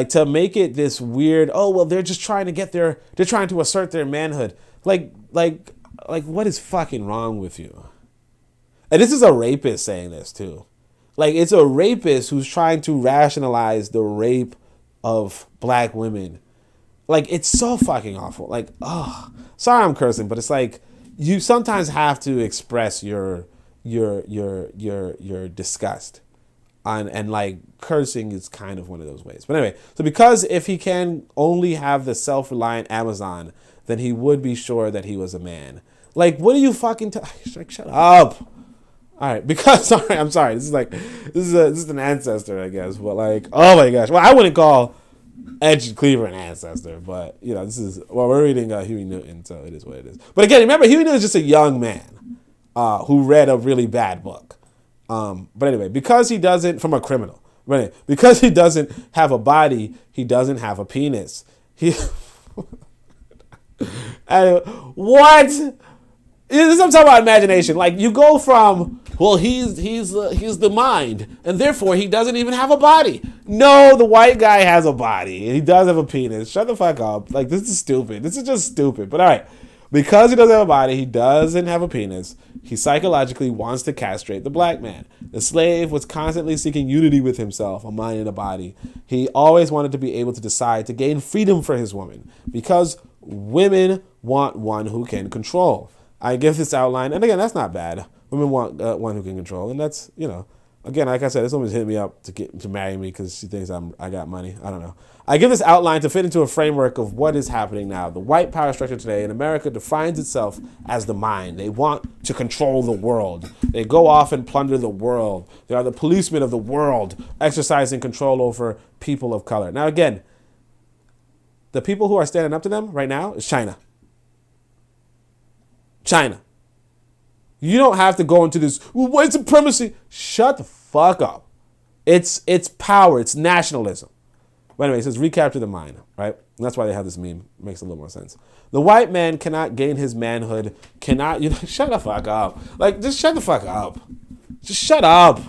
to make it this weird, oh, well, they're just trying to they're trying to assert their manhood. Like what is fucking wrong with you? And this is a rapist saying this too. Like it's a rapist who's trying to rationalize the rape of black women. Like it's so fucking awful. Like, oh, sorry I'm cursing, but it's like you sometimes have to express your disgust. And like cursing is kind of one of those ways. But anyway, so because if he can only have the self-reliant Amazon, then he would be sure that he was a man. Like, what are you fucking like, shut up. All right, because I'm sorry. This is an ancestor, I guess. But like, oh my gosh. Well, I wouldn't call Edge Cleaver an ancestor, but we're reading Huey Newton, so it is what it is. But again, remember, Huey Newton is just a young man who read a really bad book. But anyway, because he doesn't, from a criminal, right? Because he doesn't have a body, he doesn't have a penis. What? This is I'm talking about imagination. Like you go from, well, he's the mind, and therefore he doesn't even have a body. No, the white guy has a body. He does have a penis. Shut the fuck up. Like this is stupid. This is just stupid. But all right, because he doesn't have a body, he doesn't have a penis. He psychologically wants to castrate the black man. The slave was constantly seeking unity with himself, a mind and a body. He always wanted to be able to decide to gain freedom for his woman because women want one who can control. I give this outline, and again, that's not bad. Women want one who can control, and that's, again, like I said, this woman's hitting me up to marry me because she thinks I got money. I don't know. I give this outline to fit into a framework of what is happening now. The white power structure today in America defines itself as the mind. They want to control the world. They go off and plunder the world. They are the policemen of the world, exercising control over people of color. Now, again, the people who are standing up to them right now is China. China. You don't have to go into this, well, white supremacy. Shut the fuck up. It's power. It's nationalism. But anyway, it says recapture the mind, right? And that's why they have this meme. It makes a little more sense. The white man cannot gain his manhood, shut the fuck up. Like, just shut the fuck up. Just shut up.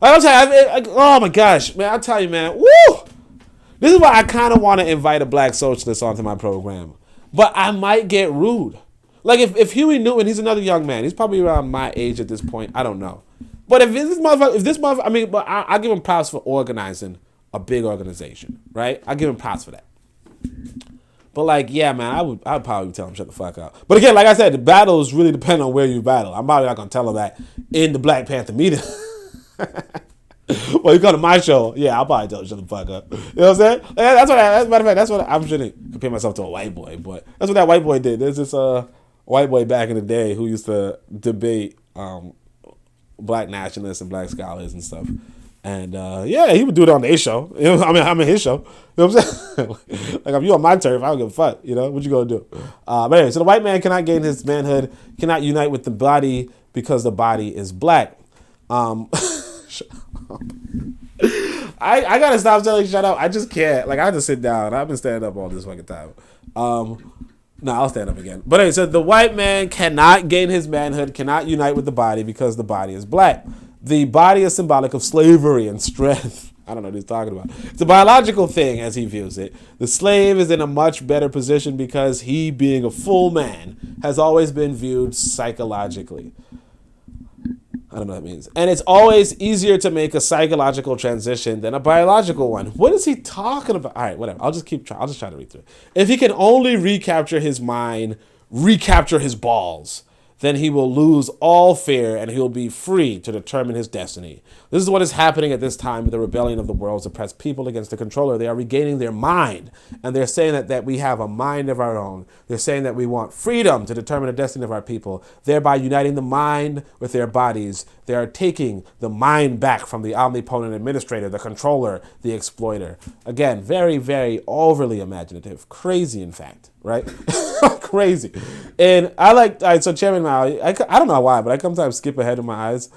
I'll tell you, oh my gosh, man, I'll tell you, man, woo! This is why I kind of want to invite a black socialist onto my program. But I might get rude. Like, if Huey Newton, he's another young man. He's probably around my age at this point. I don't know. But if this motherfucker, I mean, but I give him props for organizing a big organization, right? I give him props for that. But like, yeah, man, I'd probably tell him shut the fuck up. But again, like I said, the battles really depend on where you battle. I'm probably not gonna tell him that in the Black Panther meeting. Well, you come to my show, yeah, I'll probably tell him shut the fuck up. You know what I'm saying? As a matter of fact, that's what I shouldn't compare myself to a white boy, but that's what that white boy did. There's this white boy back in the day who used to debate black nationalists and black scholars and stuff. And yeah, he would do it on their show. I'm in his show. You know what I'm saying? Like, if you on my turf, I don't give a fuck. What you gonna do? But anyway, so the white man cannot gain his manhood, cannot unite with the body because the body is black. I gotta stop telling you shut up. I just can't. Like, I have to sit down. I've been standing up all this fucking time. No, I'll stand up again. But anyway, so the white man cannot gain his manhood, cannot unite with the body because the body is black. The body is symbolic of slavery and strength. I don't know what he's talking about. It's a biological thing as he views it. The slave is in a much better position because he, being a full man, has always been viewed psychologically. I don't know what that means. And it's always easier to make a psychological transition than a biological one. What is he talking about? All right, whatever. I'll just try to read through it. If he can only recapture his mind, recapture his balls, then he will lose all fear and he'll be free to determine his destiny. This is what is happening at this time with the rebellion of the world's oppressed people against the controller. They are regaining their mind, and they're saying that we have a mind of our own. They're saying that we want freedom to determine the destiny of our people, thereby uniting the mind with their bodies. They are taking the mind back from the omnipotent administrator, the controller, the exploiter. Again, very, very overly imaginative. Crazy, in fact, right? Crazy. And I like, all right, so Chairman Mao, I don't know why, but I sometimes skip ahead in my eyes.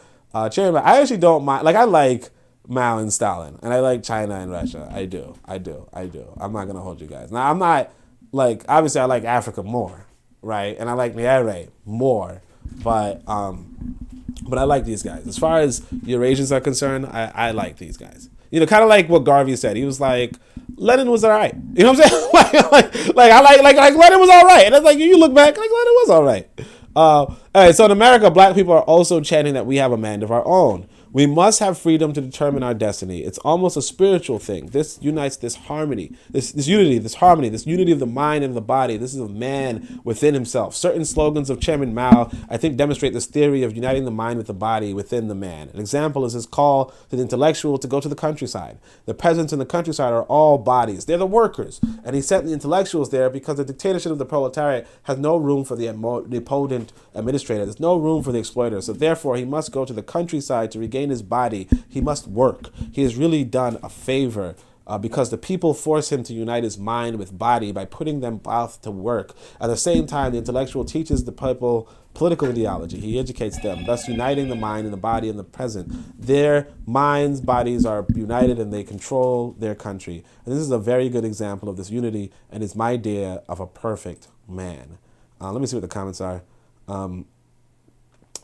Chairman Mao, I actually don't mind, like, I like Mao and Stalin, and I like China and Russia. I do. I'm not going to hold you guys. Now, I'm not, like, obviously I like Africa more, right? And I like Nyerere more, but I like these guys. As far as Eurasians are concerned, I like these guys. Kind of like what Garvey said. He was like, Lenin was all right. You know what I'm saying? like Lenin was all right. And it's like, you look back, like Lenin was all right. All right, so in America, black people are also chanting that we have a mind of our own. We must have freedom to determine our destiny. It's almost a spiritual thing. This unites this harmony, this unity, this harmony, this unity of the mind and the body. This is a man within himself. Certain slogans of Chairman Mao, I think, demonstrate this theory of uniting the mind with the body within the man. An example is his call to the intellectual to go to the countryside. The peasants in the countryside are all bodies. They're the workers. And he sent the intellectuals there because the dictatorship of the proletariat has no room for the impotent administrator. There's no room for the exploiter. So therefore, he must go to the countryside to regain his body. He must work. He has really done a favor because the people force him to unite his mind with body by putting them both to work. At the same time, the intellectual teaches the people political ideology. He educates them, thus uniting the mind and the body in the present. Their minds, bodies are united and they control their country. And this is a very good example of this unity and is my idea of a perfect man. Let me see what the comments are.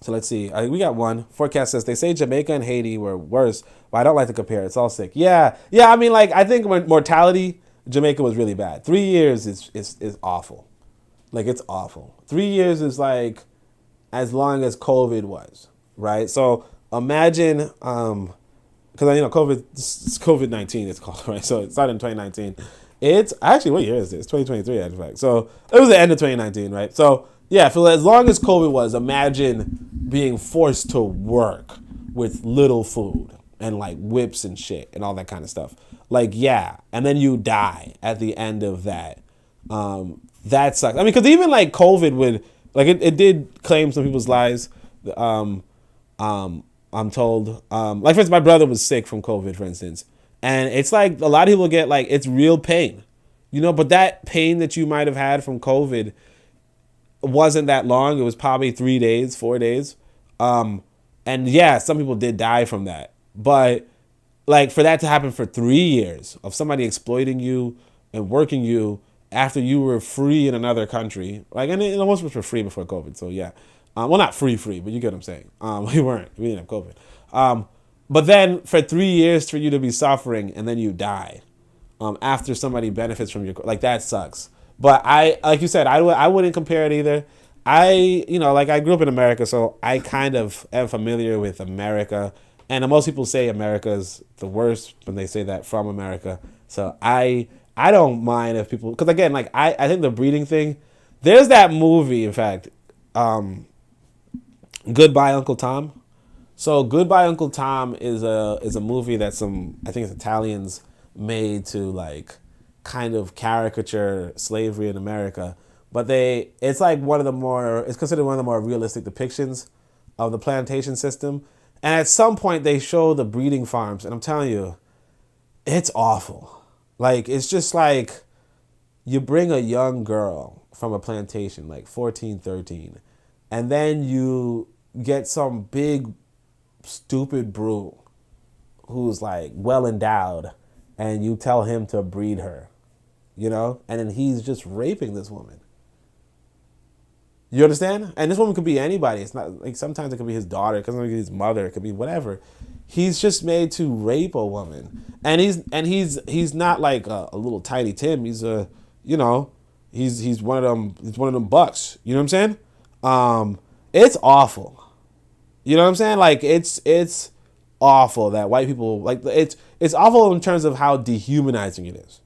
So let's see. We got one. Forecast says, they say Jamaica and Haiti were worse, but I don't like to compare. It's all sick. Yeah. I mean, like, I think mortality, Jamaica was really bad. 3 years is awful. Like, it's awful. 3 years is like as long as COVID was, right? So imagine, because COVID-19 it's called, right? So it started in 2019. It's actually, what year is this? 2023, in fact. So it was the end of 2019, right? So yeah, for as long as COVID was, imagine being forced to work with little food and like whips and shit and all that kind of stuff. Like, yeah. And then you die at the end of that. That sucks. I mean, because even like COVID would, like it did claim some people's lives. I'm told, like for instance, my brother was sick from COVID, for instance. And it's like a lot of people get like, it's real pain, but that pain that you might have had from COVID wasn't that long. It was probably 3 days, 4 days. And yeah, some people did die from that. But like for that to happen for 3 years of somebody exploiting you and working you after you were free in another country, like, and most of us were free before COVID. So yeah, well, not free, but you get what I'm saying. We didn't have COVID. But then for 3 years for you to be suffering and then you die after somebody benefits from your, like, that sucks. But like you said, I wouldn't compare it either. I grew up in America, so I kind of am familiar with America. And most people say America is the worst when they say that from America. So I don't mind if people, because again, like I think the breeding thing, there's that movie, in fact, Goodbye Uncle Tom. So Goodbye Uncle Tom is a movie that I think it's Italians made to like kind of caricature slavery in America, but it's considered one of the more realistic depictions of the plantation system. And at some point they show the breeding farms, and I'm telling you, it's awful. Like, it's just like you bring a young girl from a plantation, like 14, 13, and then you get some big stupid brew who's like well endowed, and you tell him to breed her, and then he's just raping this woman. You understand? And this woman could be anybody. It's not like, sometimes it could be his daughter, it could be his mother, it could be whatever. He's just made to rape a woman, and he's not like a little tiny Tim. He's he's one of them. He's one of them bucks. You know what I'm saying? It's awful. You know what I'm saying? Like, it's awful that white people, like, it's awful in terms of how dehumanizing it is.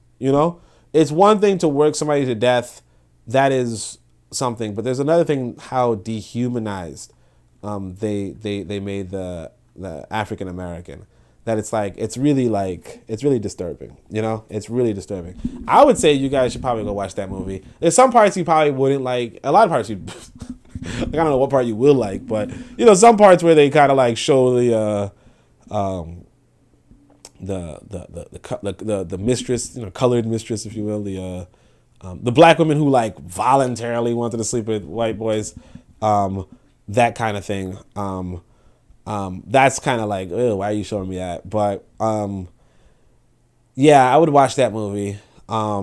It's one thing to work somebody to death. That is something, but there's another thing how dehumanized they made the African American, that it's really disturbing. It's really disturbing. I would say you guys should probably go watch that movie. There's some parts you probably wouldn't like. A lot of parts you like, I don't know what part you will like, but some parts where they kind of like show the mistress, colored mistress, if you will, the black woman who like voluntarily wanted to sleep with white boys, that kind of thing. That's kind of like, oh, why are you showing me that? But yeah, I would watch that movie. I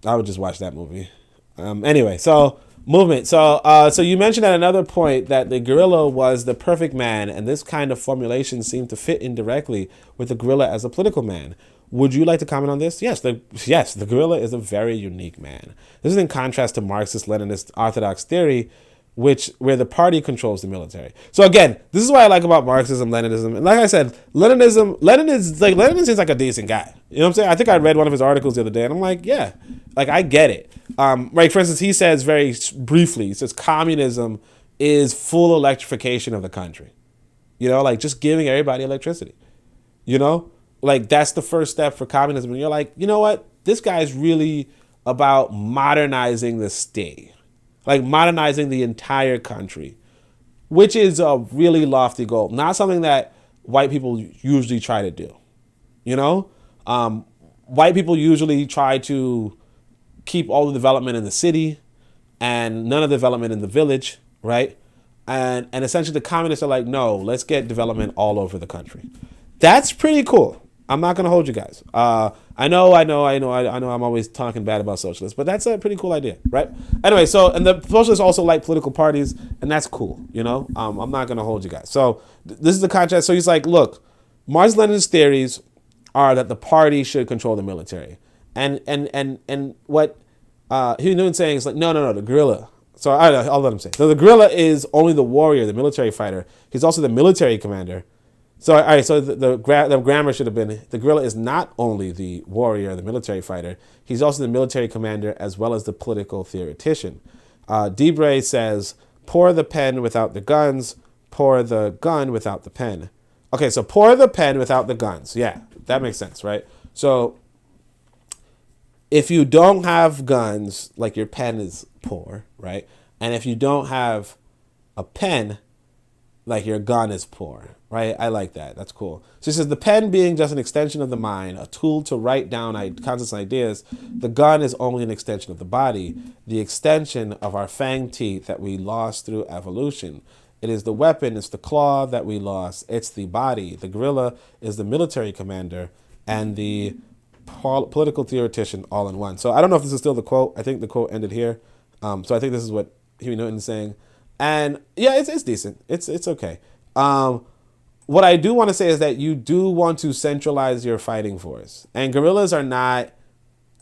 would just watch that movie. Anyway, so movement. So you mentioned at another point that the gorilla was the perfect man, and this kind of formulation seemed to fit indirectly with the gorilla as a political man. Would you like to comment on this? Yes, the gorilla is a very unique man. This is in contrast to Marxist, Leninist, Orthodox theory, where the party controls the military. So again, this is what I like about Marxism, Leninism. And like I said, Lenin seems like a decent guy. You know what I'm saying? I think I read one of his articles the other day and I'm like, yeah, like I get it. Like for instance, he says very briefly, he says communism is full electrification of the country. You know, like just giving everybody electricity. You know, like that's the first step for communism. And you're like, you know what? This guy's really about modernizing the state. Like modernizing the entire country, which is a really lofty goal. Not something that white people usually try to do. You know, white people usually try to keep all the development in the city and none of the development in the village, right? And essentially the communists are like, no, let's get development all over the country. That's pretty cool. I'm not going to hold you guys. I know I'm always talking bad about socialists, but that's a pretty cool idea, right? Anyway, and the socialists also like political parties, and that's cool, you know? I'm not going to hold you guys. So this is the contrast. So he's like, look, Marx-Leninist theories are that the party should control the military. And what Huey Newton saying is like, no, the guerrilla. So I'll let him say. So the guerrilla is only the warrior, the military fighter. He's also the military commander. So, all right, so the grammar should have been, the guerrilla is not only the warrior, the military fighter, he's also the military commander as well as the political theoretician. Debray says, pour the pen without the guns, pour the gun without the pen. Okay, so pour the pen without the guns. Yeah, that makes sense, right? So if you don't have guns, like your pen is poor, right? And if you don't have a pen, like your gun is poor, right? I like that. That's cool. So he says, the pen being just an extension of the mind, a tool to write down concepts and ideas, the gun is only an extension of the body, the extension of our fanged teeth that we lost through evolution. It is the weapon, it's the claw that we lost, it's the body. The guerrilla is the military commander and the political theoretician all in one. So I don't know if this is still the quote. I think the quote ended here. So I think this is what Huey Newton is saying. And yeah, it's decent. It's okay. What I do want to say is that you do want to centralize your fighting force. And guerrillas are not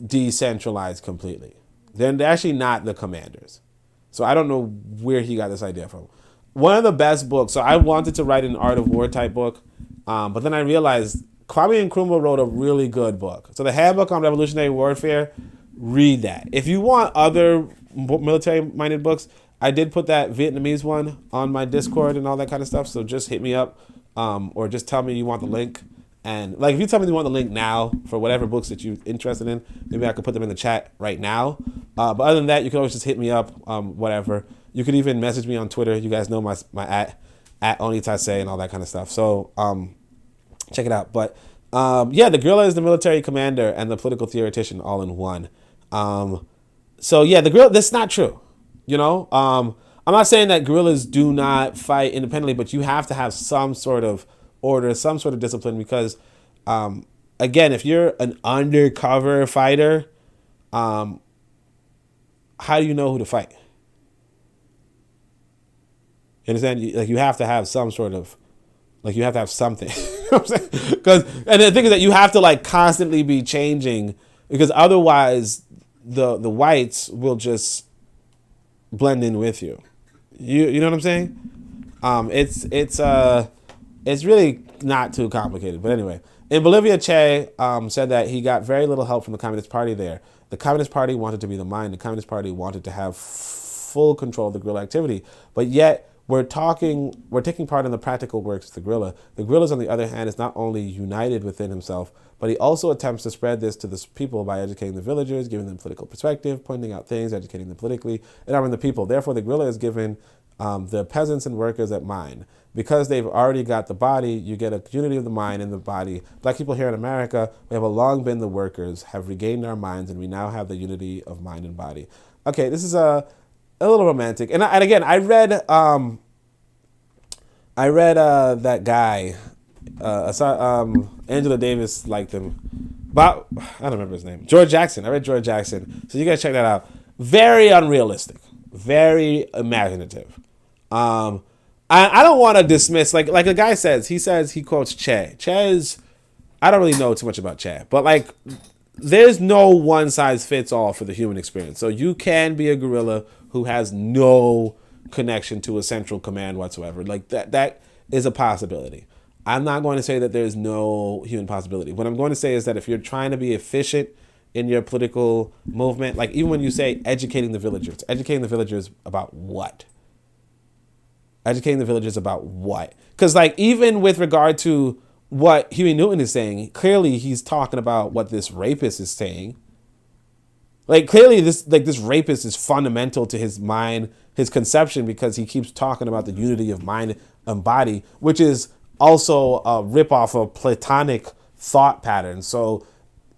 decentralized completely. They're actually not the commanders. So I don't know where he got this idea from. One of the best books, so I wanted to write an Art of War type book, but then I realized Kwame Nkrumah wrote a really good book. So the Handbook on Revolutionary Warfare, read that. If you want other military-minded books, I did put that Vietnamese one on my Discord and all that kind of stuff. So just hit me up or just tell me you want the link. And like, if you tell me you want the link now for whatever books that you're interested in, maybe I could put them in the chat right now. But other than that, you can always just hit me up, whatever. You could even message me on Twitter. You guys know my at Onitaset and all that kind of stuff. So check it out. But yeah, the guerrilla is the military commander and the political theoretician all in one. So yeah, the guerrilla, that's not true. You know, I'm not saying that guerrillas do not fight independently, but you have to have some sort of order, some sort of discipline, because, again, if you're an undercover fighter, how do you know who to fight? You understand? You have to have some sort of, you have to have something. You know what I'm saying? And the thing is that you have to constantly be changing, because otherwise the whites will just blend in with you. You know what I'm saying? It's really not too complicated. But anyway, in Bolivia, Che said that he got very little help from the Communist Party there. The Communist Party wanted to be the mind. The Communist Party wanted to have full control of the guerrilla activity. But yet we're taking part in the practical works of the guerrilla. The guerrilla, on the other hand, is not only united within himself, but he also attempts to spread this to the people by educating the villagers, giving them political perspective, pointing out things, educating them politically, and arming the people. Therefore, the guerrilla is given the peasants and workers at mind. Because they've already got the body, you get a unity of the mind and the body. Black people here in America, we have long been the workers, have regained our minds, and we now have the unity of mind and body. Okay, this is a little romantic. And again, I read that guy. I saw Angela Davis liked him. But I don't remember his name. George Jackson. I read George Jackson. So you guys check that out. Very unrealistic. Very imaginative. I don't want to dismiss, like the guy says, he quotes Che. Che is, I don't really know too much about Che, but there's no one size fits all for the human experience. So you can be a guerrilla who has no connection to a central command whatsoever. Like that is a possibility. I'm not going to say that there's no human possibility. What I'm going to say is that if you're trying to be efficient in your political movement, like even when you say educating the villagers about what? Educating the villagers about what? Because like even with regard to what Huey Newton is saying, clearly he's talking about what this rapist is saying. Like clearly this rapist is fundamental to his mind, his conception, because he keeps talking about the unity of mind and body, which is also a ripoff of Platonic thought patterns. So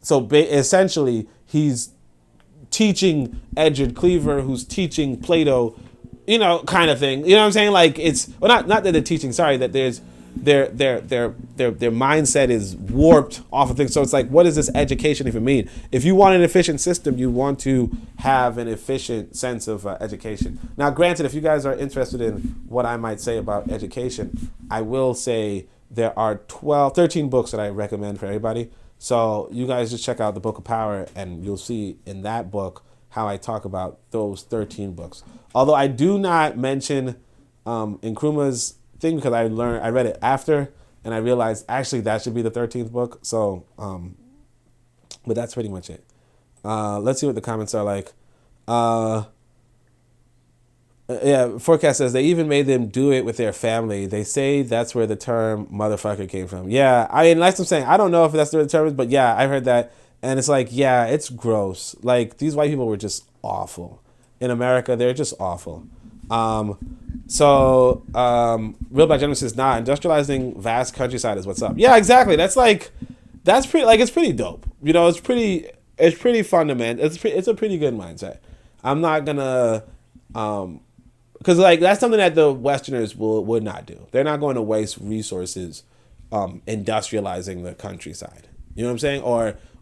essentially he's teaching Edward Cleaver, who's teaching Plato, kind of thing. You know what I'm saying? Like it's not that they're teaching. Sorry, that their mindset is warped off of things. So it's like, what does this education even mean? If you want an efficient system, you want to have an efficient sense of education. Now, granted, if you guys are interested in what I might say about education, I will say there are 13 books that I recommend for everybody. So you guys just check out the Book of Power, and you'll see in that book how I talk about those 13 books. Although I do not mention Nkrumah's thing, because I read it after, and I realized actually that should be the 13th book. So, but that's pretty much it. Let's see what the comments are like. Yeah, Forecast says they even made them do it with their family. They say that's where the term motherfucker came from. Yeah, I mean, like I'm saying, I don't know if that's where the term is, but yeah, I heard that. And it's like, yeah, it's gross. Like, these white people were just awful. In America, they're just awful. Real Black Gentleman says, nah, industrializing vast countryside is what's up. Yeah, exactly. It's pretty dope. It's pretty fundamental. It's a pretty good mindset. I'm not gonna, because like that's something that the Westerners would not do. They're not going to waste resources industrializing the countryside. You know what I'm saying?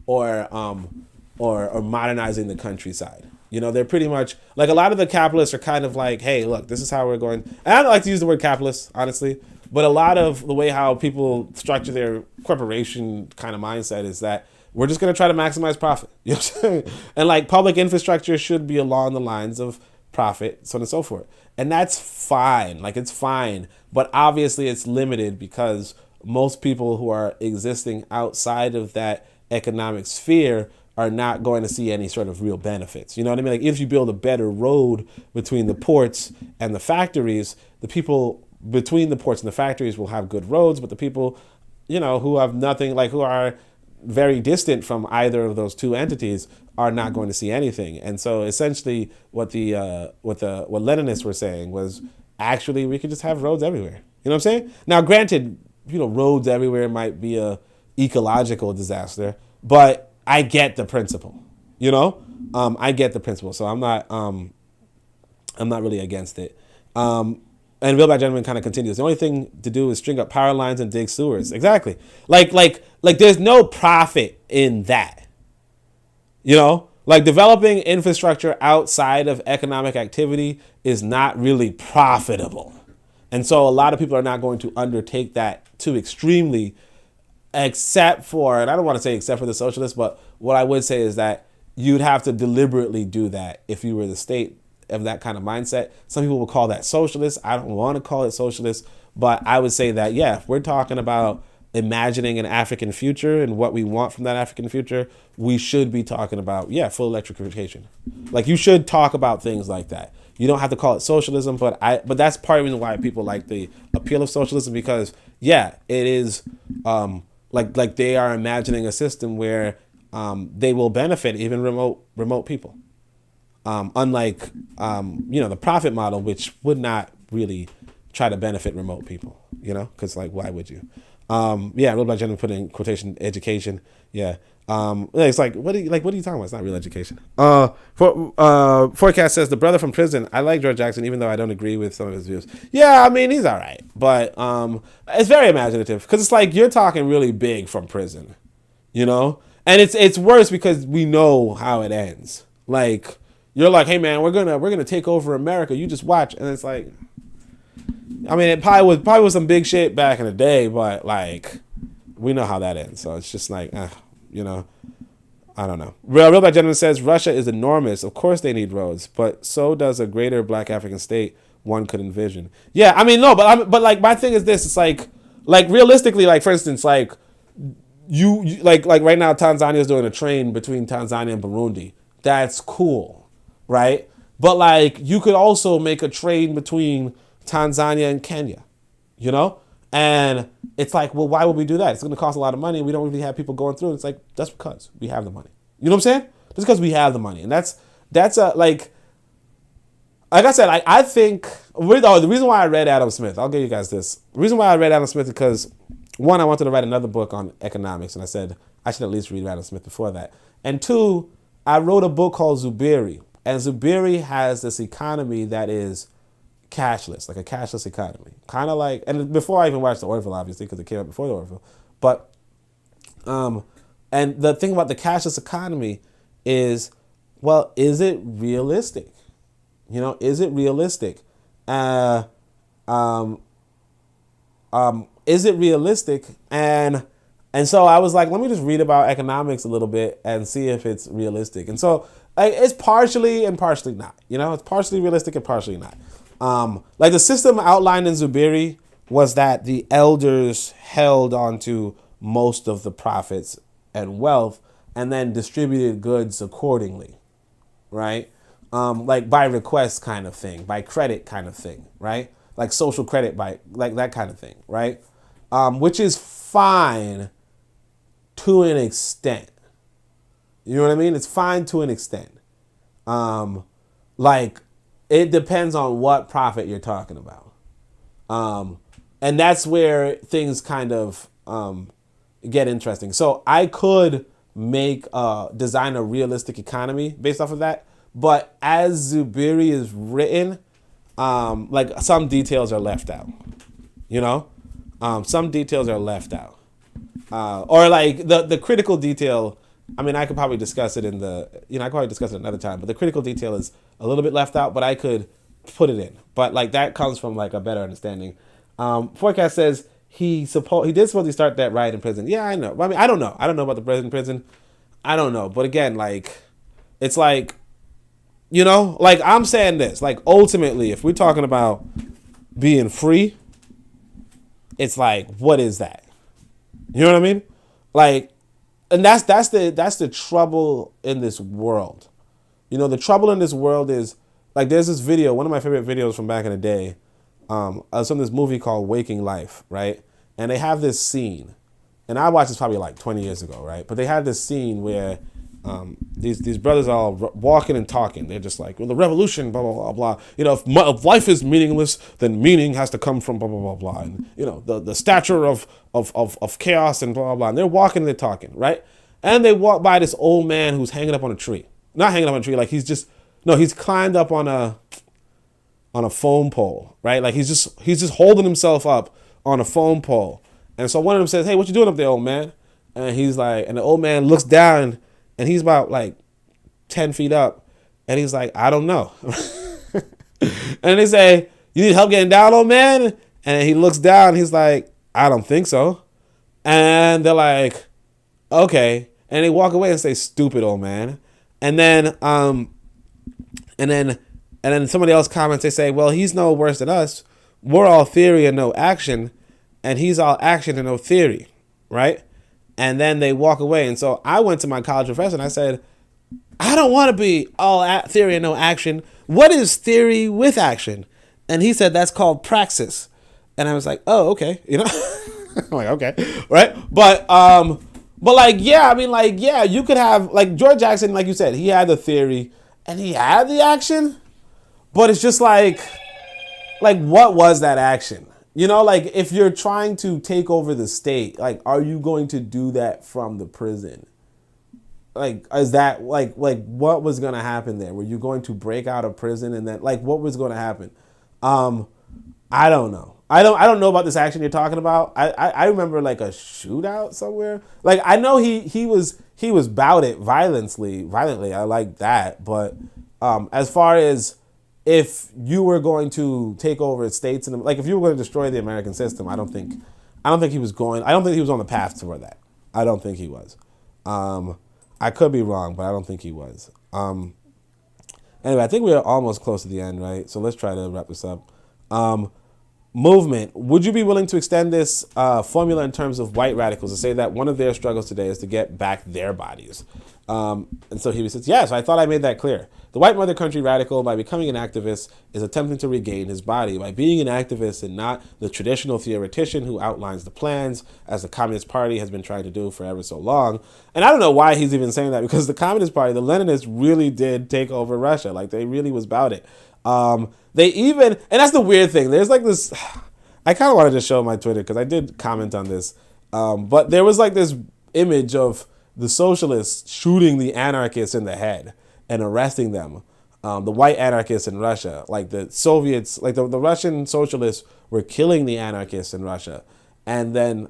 Or modernizing the countryside. They're pretty much like, a lot of the capitalists are kind of like, hey, look, this is how we're going. And I don't like to use the word capitalist, honestly, but a lot of the way how people structure their corporation kind of mindset is that we're just going to try to maximize profit. You know what I'm saying? And like public infrastructure should be along the lines of profit, so on and so forth. And that's fine. Like, it's fine. But obviously it's limited because most people who are existing outside of that economic sphere are not going to see any sort of real benefits. You know what I mean? Like, if you build a better road between the ports and the factories, the people between the ports and the factories will have good roads, but the people, who have nothing, like who are very distant from either of those two entities, are not going to see anything. And so essentially what Leninists were saying was, actually, we could just have roads everywhere. You know what I'm saying? Now, granted, roads everywhere might be a ecological disaster, but I get the principle. I get the principle. So I'm not really against it. And Real Black Gentleman kind of continues. The only thing to do is string up power lines and dig sewers. Exactly. Like there's no profit in that. Like developing infrastructure outside of economic activity is not really profitable. And so a lot of people are not going to undertake that too extremely, except for the socialists, but what I would say is that you'd have to deliberately do that if you were the state of that kind of mindset. Some people will call that socialist. I don't want to call it socialist, but I would say that, yeah, if we're talking about imagining an African future and what we want from that African future, we should be talking about, full electrification. Like, you should talk about things like that. You don't have to call it socialism, but that's part of the reason why people like the appeal of socialism, because, it is like they are imagining a system where they will benefit even remote people. Unlike, the profit model, which would not really try to benefit remote people, because why would you? Real Black Gentleman put in quotation education. Yeah. It's like, what are you talking about? It's not real education. Forecast says the brother from prison. I like George Jackson, even though I don't agree with some of his views. Yeah, I mean, he's all right, but it's very imaginative, because it's like you're talking really big from prison, and it's worse because we know how it ends. Like, you're like, hey man, we're gonna take over America. You just watch, and it's like, I mean, it probably was some big shit back in the day, but like, we know how that ends. So it's just like, I don't know. Real Black Gentleman says Russia is enormous. Of course they need roads, but so does a greater Black African state. one could envision. Yeah, I mean, no, but like my thing is this: it's like realistically, like for instance, like you like right now, Tanzania is doing a train between Tanzania and Burundi. That's cool, right? But like you could also make a train between Tanzania and Kenya, you know? And it's like, well, why would we do that? It's going to cost a lot of money. We don't really have people going through. It's like, that's because we have the money. You know what I'm saying? Just because we have the money. And that's a, like I said, I think, the reason why I read Adam Smith, I'll give you guys this. The reason why I read Adam Smith is because, one, I wanted to write another book on economics. And I said, I should at least read Adam Smith before that. And two, I wrote a book called Zubiri. And Zubiri has this economy that is cashless, like a cashless economy. Kind of like, and before I even watched the Orville, obviously, because it came out before the Orville. But, and the thing about the cashless economy is, well, is it realistic? You know, is it realistic? Is it realistic? And so I was like, let me just read about economics a little bit and see if it's realistic. And so like, it's partially and partially not. You know, it's partially realistic and partially not. Like the system outlined in Zubiri was that the elders held onto most of the profits and wealth and then distributed goods accordingly, right? Like by request kind of thing, by credit kind of thing, right? Like social credit by like that kind of thing, right? Which is fine to an extent. You know what I mean? It's fine to an extent. Like it depends on what profit you're talking about. And that's where things kind of get interesting. So I could design a realistic economy based off of that. But as Zubiri is written, like some details are left out, you know, some details are left out, or like the critical detail. I mean, I could probably discuss it I could probably discuss it another time, but the critical detail is a little bit left out, but I could put it in. But like that comes from like a better understanding. Forecast says he did supposedly start that riot in prison. Yeah, I know. I mean, I don't know. I don't know about the prison. I don't know. But again, like, it's like, you know, like I'm saying this, like ultimately, if we're talking about being free, it's like, what is that? You know what I mean? Like, and that's the trouble in this world. You know, the trouble in this world is like, there's this video, one of my favorite videos from back in the day, from this movie called Waking Life, right? And they have this scene, and I watched this probably like 20 years ago, right? But they had this scene where these brothers are all walking and talking. They're just like, well, the revolution, blah, blah, blah, blah. You know, if life is meaningless, then meaning has to come from blah, blah, blah, blah. And, you know, the stature of chaos and blah, blah, blah. And they're walking and they're talking, right? And they walk by this old man who's hanging up on a tree. Not hanging up on a tree, like he's climbed up on a foam pole, right? Like he's just holding himself up on a foam pole. And so one of them says, hey, what you doing up there, old man? And he's like, and the old man looks down, and he's about like 10 feet up. And he's like, I don't know. And they say, you need help getting down, old man? And he looks down, and he's like, I don't think so. And they're like, okay. And they walk away and say, stupid old man. And then somebody else comments, they say, well, he's no worse than us. We're all theory and no action. And he's all action and no theory, right? And then they walk away. And so I went to my college professor and I said, I don't want to be all theory and no action. What is theory with action? And he said, that's called praxis. And I was like, oh, okay. You know, I'm like, okay. Right. But like, yeah, I mean, like, yeah, you could have like George Jackson, like you said, he had the theory and he had the action, but it's just like what was that action? You know, like if you're trying to take over the state, like, are you going to do that from the prison? Like, is that like what was going to happen there? Were you going to break out of prison and then like what was going to happen? I don't know. I don't know about this action you're talking about. I remember like a shootout somewhere. Like I know he was about it violently. I like that. But as far as if you were going to take over states and like if you were going to destroy the American system, I don't think he was on the path toward that. I don't think he was. I could be wrong, but I don't think he was. Anyway, I think we're almost close to the end, right? So let's try to wrap this up. Movement. Would you be willing to extend this formula in terms of white radicals to say that one of their struggles today is to get back their bodies? And so he says, yes, I thought I made that clear. The white mother country radical, by becoming an activist, is attempting to regain his body. By being an activist and not the traditional theoretician who outlines the plans, as the Communist Party has been trying to do for ever so long. And I don't know why he's even saying that, because the Communist Party, the Leninists, really did take over Russia. Like, they really was about it. They even, and that's the weird thing, there's like this, I kind of wanted to show my Twitter because I did comment on this, but there was like this image of the socialists shooting the anarchists in the head and arresting them, the white anarchists in Russia. Like the Soviets, like the Russian socialists were killing the anarchists in Russia. And then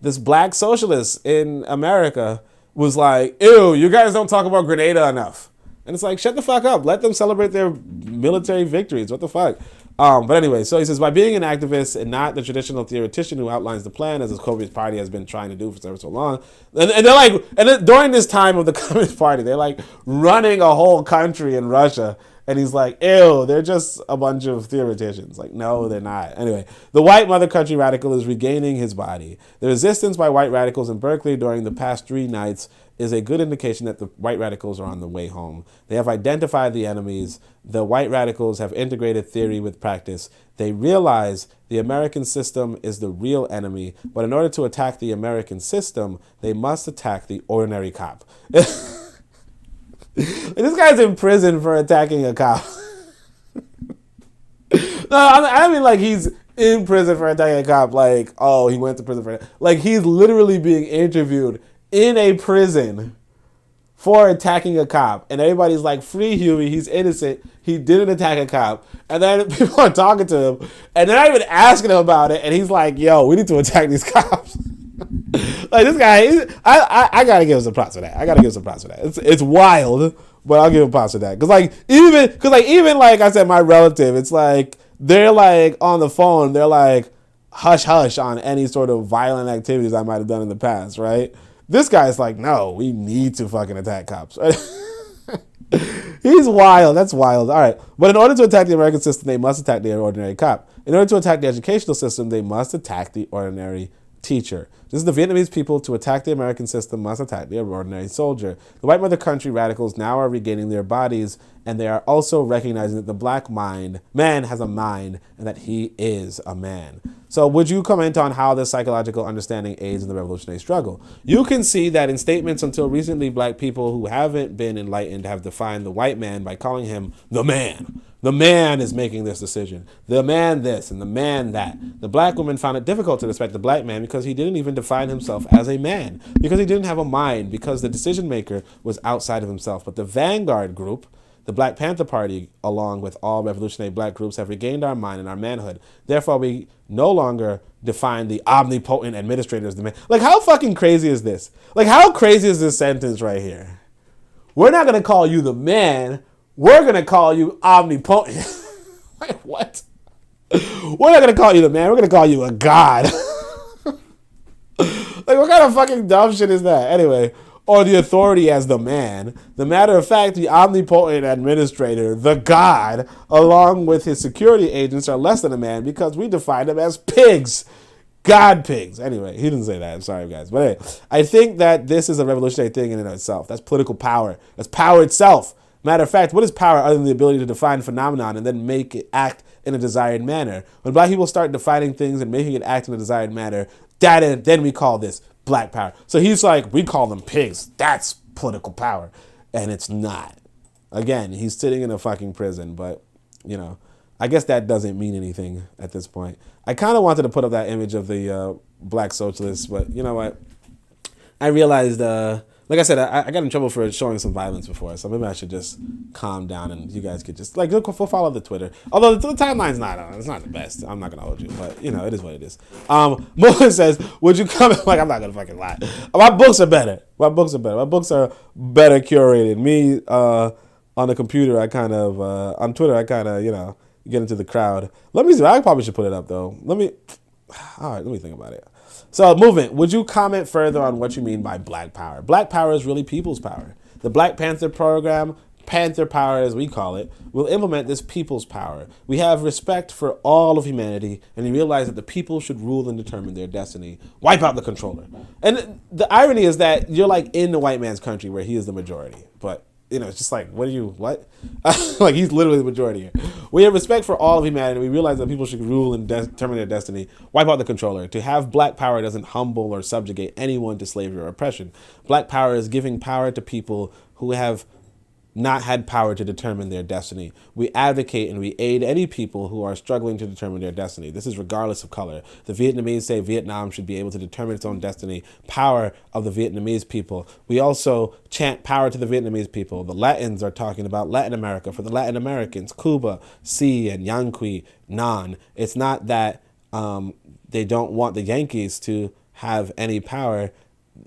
this black socialist in America was like, ew, you guys don't talk about Grenada enough. And it's like, shut the fuck up. Let them celebrate their military victories. What the fuck? But anyway, so he says, by being an activist and not the traditional theoretician who outlines the plan, as the Communist Party has been trying to do for so long. And they're like, and then during this time of the Communist Party, they're like running a whole country in Russia. And he's like, ew, they're just a bunch of theoreticians. Like, no, they're not. Anyway, the white mother country radical is regaining his body. The resistance by white radicals in Berkeley during the past 3 nights is a good indication that the white radicals are on the way home. They have identified the enemies. The white radicals have integrated theory with practice. They realize the American system is the real enemy, but in order to attack the American system, they must attack the ordinary cop. This guy's in prison for attacking a cop. No, I mean like he's in prison for attacking a cop. Like, oh, he went to prison for it. Like, he's literally being interviewed in a prison for attacking a cop. And everybody's like, free Huey, he's innocent. He didn't attack a cop. And then people are talking to him, and they're not even asking him about it. And he's like, yo, we need to attack these cops. Like, this guy, I gotta give him some props for that. It's wild, but I'll give him props for that. Cause even like I said, my relative, it's like, they're like on the phone, they're like, hush hush on any sort of violent activities I might have done in the past, right? This guy's like, no, we need to fucking attack cops. He's wild. That's wild. All right. But in order to attack the American system, they must attack the ordinary cop. In order to attack the educational system, they must attack the ordinary teacher. Just the Vietnamese people, to attack the American system, must attack the ordinary soldier. The white mother country radicals now are regaining their bodies, and they are also recognizing that the black man has a mind, and that he is a man. So would you comment on how this psychological understanding aids in the revolutionary struggle? You can see that in statements until recently, black people who haven't been enlightened have defined the white man by calling him the man. The man is making this decision. The man this and the man that. The black woman found it difficult to respect the black man because he didn't even define himself as a man, because he didn't have a mind, because the decision maker was outside of himself. But the vanguard group, the Black Panther Party, along with all revolutionary black groups, have regained our mind and our manhood. Therefore, we no longer define the omnipotent administrator as the man. Like, how fucking crazy is this? Like, how crazy is this sentence right here? We're not going to call you the man. We're going to call you omnipotent. Like, what? We're not going to call you the man. We're going to call you a god. Like, what kind of fucking dumb shit is that? Anyway, or the authority as the man. The matter of fact, the omnipotent administrator, the god, along with his security agents, are less than a man because we define them as pigs. God pigs. Anyway, he didn't say that. I'm sorry, guys. But anyway, I think that this is a revolutionary thing in and of itself. That's political power. That's power itself. Matter of fact, what is power other than the ability to define phenomenon and then make it act in a desired manner? When black people start defining things and making it act in a desired manner, then we call this black power. So he's like, we call them pigs. That's political power. And it's not. Again, he's sitting in a fucking prison, but, you know, I guess that doesn't mean anything at this point. I kind of wanted to put up that image of the black socialists, but you know what? I realized, like I said, I got in trouble for showing some violence before, so maybe I should just calm down and you guys could just, like, follow the Twitter. Although the timeline's it's not the best. I'm not going to hold you, but, you know, it is what it is. Mullen says, would you comment? Like, I'm not going to fucking lie. My books are better. My books are better curated. Me, on the computer, I kind of, on Twitter, I kind of, you know, get into the crowd. Let me see. I probably should put it up, though. All right, let me think about it. So, movement, would you comment further on what you mean by black power? Black power is really people's power. The Black Panther program Panther power, as we call it, will implement this people's power. We have respect for all of humanity, and we realize that the people should rule and determine their destiny. Wipe out the controller. And the irony is that you're like in the white man's country where he is the majority. But, it's just like, what? Like, he's literally the majority here. We have respect for all of humanity. We realize that people should rule and determine their destiny. Wipe out the controller. To have black power doesn't humble or subjugate anyone to slavery or oppression. Black power is giving power to people who have not had power to determine their destiny. We advocate and we aid any people who are struggling to determine their destiny. This is regardless of color. The Vietnamese say Vietnam should be able to determine its own destiny. Power of the Vietnamese people. We also chant power to the Vietnamese people. The Latins are talking about Latin America for the Latin Americans, Cuba, Si, and Yanqui, Nan. It's not that they don't want the Yankees to have any power,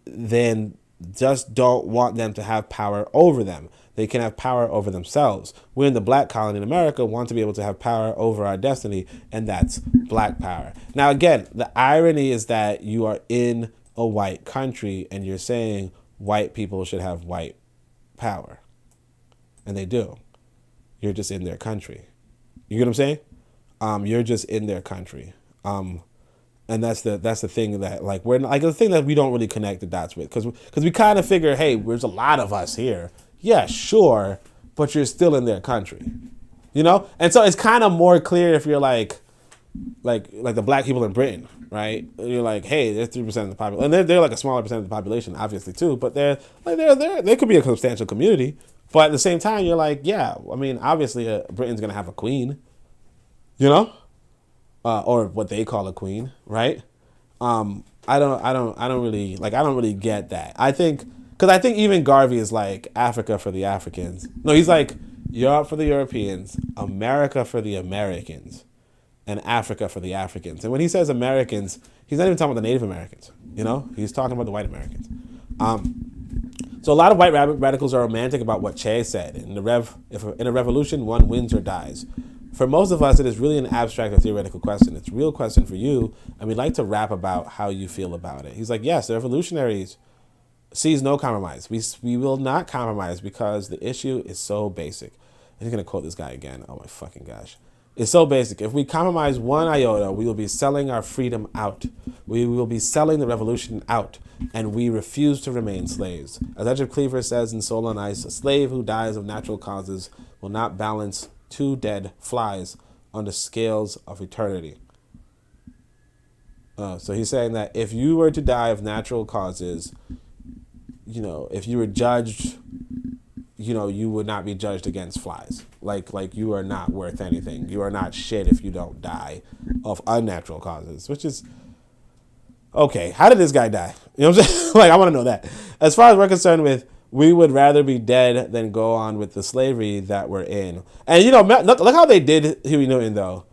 then just don't want them to have power over them. They can have power over themselves. We in the black colony in America want to be able to have power over our destiny, and that's black power. Now, again, the irony is that you are in a white country and you're saying white people should have white power. And they do. You're just in their country. You get what I'm saying? You're just in their country. And that's the thing that we're like the thing that we don't really connect the dots with, because we kind of figure, hey, there's a lot of us here. Yeah, sure, but you're still in their country, And so it's kind of more clear if you're like the black people in Britain, right? And you're like, hey, they're 3% of the population, and they're like a smaller percent of the population, obviously too. But they could be a substantial community. But at the same time, you're like, yeah, I mean, obviously, Britain's gonna have a queen, or what they call a queen, right? I don't really get that. Because I think even Garvey is like Africa for the Africans. No, he's like Europe for the Europeans, America for the Americans, and Africa for the Africans. And when he says Americans, he's not even talking about the Native Americans. He's talking about the white Americans. So a lot of white radicals are romantic about what Che said. In a revolution, one wins or dies. For most of us, it is really an abstract or theoretical question. It's a real question for you, and we'd like to rap about how you feel about it. He's like, yes, the revolutionaries sees no compromise. We will not compromise because the issue is so basic. I'm going to quote this guy again. Oh my fucking gosh. It's so basic. If we compromise one iota, we will be selling our freedom out. We will be selling the revolution out, and we refuse to remain slaves. As Edward Cleaver says in Soul on Ice, a slave who dies of natural causes will not balance two dead flies on the scales of eternity. So he's saying that if you were to die of natural causes, if you were judged, you would not be judged against flies. Like you are not worth anything. You are not shit if you don't die of unnatural causes, which is okay. How did this guy die? You know what I'm saying? I want to know that. As far as we're concerned with, we would rather be dead than go on with the slavery that we're in. And look how they did Huey Newton though.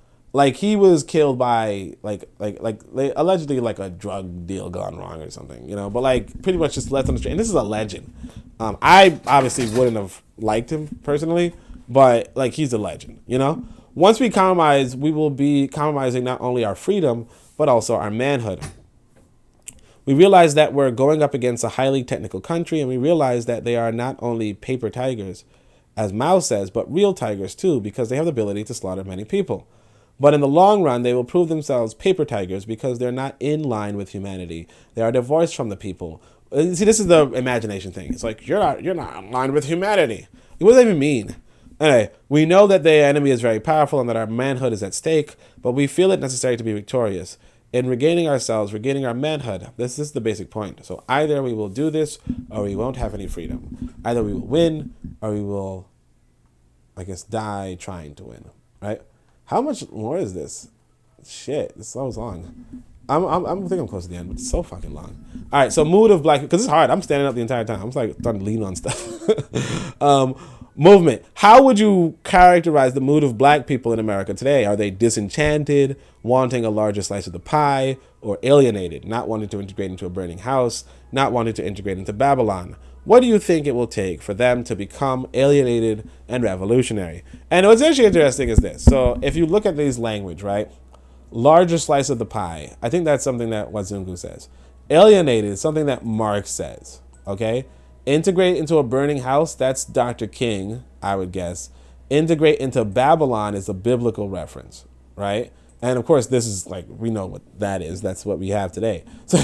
He was killed by allegedly a drug deal gone wrong or something, but pretty much just left on the street. And this is a legend. I obviously wouldn't have liked him personally, but he's a legend, Once we compromise, we will be compromising not only our freedom, but also our manhood. We realize that we're going up against a highly technical country, and we realize that they are not only paper tigers, as Mao says, but real tigers too, because they have the ability to slaughter many people. But in the long run, they will prove themselves paper tigers because they're not in line with humanity. They are divorced from the people. See, this is the imagination thing. It's like, you're not in line with humanity. What does that even mean? Anyway, we know that the enemy is very powerful and that our manhood is at stake, but we feel it necessary to be victorious. In regaining ourselves, regaining our manhood, this is the basic point. So either we will do this or we won't have any freedom. Either we will win or we will, die trying to win, right? How much more is this? Shit, this was long. I think I'm close to the end, but it's so fucking long. All right, so mood of black, because it's hard. I'm standing up the entire time. I'm starting to lean on stuff. Movement. How would you characterize the mood of black people in America today? Are they disenchanted, wanting a larger slice of the pie, or alienated, not wanting to integrate into a burning house, not wanting to integrate into Babylon? What do you think it will take for them to become alienated and revolutionary? And what's actually interesting is this. So if you look at these language, right? Larger slice of the pie. I think that's something that Wazungu says. Alienated is something that Marx says. Okay? Integrate into a burning house, that's Dr. King, I would guess. Integrate into Babylon is a biblical reference, right? And of course, this is like, we know what that is. That's what we have today. So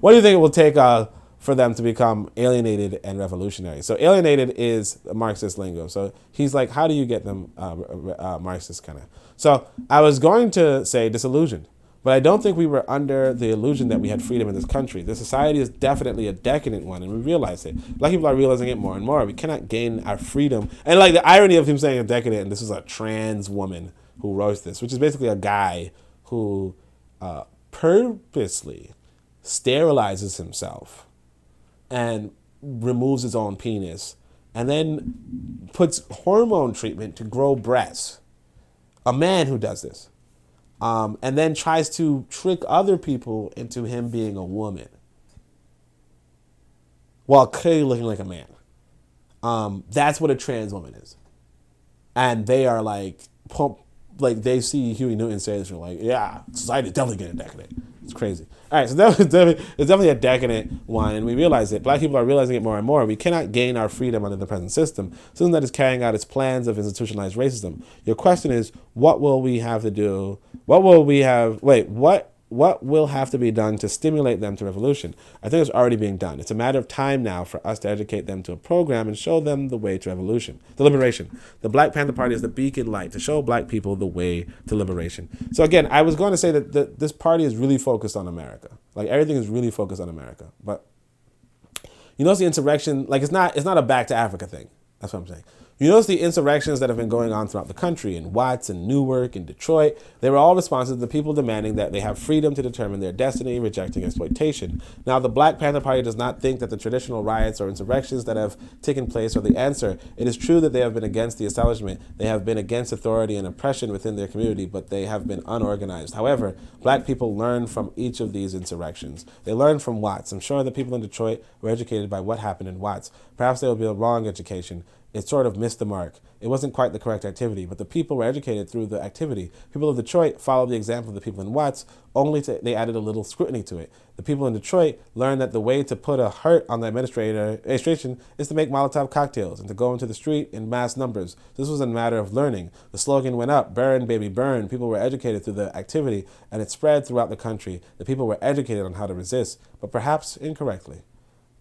what do you think it will take for them to become alienated and revolutionary? So alienated is Marxist lingo. So he's like, how do you get them Marxist kind of? So I was going to say disillusioned, but I don't think we were under the illusion that we had freedom in this country. The society is definitely a decadent one, and we realize it. Black people are realizing it more and more. We cannot gain our freedom. And like the irony of him saying a decadent, and this is a trans woman who wrote this, which is basically a guy who purposely sterilizes himself and removes his own penis and then puts hormone treatment to grow breasts. A man who does this. And then tries to trick other people into him being a woman while clearly looking like a man. That's what a trans woman is. And they are like, they see Huey Newton say this, and like, yeah, society is definitely getting decadent. It's crazy. All right, so it's definitely a decadent one, and we realize it. Black people are realizing it more and more. We cannot gain our freedom under the present system that is carrying out its plans of institutionalized racism. Your question is, what will we have to do? What will have to be done to stimulate them to revolution? I think it's already being done. It's a matter of time now for us to educate them to a program and show them the way to revolution, the liberation. The Black Panther Party is the beacon light to show black people the way to liberation. So again, I was going to say that this party is really focused on America. Like everything is really focused on America. But you notice the insurrection, like it's not a back to Africa thing. That's what I'm saying. You notice the insurrections that have been going on throughout the country in Watts and Newark and Detroit. They were all responses to the people demanding that they have freedom to determine their destiny, rejecting exploitation. Now, the Black Panther Party does not think that the traditional riots or insurrections that have taken place are the answer. It is true that they have been against the establishment. They have been against authority and oppression within their community, but they have been unorganized. However, black people learn from each of these insurrections. They learned from Watts. I'm sure the people in Detroit were educated by what happened in Watts. Perhaps they will be a wrong education. It sort of missed the mark. It wasn't quite the correct activity, but the people were educated through the activity. People of Detroit followed the example of the people in Watts, they added a little scrutiny to it. The people in Detroit learned that the way to put a hurt on the administration is to make Molotov cocktails and to go into the street in mass numbers. This was a matter of learning. The slogan went up, burn, baby, burn. People were educated through the activity, and it spread throughout the country. The people were educated on how to resist, but perhaps incorrectly.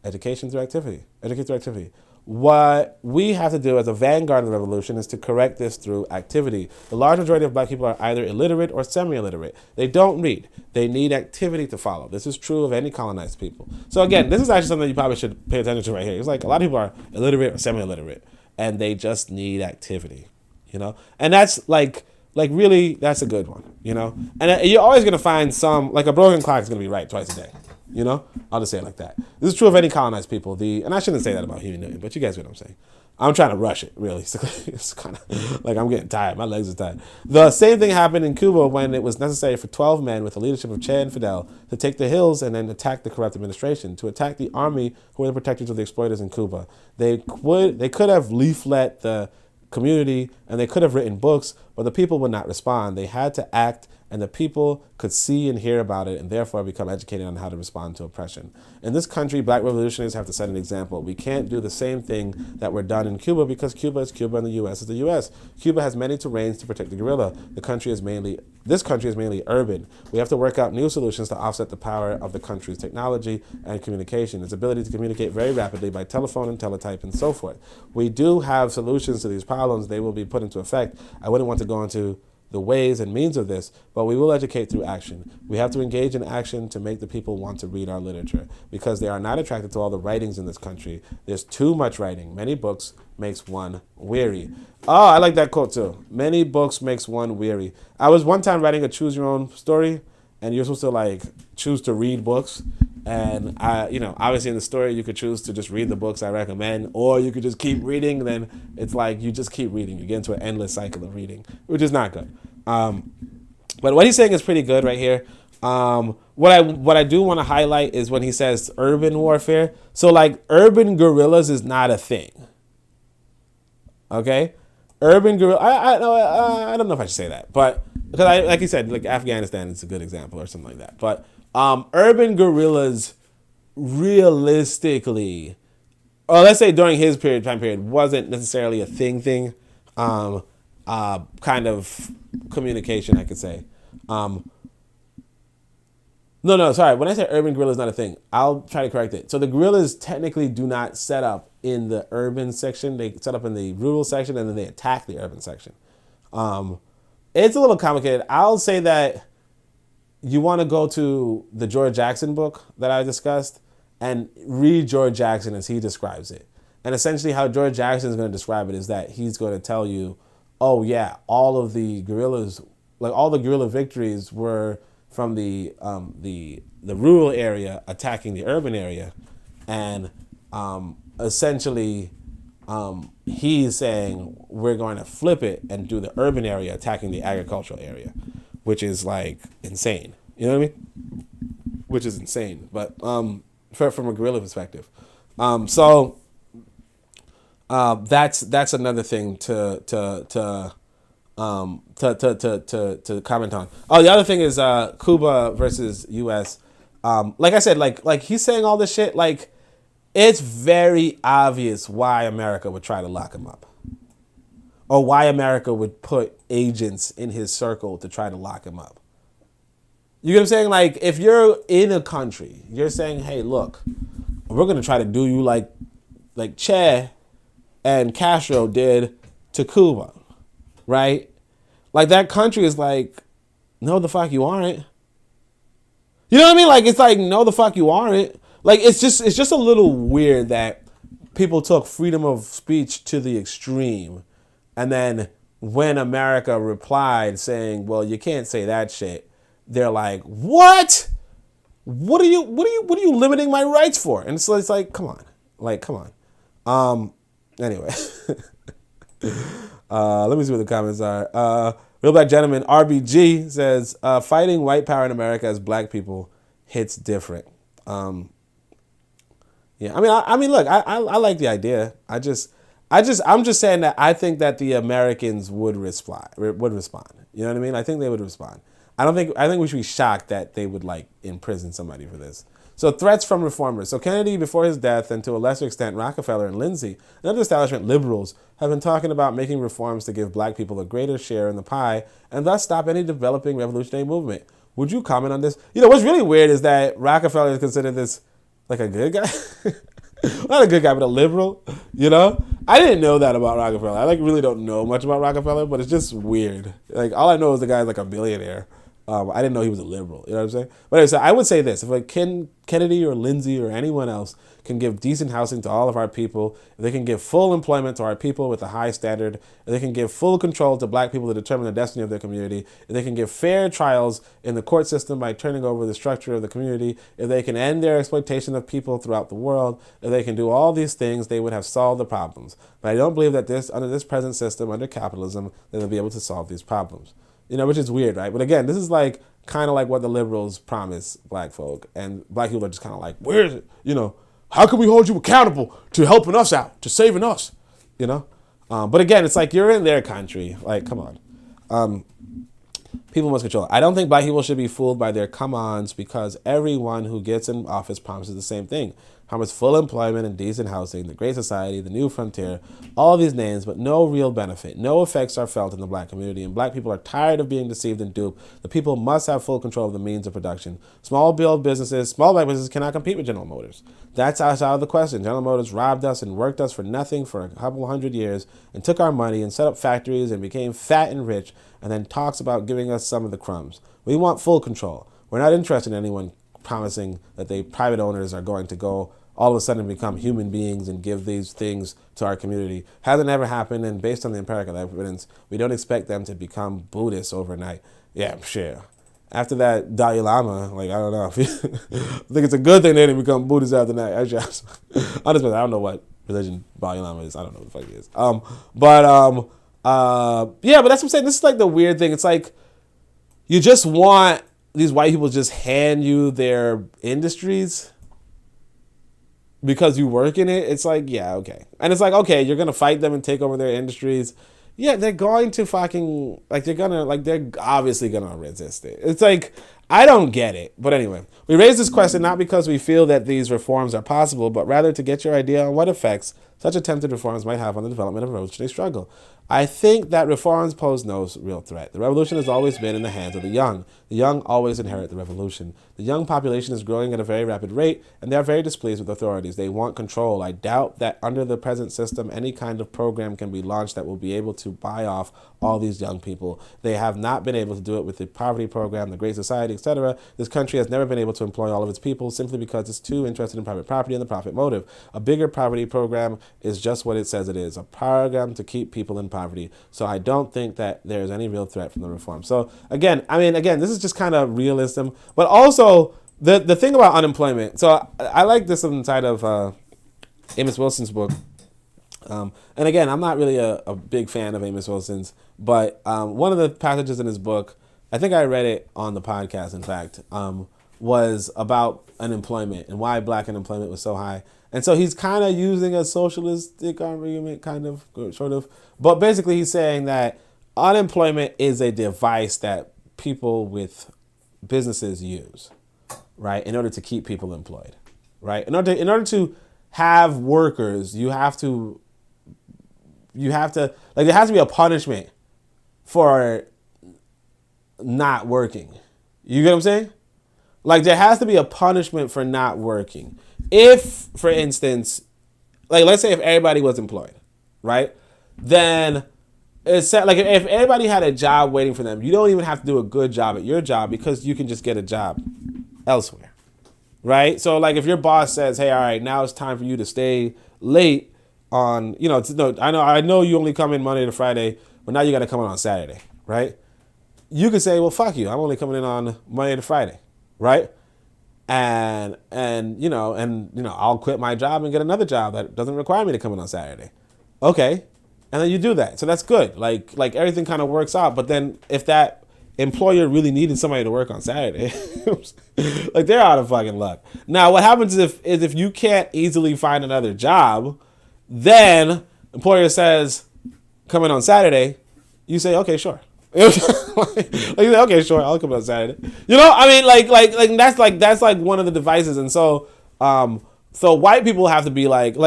Education through activity. Educate through activity. What we have to do as a vanguard of the revolution is to correct this through activity. The large majority of black people are either illiterate or semi-illiterate. They don't read. They need activity to follow. This is true of any colonized people. So again, this is actually something you probably should pay attention to right here. It's like a lot of people are illiterate or semi-illiterate, and they just need activity, you know? And that's like really, that's a good one, you know? And you're always going to find some, like a broken clock is going to be right twice a day. You know, I'll just say it like that. This is true of any colonized people. And I shouldn't say that about Huey Newton, but you guys get what I'm saying. I'm trying to rush it, really. It's kind of like I'm getting tired. My legs are tired. The same thing happened in Cuba when it was necessary for 12 men with the leadership of Che and Fidel to take the hills and then attack the corrupt administration, to attack the army who were the protectors of the exploiters in Cuba. They could have leaflet the community and they could have written books, but the people would not respond. They had to act, and the people could see and hear about it and therefore become educated on how to respond to oppression. In this country, black revolutionaries have to set an example. We can't do the same thing that were done in Cuba because Cuba is Cuba and the U.S. is the U.S. Cuba has many terrains to protect the guerrilla. This country is mainly urban. We have to work out new solutions to offset the power of the country's technology and communication, its ability to communicate very rapidly by telephone and teletype and so forth. We do have solutions to these problems. They will be put into effect. I wouldn't want to go into the ways and means of this, but we will educate through action. We have to engage in action to make the people want to read our literature because they are not attracted to all the writings in this country. There's too much writing. Many books makes one weary. Oh, I like that quote too. Many books makes one weary. I was one time writing a choose your own story, and you're supposed to like choose to read books. And obviously in the story, you could choose to just read the books I recommend, or you could just keep reading. Then it's like you just keep reading. You get into an endless cycle of reading, which is not good. But what he's saying is pretty good right here. What I do want to highlight is when he says urban warfare. So like urban guerrillas is not a thing. Okay, urban guerrilla. I don't know if I should say that, but because like he said, like Afghanistan is a good example or something like that. But urban guerrillas, realistically, or let's say during his time period, wasn't necessarily a thing. Kind of communication, I could say. No, sorry. When I say urban guerrilla is not a thing, I'll try to correct it. So the guerrillas technically do not set up in the urban section. They set up in the rural section, and then they attack the urban section. It's a little complicated. I'll say that you want to go to the George Jackson book that I discussed and read George Jackson as he describes it. And essentially how George Jackson is going to describe it is that he's going to tell you, oh yeah, all of the guerrillas, like all the guerrilla victories were from the rural area attacking the urban area, and essentially he's saying we're going to flip it and do the urban area attacking the agricultural area, which is like insane. You know what I mean? Which is insane, but from a guerrilla perspective. So that's another thing to comment on. Oh, the other thing is Cuba versus U.S. Like I said, like he's saying all this shit. Like, it's very obvious why America would try to lock him up, or why America would put agents in his circle to try to lock him up. You get what I'm saying? Like, if you're in a country, you're saying, hey, look, we're gonna try to do you like Che and Castro did to Cuba. Right? Like, that country is like, no, the fuck you aren't. You know what I mean? Like, it's like, no, the fuck you aren't. Like, it's just a little weird that people took freedom of speech to the extreme. And then when America replied saying, well, you can't say that shit, they're like, what? What are you limiting my rights for? And so it's like, come on. Like, come on. Anyway. Let me see what the comments are. Real Black Gentleman, RBG, says, fighting white power in America as black people hits different. Yeah, I mean, look, I like the idea. I'm just saying that I think that the Americans would respond. You know what I mean? I think they would respond. I think we should be shocked that they would like imprison somebody for this. So threats from reformers. So Kennedy, before his death, and to a lesser extent Rockefeller and Lindsay, and other establishment liberals have been talking about making reforms to give black people a greater share in the pie and thus stop any developing revolutionary movement. Would you comment on this? You know, what's really weird is that Rockefeller is considered this like a good guy. Not a good guy, but a liberal, you know? I didn't know that about Rockefeller. I like really don't know much about Rockefeller, but it's just weird. Like, all I know is the guy's like a billionaire. I didn't know he was a liberal. You know what I'm saying? But anyway, so I would say this. If like Kennedy or Lindsay or anyone else can give decent housing to all of our people, if they can give full employment to our people with a high standard, if they can give full control to black people to determine the destiny of their community, if they can give fair trials in the court system by turning over the structure of the community, if they can end their exploitation of people throughout the world, if they can do all these things, they would have solved the problems. But I don't believe that under this present system, under capitalism, they will be able to solve these problems. You know, which is weird, right? But again, this is like kind of like what the liberals promise black folk, and black people are just kind of like, where is it? You know, how can we hold you accountable to helping us out, to saving us? You know, but again, it's like you're in their country. Like, come on, people must control it. I don't think black people should be fooled by their come-ons because everyone who gets in office promises the same thing. Promise full employment and decent housing, the Great Society, the New Frontier, all these names, but no real benefit. No effects are felt in the black community, and black people are tired of being deceived and duped. The people must have full control of the means of production. Small black businesses cannot compete with General Motors. That's out of the question. General Motors robbed us and worked us for nothing for a couple hundred years and took our money and set up factories and became fat and rich and then talks about giving us some of the crumbs. We want full control. We're not interested in anyone promising that they private owners are going to go all of a sudden become human beings and give these things to our community. Hasn't ever happened, and based on the empirical evidence, we don't expect them to become Buddhists overnight. Yeah, sure. After that Dalai Lama, like, I don't know. I think it's a good thing they didn't become Buddhists after that. Actually, honestly, I don't know what religion Dalai Lama is. I don't know what the fuck he is. Yeah, but that's what I'm saying. This is like the weird thing. It's like you just want these white people to just hand you their industries because you work in it. It's like, yeah, okay. And it's like, okay, you're going to fight them and take over their industries. Yeah, they're going to fucking, like, they're obviously going to resist it. It's like, I don't get it. But anyway, we raise this question not because we feel that these reforms are possible, but rather to get your idea on what effects such attempted reforms might have on the development of revolutionary struggle. I think that reforms pose no real threat. The revolution has always been in the hands of the young. The young always inherit the revolution. The young population is growing at a very rapid rate, and they are very displeased with authorities. They want control. I doubt that under the present system, any kind of program can be launched that will be able to buy off all these young people. They have not been able to do it with the poverty program, the Great Society, etc. This country has never been able to employ all of its people simply because it's too interested in private property and the profit motive. A bigger poverty program is just what it says it is, a program to keep people in poverty. So I don't think that there's any real threat from the reform. So again, this is just kind of realism, but also the thing about unemployment. So I like this inside of Amos Wilson's book. And again, I'm not really a big fan of Amos Wilson's, but one of the passages in his book, I think I read it on the podcast, in fact, was about unemployment and why black unemployment was so high. And so he's kind of using a socialistic argument, sort of. But basically he's saying that unemployment is a device that people with businesses use, right, in order to keep people employed, right? In order to have workers, you have to, there has to be a punishment for not working. You get what I'm saying? Like, there has to be a punishment for not working. If, for instance, let's say if everybody was employed, right? Then it's like if everybody had a job waiting for them, you don't even have to do a good job at your job because you can just get a job elsewhere, right? So like if your boss says, hey, all right, now it's time for you to stay late on, I know you only come in Monday to Friday, but now you got to come in on Saturday, right? You could say, well, fuck you, I'm only coming in on Monday to Friday, right? And I'll quit my job and get another job that doesn't require me to come in on Saturday. Okay. And then you do that. So that's good. Like everything kind of works out. But then if that employer really needed somebody to work on Saturday, like they're out of fucking luck. Now, what happens is if you can't easily find another job, then employer says, come in on Saturday, you say, okay, sure. Okay, sure, I'll come on Saturday. That's like one of the devices. And so white people have to be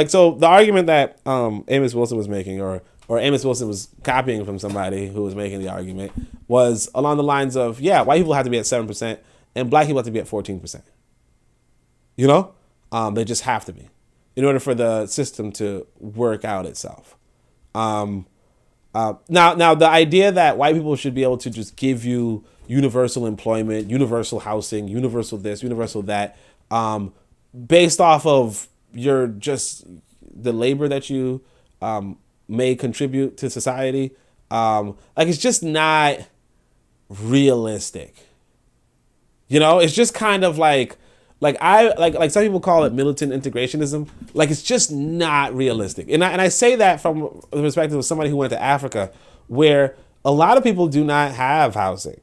so the argument that Amos Wilson was making, or Amos Wilson was copying from somebody who was making the argument, was along the lines of, yeah, white people have to be at 7% and black people have to be at 14%. They just have to be in order for the system to work out itself. Now, the idea that white people should be able to just give you universal employment, universal housing, universal this, universal that, based off of the labor that you may contribute to society, it's just not realistic. It's just kind of like some people call it militant integrationism. It's just not realistic. And I say that from the perspective of somebody who went to Africa, where a lot of people do not have housing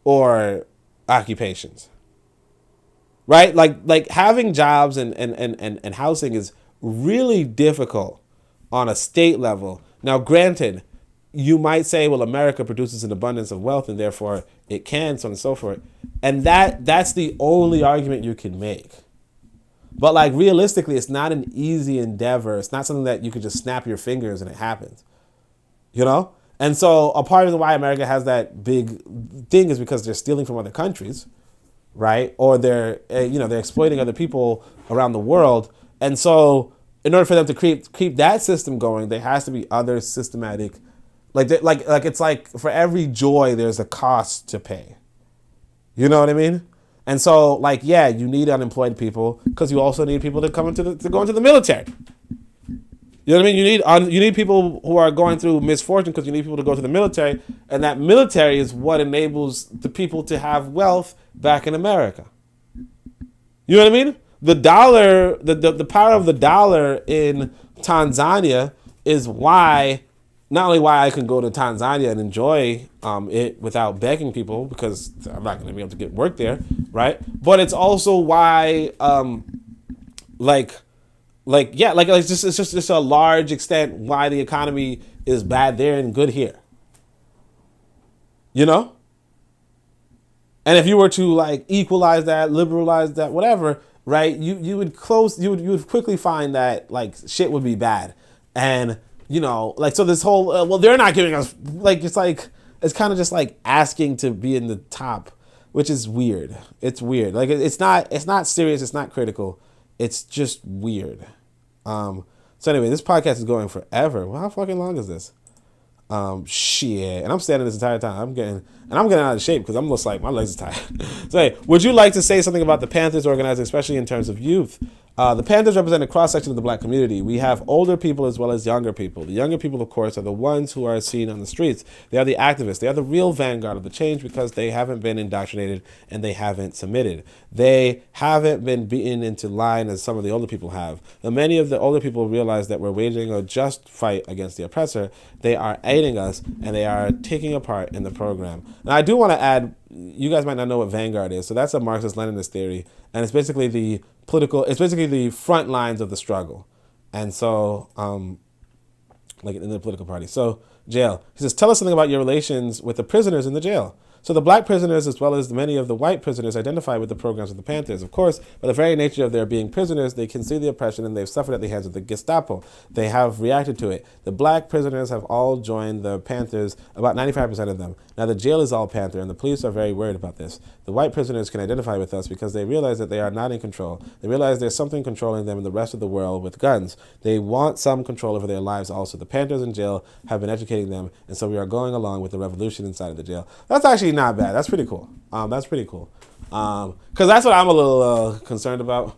or occupations, right? Like having jobs and housing is really difficult on a state level. Now, granted, you might say, well, America produces an abundance of wealth and therefore it can, so on and so forth. And that's the only argument you can make. But realistically, it's not an easy endeavor. It's not something that you can just snap your fingers and it happens, And so a part of why America has that big thing is because they're stealing from other countries, right? Or they're exploiting other people around the world. And so in order for them to keep that system going, there has to be other systematic, it's like for every joy, there's a cost to pay. You know what I mean? And so, you need unemployed people because you also need people to go into the military. You know what I mean? You need people who are going through misfortune because you need people to go to the military, and that military is what enables the people to have wealth back in America. You know what I mean? The dollar, the power of the dollar in Tanzania is not only why I can go to Tanzania and enjoy it without begging people, because I'm not going to be able to get work there, right? But it's also why, it's just a large extent why the economy is bad there and good here. And if you were to like equalize that, liberalize that, whatever, right? You would quickly find that like shit would be bad. And like, so this whole well, they're not giving us it's kind of just like asking to be in the top, which is weird. It's weird. Like it's not serious. It's not critical. It's just weird. So anyway, this podcast is going forever. Well, how fucking long is this? Shit. And I'm standing this entire time. I'm getting out of shape because I'm just like, my legs are tired. So hey, would you like to say something about the Panthers organizing, especially in terms of youth? The Panthers represent a cross-section of the black community. We have older people as well as younger people. The younger people, of course, are the ones who are seen on the streets. They are the activists. They are the real vanguard of the change because they haven't been indoctrinated and they haven't submitted. They haven't been beaten into line as some of the older people have. And many of the older people realize that we're waging a just fight against the oppressor. They are aiding us and they are taking a part in the program. Now, I do want to add, you guys might not know what vanguard is. So that's a Marxist-Leninist theory. And it's basically the front lines of the struggle. And so, like in the political party. So, jail. He says, tell us something about your relations with the prisoners in the jail. So the black prisoners, as well as many of the white prisoners, identify with the programs of the Panthers. Of course, by the very nature of their being prisoners, they can see the oppression and they've suffered at the hands of the Gestapo. They have reacted to it. The black prisoners have all joined the Panthers, about 95% of them. Now, the jail is all Panther, and the police are very worried about this. The white prisoners can identify with us because they realize that they are not in control. They realize there's something controlling them in the rest of the world with guns. They want some control over their lives also. The Panthers in jail have been educating them, and so we are going along with the revolution inside of the jail. That's actually not bad. That's pretty cool. That's pretty cool. Because that's what I'm a little concerned about.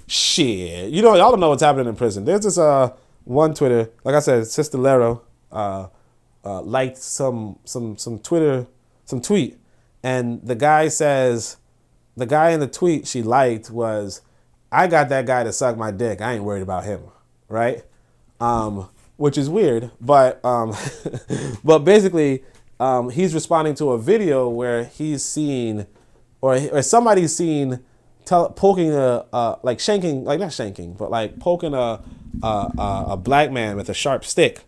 Shit. Y'all don't know what's happening in prison. There's this one Twitter, like I said, Sister Lero liked some tweet, and the guy in the tweet she liked was, I got that guy to suck my dick. I ain't worried about him, right? Which is weird, but but basically he's responding to a video where he's seen, or somebody's seen poking like shanking, like not shanking, but like poking a black man with a sharp stick,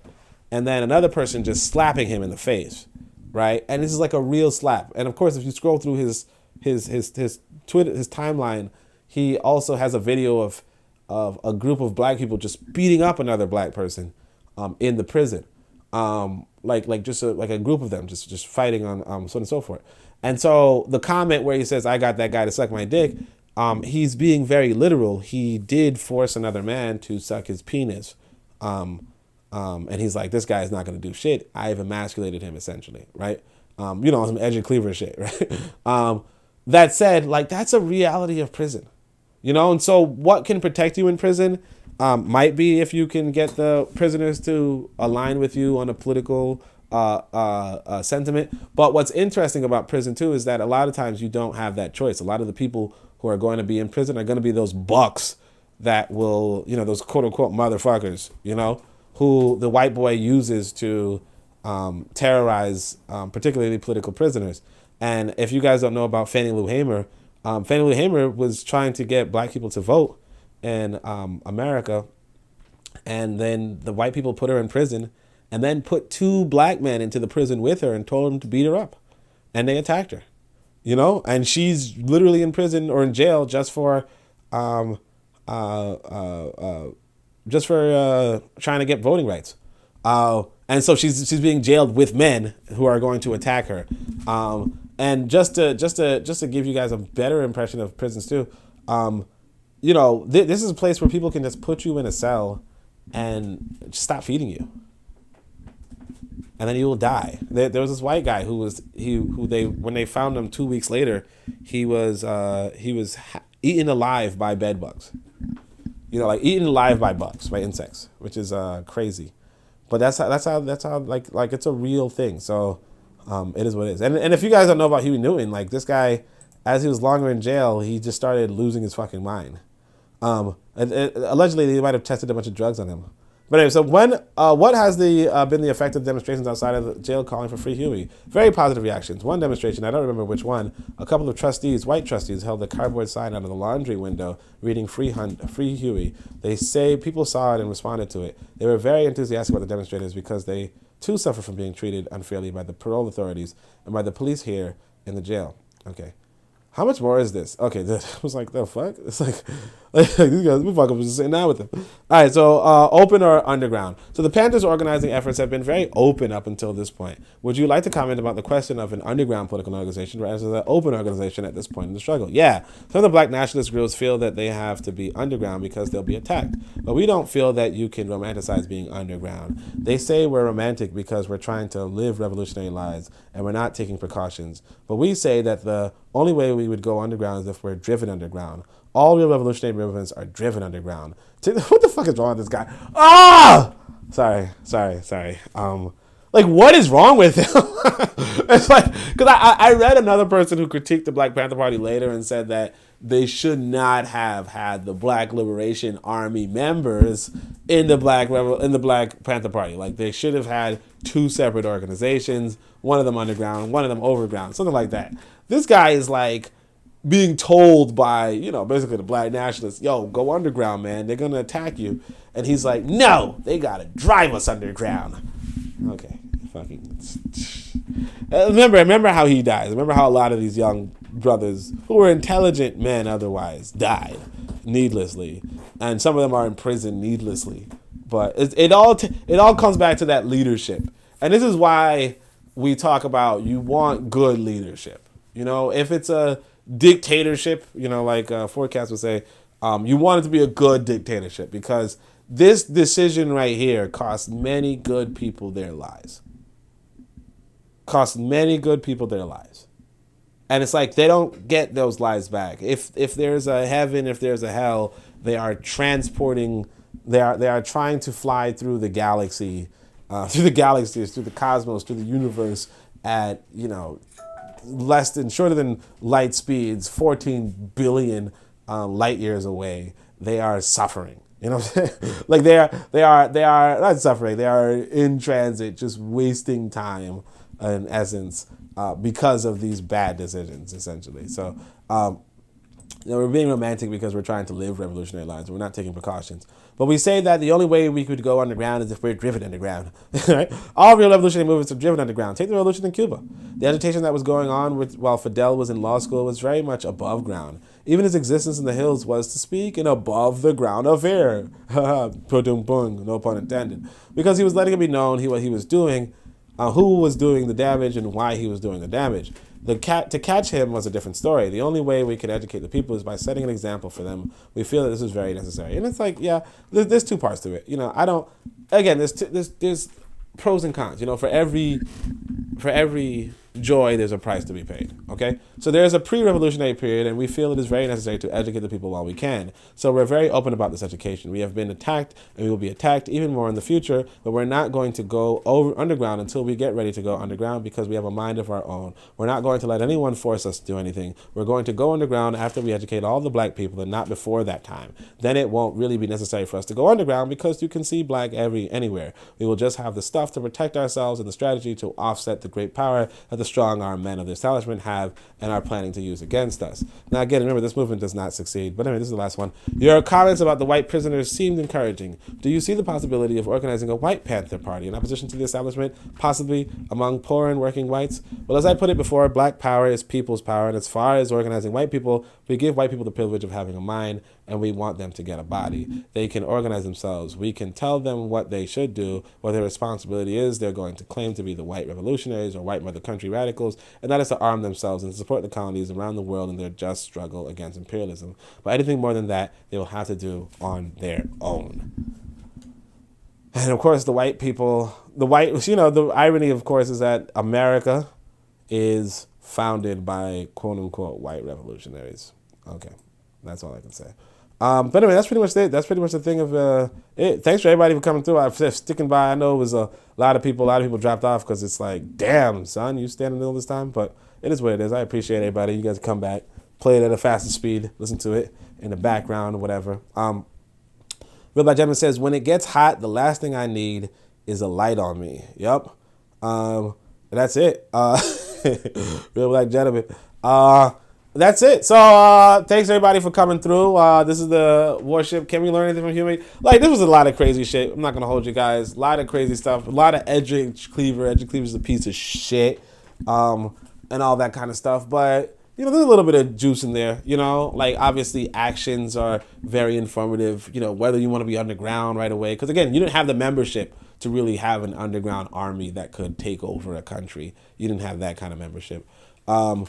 and then another person just slapping him in the face, right? And this is like a real slap. And of course, if you scroll through his Twitter, his timeline, he also has a video of a group of black people just beating up another black person in the prison, like just a group of them just fighting on so on and so forth. And so the comment where he says, I got that guy to suck my dick, he's being very literal. He did force another man to suck his penis. And he's like, this guy is not going to do shit. I've emasculated him, essentially, right? Some edge and cleaver shit, right? That said, like, that's a reality of prison, and so what can protect you in prison might be if you can get the prisoners to align with you on a political sentiment. But what's interesting about prison, too, is that a lot of times you don't have that choice. A lot of the people who are going to be in prison are going to be those bucks that will, those quote-unquote motherfuckers, who the white boy uses to terrorize particularly political prisoners. And if you guys don't know about Fannie Lou Hamer, Fannie Lou Hamer was trying to get black people to vote in America, and then the white people put her in prison and then put 2 black men into the prison with her and told them to beat her up, and they attacked her, and she's literally in prison or in jail just for trying to get voting rights. And so she's being jailed with men who are going to attack her. And just to give you guys a better impression of prisons too, this is a place where people can just put you in a cell and just stop feeding you, and then you will die. There was this white guy who when they found him 2 weeks later, he was eaten alive by bed bugs. Like eaten alive by bugs, by insects, which is crazy. But that's how like it's a real thing. So it is what it is. And if you guys don't know about Huey Newton, like this guy, as he was longer in jail, he just started losing his fucking mind. Allegedly, they might have tested a bunch of drugs on him. But anyway, so what has been the effect of demonstrations outside of the jail calling for Free Huey? Very positive reactions. One demonstration, I don't remember which one, a couple of trustees, white trustees, held a cardboard sign out of the laundry window reading Free Huey. They say people saw it and responded to it. They were very enthusiastic about the demonstrators because they too suffer from being treated unfairly by the parole authorities and by the police here in the jail. Okay. How much more is this? Okay, I was like, the fuck? It's like these guys, we fucking was just sitting down with them. All right, so open or underground? So the Panthers' organizing efforts have been very open up until this point. Would you like to comment about the question of an underground political organization versus an open organization at this point in the struggle? Yeah, some of the black nationalist groups feel that they have to be underground because they'll be attacked. But we don't feel that you can romanticize being underground. They say we're romantic because we're trying to live revolutionary lives and we're not taking precautions. But we say that the only way we would go underground is if we're driven underground. All real revolutionary movements are driven underground. What the fuck is wrong with this guy? Ah! Sorry. Like, what is wrong with him? It's like, because I read another person who critiqued the Black Panther Party later and said that they should not have had the Black Liberation Army members in the Black Panther Party. Like, they should have had two separate organizations, one of them underground, one of them overground, something like that. This guy is like being told by, basically the black nationalists, yo, go underground, man. They're going to attack you. And he's like, no, they got to drive us underground. Okay, fucking. Remember how he dies. Remember how a lot of these young brothers who were intelligent men otherwise died needlessly. And some of them are in prison needlessly. But it all comes back to that leadership. And this is why we talk about you want good leadership. If it's a dictatorship, like Forecast would say, you want it to be a good dictatorship because this decision right here cost many good people their lives. And it's like they don't get those lives back. If there's a heaven, if there's a hell, they are transporting, they are trying to fly through the galaxy, through the galaxies, through the cosmos, through the universe at, shorter than light speeds, 14 billion light years away. They are suffering. You know what I'm saying? Like they are not suffering. They are in transit, just wasting time in essence because of these bad decisions, essentially. So we're being romantic because we're trying to live revolutionary lives. We're not taking precautions. But we say that the only way we could go underground is if we're driven underground. Right? All real revolutionary movements are driven underground. Take the revolution in Cuba. The agitation that was going on while Fidel was in law school was very much above ground. Even his existence in the hills was, to speak, an above the ground affair. No pun intended. Because he was letting it be known what he was doing, who was doing the damage, and why he was doing the damage. To catch him was a different story. The only way we can educate the people is by setting an example for them. We feel that this is very necessary. And it's like, yeah, there's two parts to it. There's pros and cons. For every joy, there's a price to be paid. Okay, so there's a pre-revolutionary period, and we feel it is very necessary to educate the people while we can. So we're very open about this education. We have been attacked, and we will be attacked even more in the future. But we're not going to go underground until we get ready to go underground because we have a mind of our own. We're not going to let anyone force us to do anything. We're going to go underground after we educate all the black people, and not before that time. Then it won't really be necessary for us to go underground because you can see black anywhere. We will just have the stuff to protect ourselves and the strategy to offset the great power that the strong-armed men of the establishment have and are planning to use against us. Now, again, remember, this movement does not succeed. But anyway, this is the last one. Your comments about the white prisoners seemed encouraging. Do you see the possibility of organizing a white Panther Party in opposition to the establishment, possibly among poor and working whites? Well, as I put it before, black power is people's power, and as far as organizing white people, we give white people the privilege of having a mind, and we want them to get a body. They can organize themselves. We can tell them what they should do, what their responsibility is. They're going to claim to be the white revolutionaries or white mother country radicals, and that is to arm themselves and support the colonies around the world in their just struggle against imperialism. But anything more than that, they will have to do on their own. And of course, the irony, of course, is that America is founded by quote-unquote white revolutionaries. Okay, that's all I can say. But anyway, that's pretty much it. That's pretty much the thing of it. Thanks for everybody for coming through. I'm sticking by. I know it was a lot of people dropped off because it's like, damn, son, you stand in the middle of this time. But it is what it is. I appreciate everybody. You guys come back, play it at a faster speed, listen to it in the background or whatever. Real Black Gentleman says, when it gets hot, the last thing I need is a light on me. Yup. That's it. Real Black Gentleman. That's it. So thanks everybody for coming through. This is the Warship. Can we learn anything from Huey? Like, this was a lot of crazy shit. I'm not gonna hold you guys. A lot of crazy stuff. A lot of Edge Cleaver. Edge Cleaver's a piece of shit. And all that kind of stuff. But there's a little bit of juice in there, like obviously actions are very informative, whether you want to be underground right away. Because again, you didn't have the membership to really have an underground army that could take over a country. You didn't have that kind of membership. And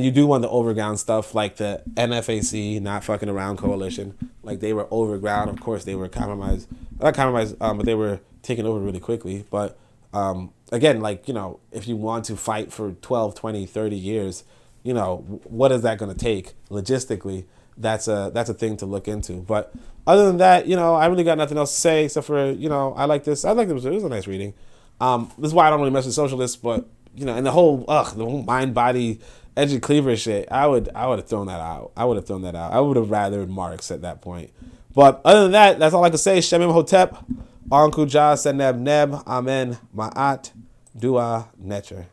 you do want the overground stuff like the NFAC, Not Fucking Around Coalition. Like they were overground. Of course, they were not compromised, but they were taken over really quickly. But again, like, if you want to fight for 12, 20, 30 years, what is that going to take logistically? That's a thing to look into. But other than that, I really got nothing else to say except for, I like this. It was a nice reading. This is why I don't really mess with socialists, but, and the whole mind, body, edgy cleaver shit, I would have thrown that out. I would have rathered Marx at that point. But other than that, that's all I can say. Shemim Hotep, Anku Jah, Seneb Neb, Amen, Ma'at, Dua, Necher.